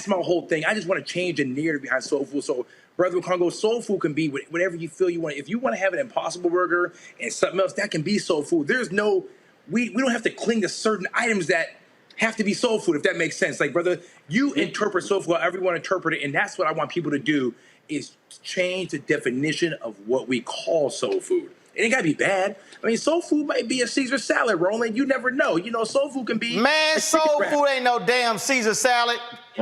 my whole thing. I just want to change the narrative behind soul food. So, Brother Congo, soul food can be whatever you feel you want. If you want to have an Impossible burger and something else, that can be soul food. There's no, we don't have to cling to certain items that have to be soul food, if that makes sense. Like, brother, you interpret soul food however you want to interpret it, and that's what I want people to do, is change the definition of what we call soul food. It ain't got to be bad. I mean, soul food might be a Caesar salad, Roland. You never know. You know, soul food can be... Man, soul food ain't no damn Caesar salad.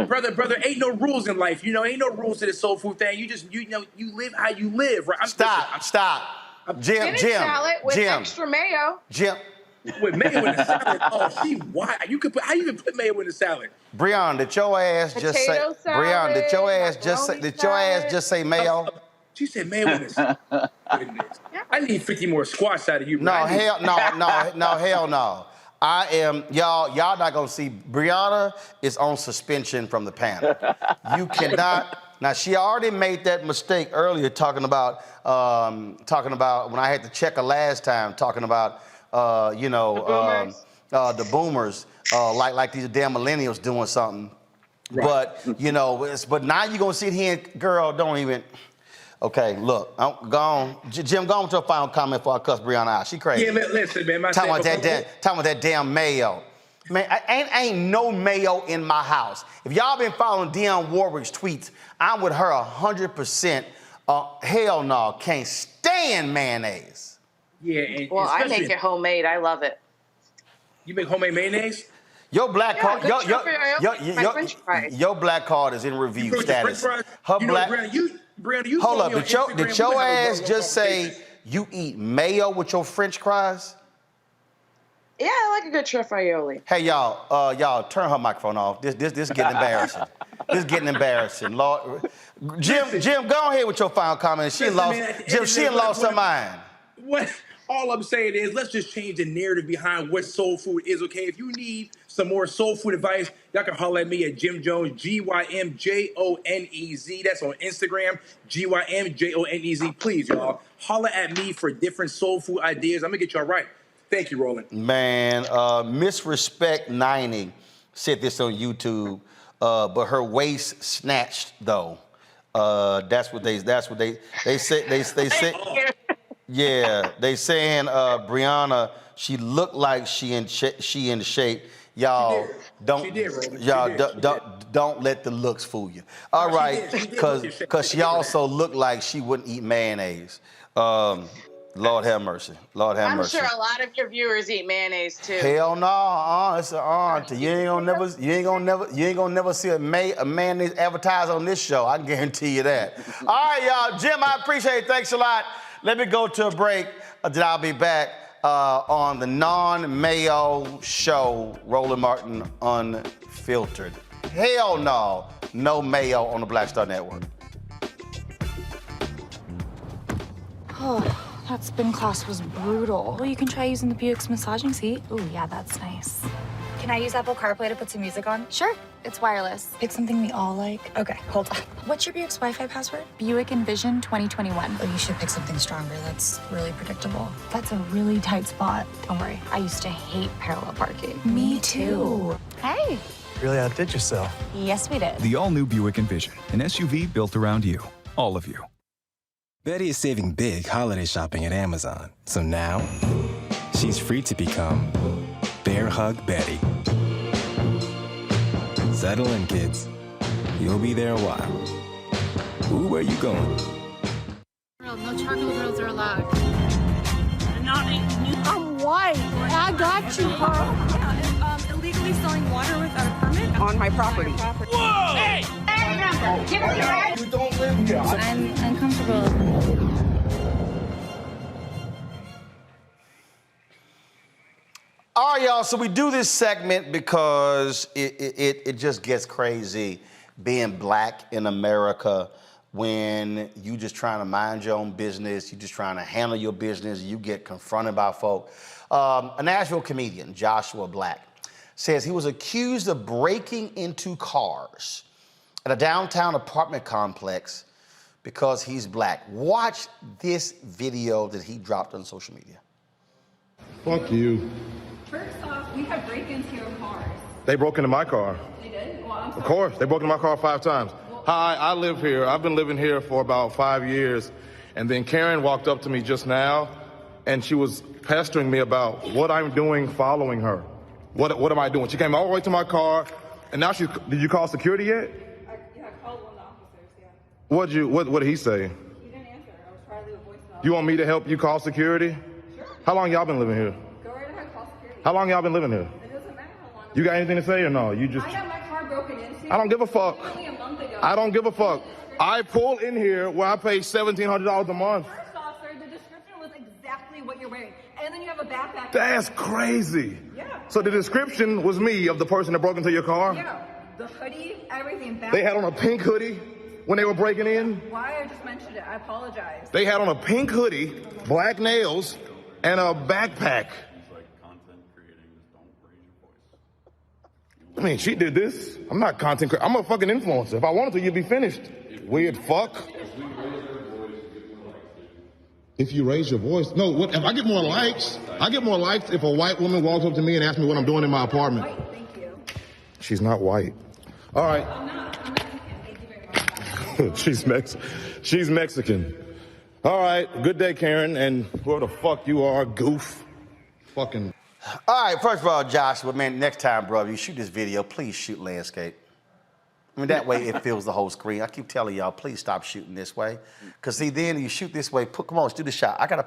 Brother, ain't no rules in life. You know, ain't no rules to the soul food thing. You just, you live how you live, right? Stop. Jim. Salad with extra mayo. Jim. With mayo in the salad? Oh, why? How you even put mayo in the salad? Brianna, did your ass just say... Brianna, did your ass just say mayo? She said mayo in the salad. I need 50 more squats out of you. No, hell no. I am, y'all not gonna see, Brianna is on suspension from the panel. You cannot, now she already made that mistake earlier talking about when I had to check her last time, talking about, the boomers, like these damn millennials doing something. Right. But, but now you're gonna sit here and, girl, don't even, okay, look, I'm gone. Jim, go on to a final comment before I cuss Brianna out. She crazy. Yeah, listen, man. Talking about that damn mayo. Man, ain't no mayo in my house. If y'all been following Dionne Warwick's tweets, I'm with her 100%. Hell no, can't stand mayonnaise. Yeah. Well, I make it homemade. I love it. You make homemade mayonnaise? Your black card, your black card is in review status. Her black. Brandon, you hold up, did your ass just say you eat mayo with your French fries? Yeah, I like a good truffaglioli. Hey, y'all, turn her microphone off. This getting embarrassing. This getting embarrassing. Lord, Jim, go ahead with your final comment. She lost her mind. What? All I'm saying is, let's just change the narrative behind what soul food is, okay? If you need some more soul food advice, y'all can holler at me at Jim Jonez, GYMJONEZ. That's on Instagram, GYMJONEZ. Please, y'all, holler at me for different soul food ideas. I'm gonna get y'all right. Thank you, Roland. Man, Misrespect 90 said this on YouTube, but her waist snatched though. That's what they said. Yeah, they saying Brianna, she looked like she in shape. Y'all don't let the looks fool you. All right, because she also looked like she wouldn't eat mayonnaise. Lord have mercy. Lord have mercy. I'm sure a lot of your viewers eat mayonnaise too. Hell no, it's an honor. You ain't gonna never see a mayonnaise advertised on this show. I can guarantee you that. All right, y'all. Jim, I appreciate it. Thanks a lot. Let me go to a break. Then I'll be back on the non-mayo show, Roland Martin Unfiltered. Hell no, no mayo on the Black Star Network. Oh, that spin class was brutal. Well, you can try using the Buick's massaging seat. Ooh, yeah, that's nice. Can I use Apple CarPlay to put some music on? Sure, it's wireless. Pick something we all like. Okay, hold on. What's your Buick's Wi-Fi password? Buick Envision 2021. Oh, you should pick something stronger. That's really predictable. That's a really tight spot. Don't worry, I used to hate parallel parking. Me too. Hey. Really outdid yourself. Yes, we did. The all-new Buick Envision, an SUV built around you, all of you. Betty is saving big holiday shopping at Amazon. So now, she's free to become Bear Hug Betty. Settle in, kids. You'll be there a while. Ooh, where you going? No charcoal grills are allowed. I'm white. I got you, Carl. Yeah, illegally selling water without a permit on my property. Whoa! Hey! Give us your right. You don't live here. I'm uncomfortable. All right, y'all, so we do this segment because it just gets crazy being black in America when you just trying to mind your own business, you just trying to handle your business, you get confronted by folk. A Nashville comedian, Joshua Black, says he was accused of breaking into cars at a downtown apartment complex because he's black. Watch this video that he dropped on social media. Fuck you. First off, we have break-ins here of cars. They broke into my car. They did? Well, I'm sorry. Of course, they broke into my car 5 times. Hi, I live here. I've been living here for about 5 years. And then Karen walked up to me just now, and she was pestering me about what I'm doing following her. What am I doing? She came all the way to my car, and now did you call security yet? Yeah, I called one of the officers, yeah. What did he say? He didn't answer. I was trying to leave a voicemail. You want me to help you call security? Sure. How long y'all been living here? Go right ahead, call security. How long y'all been living here? It doesn't matter how long. You got anything to say or no? You just. I got my car broken into. I don't give a fuck. Only a month ago. I don't give a fuck. I pull in here where I pay $1,700 a month. First off, sir, the description was exactly what you're wearing. And then you have a backpack. That's crazy. Yeah. So the description was me of the person that broke into your car? Yeah. The hoodie, everything. They had on a pink hoodie when they were breaking in? Why? I just mentioned it. I apologize. They had on a pink hoodie, black nails, and a backpack. I mean, she did this. I'm not content creator. I'm a fucking influencer. If I wanted to, you'd be finished. Weird fuck. If you raise your voice. No, what, if I get more likes, I get more likes if a white woman walks up to me and asks me what I'm doing in my apartment. White, thank you. She's not white. All right. I'm Mexican. Thank you very much. She's Mexican. All right. Good day, Karen. And whoever the fuck you are, goof. Fucking. All right, first of all, Joshua, man, next time, bro, you shoot this video, please shoot landscape. I mean, that way it fills the whole screen. I keep telling y'all, please stop shooting this way. Because see, then you shoot this way, come on, let's do the shot. I gotta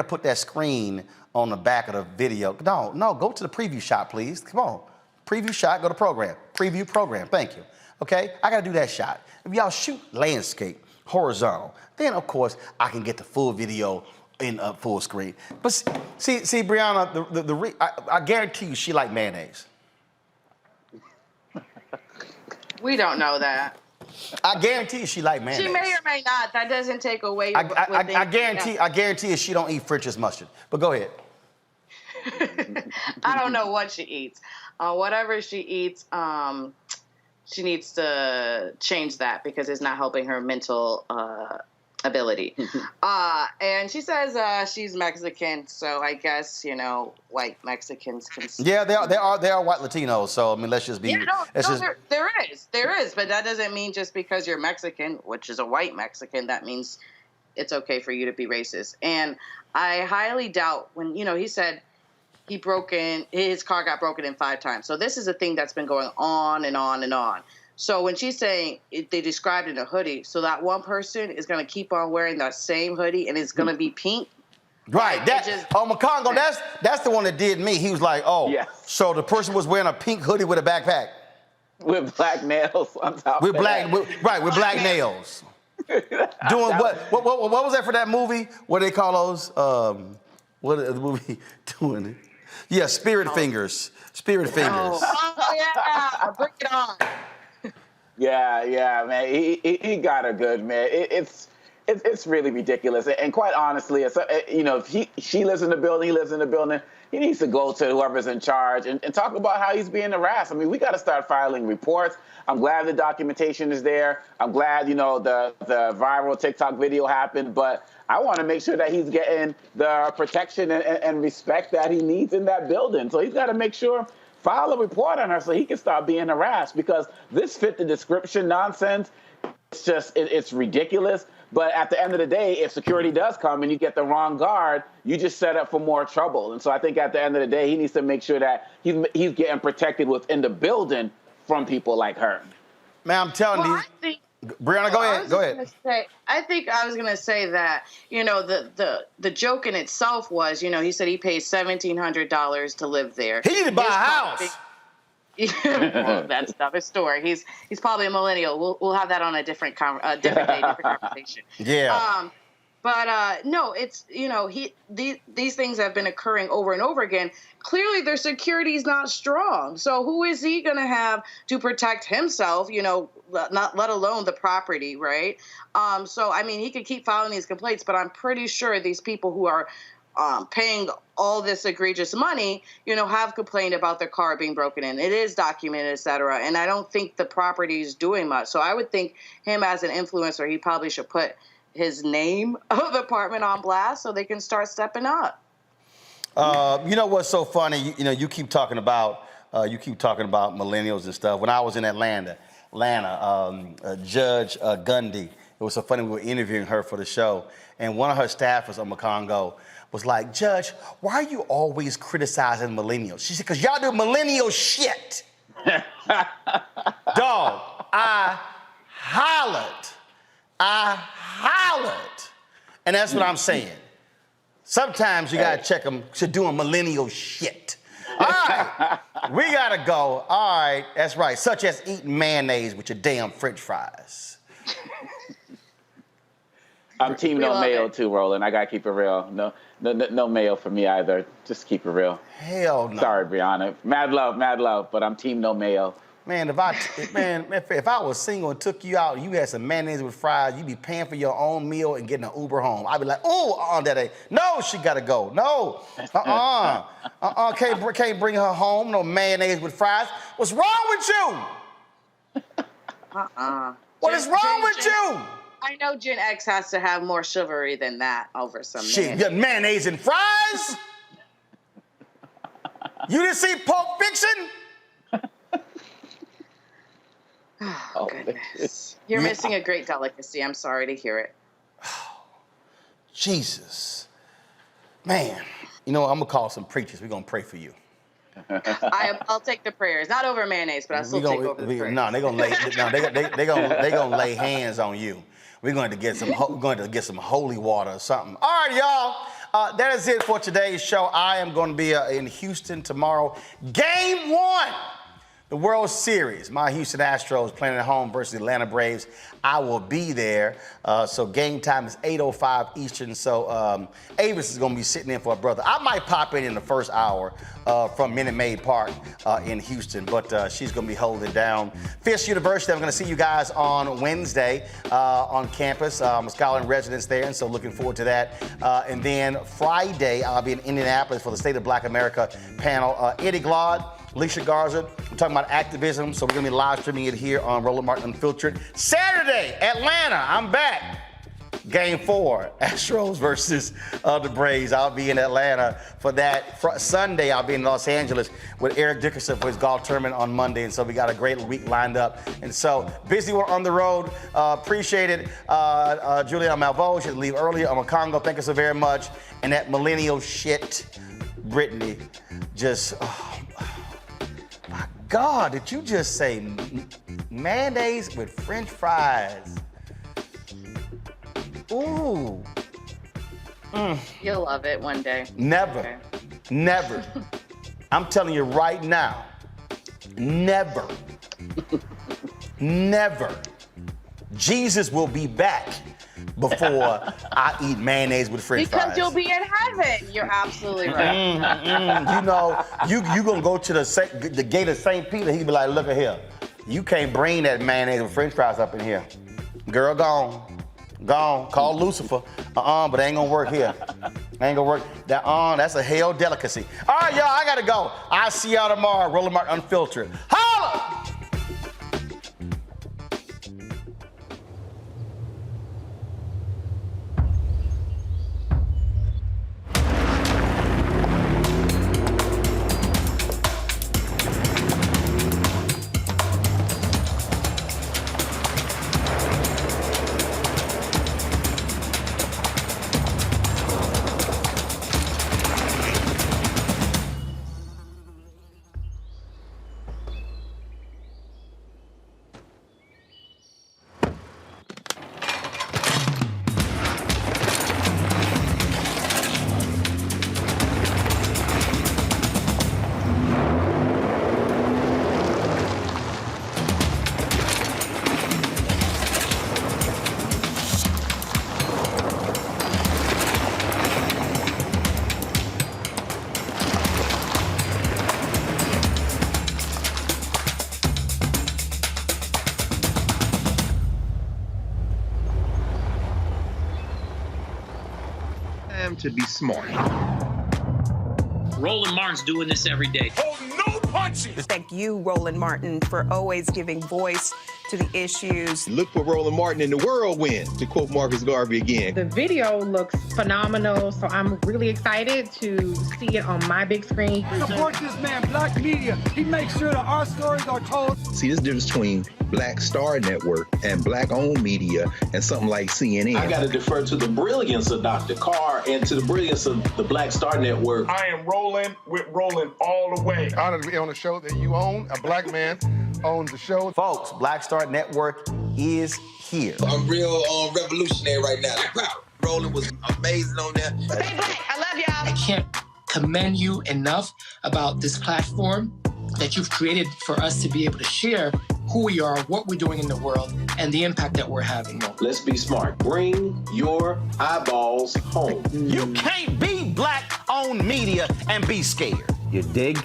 put that screen on the back of the video. No, go to the preview shot, please. Come on. Preview shot, go to program. Preview program, thank you. Okay, I gotta do that shot. If y'all shoot landscape, horizontal, then of course I can get the full video in full screen. But see, Brianna, I guarantee you she like mayonnaise. We don't know that. I guarantee you she like mayonnaise. She may or may not. That doesn't take away. I guarantee you she don't eat French's mustard. But go ahead. I don't know what she eats. Whatever she eats, she needs to change that because it's not helping her mental ability. And she says she's Mexican, so I guess, white Mexicans can. Yeah, they are white Latinos. So I mean, let's just be. Yeah, there is, but that doesn't mean just because you're Mexican, which is a white Mexican, that means it's okay for you to be racist. And I highly doubt when he said his car got broken in 5 times. So this is a thing that's been going on and on and on. So when she's saying they described it in a hoodie, so that one person is going to keep on wearing that same hoodie and it's going to be pink. Right. McConaughey, that's the one that did me. He was like, so the person was wearing a pink hoodie with a backpack. With black nails on top with black nails. Doing what was that for that movie? What do they call those? What is the movie doing? Yeah, Spirit Fingers. Spirit Fingers. Oh yeah, bring it on. Yeah, man. He got her good, man. It's It's really ridiculous. And quite honestly, if she lives in the building, he lives in the building, he needs to go to whoever's in charge and talk about how he's being harassed. I mean, we got to start filing reports. I'm glad the documentation is there. I'm glad, the viral TikTok video happened, but I want to make sure that he's getting the protection and respect that he needs in that building. So he's got to make sure, file a report on her so he can start being harassed, because this fit the description nonsense. It's ridiculous. But at the end of the day, if security does come and you get the wrong guard, you just set up for more trouble. And so I think at the end of the day, he needs to make sure that he's getting protected within the building from people like her. Man, I'm telling you. Brianna, go ahead. I think I was going to say that, the joke in itself was, he said he pays $1,700 to live there. He need to buy a house. Well, that's another story. He's probably a millennial. We'll have that on a different day, different conversation. Yeah. But no, it's these things have been occurring over and over again. Clearly, their security is not strong. So who is he going to have to protect himself? Not let alone the property, right? So I mean, he could keep filing these complaints, but I'm pretty sure these people who are paying all this egregious money, have complained about their car being broken in. It is documented, et cetera. And I don't think the property is doing much. So I would think him as an influencer, he probably should put his name of the apartment on blast so they can start stepping up. You know what's so funny? You keep talking about millennials and stuff. When I was in Atlanta, Judge Gundy, it was so funny. We were interviewing her for the show, and one of her staffers on Macongo was like, "Judge, why are you always criticizing millennials?" She said, "Because y'all do millennial shit." Dog, I hollered. And that's what I'm saying. Sometimes you gotta check them to doing millennial shit. All right, we gotta go. All right, that's right. Such as eating mayonnaise with your damn French fries. I'm team no mayo too, Roland. I gotta keep it real. No mayo for me either. Just keep it real. Hell no. Sorry, Brianna. Mad love, but I'm team no mayo. Man, if I was single and took you out and you had some mayonnaise with fries, you'd be paying for your own meal and getting an Uber home. I'd be like, that ain't. No, she gotta go. No, can't bring her home. No mayonnaise with fries. What's wrong with you? What is wrong with you? I know Gen X has to have more chivalry than that over some shit. Mayonnaise and fries? You didn't see Pulp Fiction? Oh, goodness. You're missing a great delicacy. I'm sorry to hear it. Jesus. Man, I'm going to call some preachers. We're going to pray for you. I'll take the prayers. Not over mayonnaise, but I'll still take over the prayers. No, they're going to lay hands on you. We're going to get some holy water or something. All right, y'all. That is it for today's show. I am going to be in Houston tomorrow. Game 1. The World Series, my Houston Astros playing at home versus the Atlanta Braves. I will be there. So game time is 8:05 Eastern. So Avis is going to be sitting in for a brother. I might pop in the first hour from Minute Maid Park in Houston, but she's going to be holding it down. Fisk University, I'm going to see you guys on Wednesday on campus. I'm a scholar in residence there, and so looking forward to that. And then Friday, I'll be in Indianapolis for the State of Black America panel. Eddie Glaude, Alicia Garza, we're talking about activism, so we're going to be live streaming it here on Roland Martin Unfiltered. Saturday, Atlanta, I'm back. Game 4, Astros versus the Braves. I'll be in Atlanta for that. Sunday, I'll be in Los Angeles with Eric Dickerson for his golf tournament on Monday, and so we got a great week lined up. And so, busy we're on the road. Appreciate it. Juliana Malvo, she had to leave earlier. I'm a Congo, thank you so very much. And that millennial shit, Brittany, just... My God, did you just say mayonnaise with French fries? Ooh. You'll love it one day. Never. Okay. Never. I'm telling you right now, never. Never. Jesus will be back before I eat mayonnaise with French fries. Because you'll be in heaven. You're absolutely right. You gonna go to the gate of St. Peter. He'd be like, look at here. You can't bring that mayonnaise with French fries up in here. Girl, gone. Gone. Call Lucifer. But it ain't gonna work here. Ain't gonna work. That's a hell delicacy. All right, y'all, I gotta go. I'll see y'all tomorrow. Roland Martin Unfiltered. Holla! To be smart. Roland Martin's doing this every day. Oh, no punches! Thank you, Roland Martin, for always giving voice to the issues. Look for Roland Martin in the whirlwind, to quote Marcus Garvey again. The video looks phenomenal, so I'm really excited to see it on my big screen. Support this man, Black Media. He makes sure that our stories are told. See, this difference between Black Star Network and Black-owned media and something like CNN. I got to defer to the brilliance of Dr. Carr and to the brilliance of the Black Star Network. I am rolling with Roland all the way. Honored to be on a show that you own. A black man owns the show. Folks, Black Star Network is here. I'm real revolutionary right now. Roland was amazing on there. Stay black. I love y'all. I can't commend you enough about this platform that you've created for us to be able to share who we are, what we're doing in the world, and the impact that we're having. Let's be smart. Bring your eyeballs home. You can't be Black-owned media and be scared. You dig?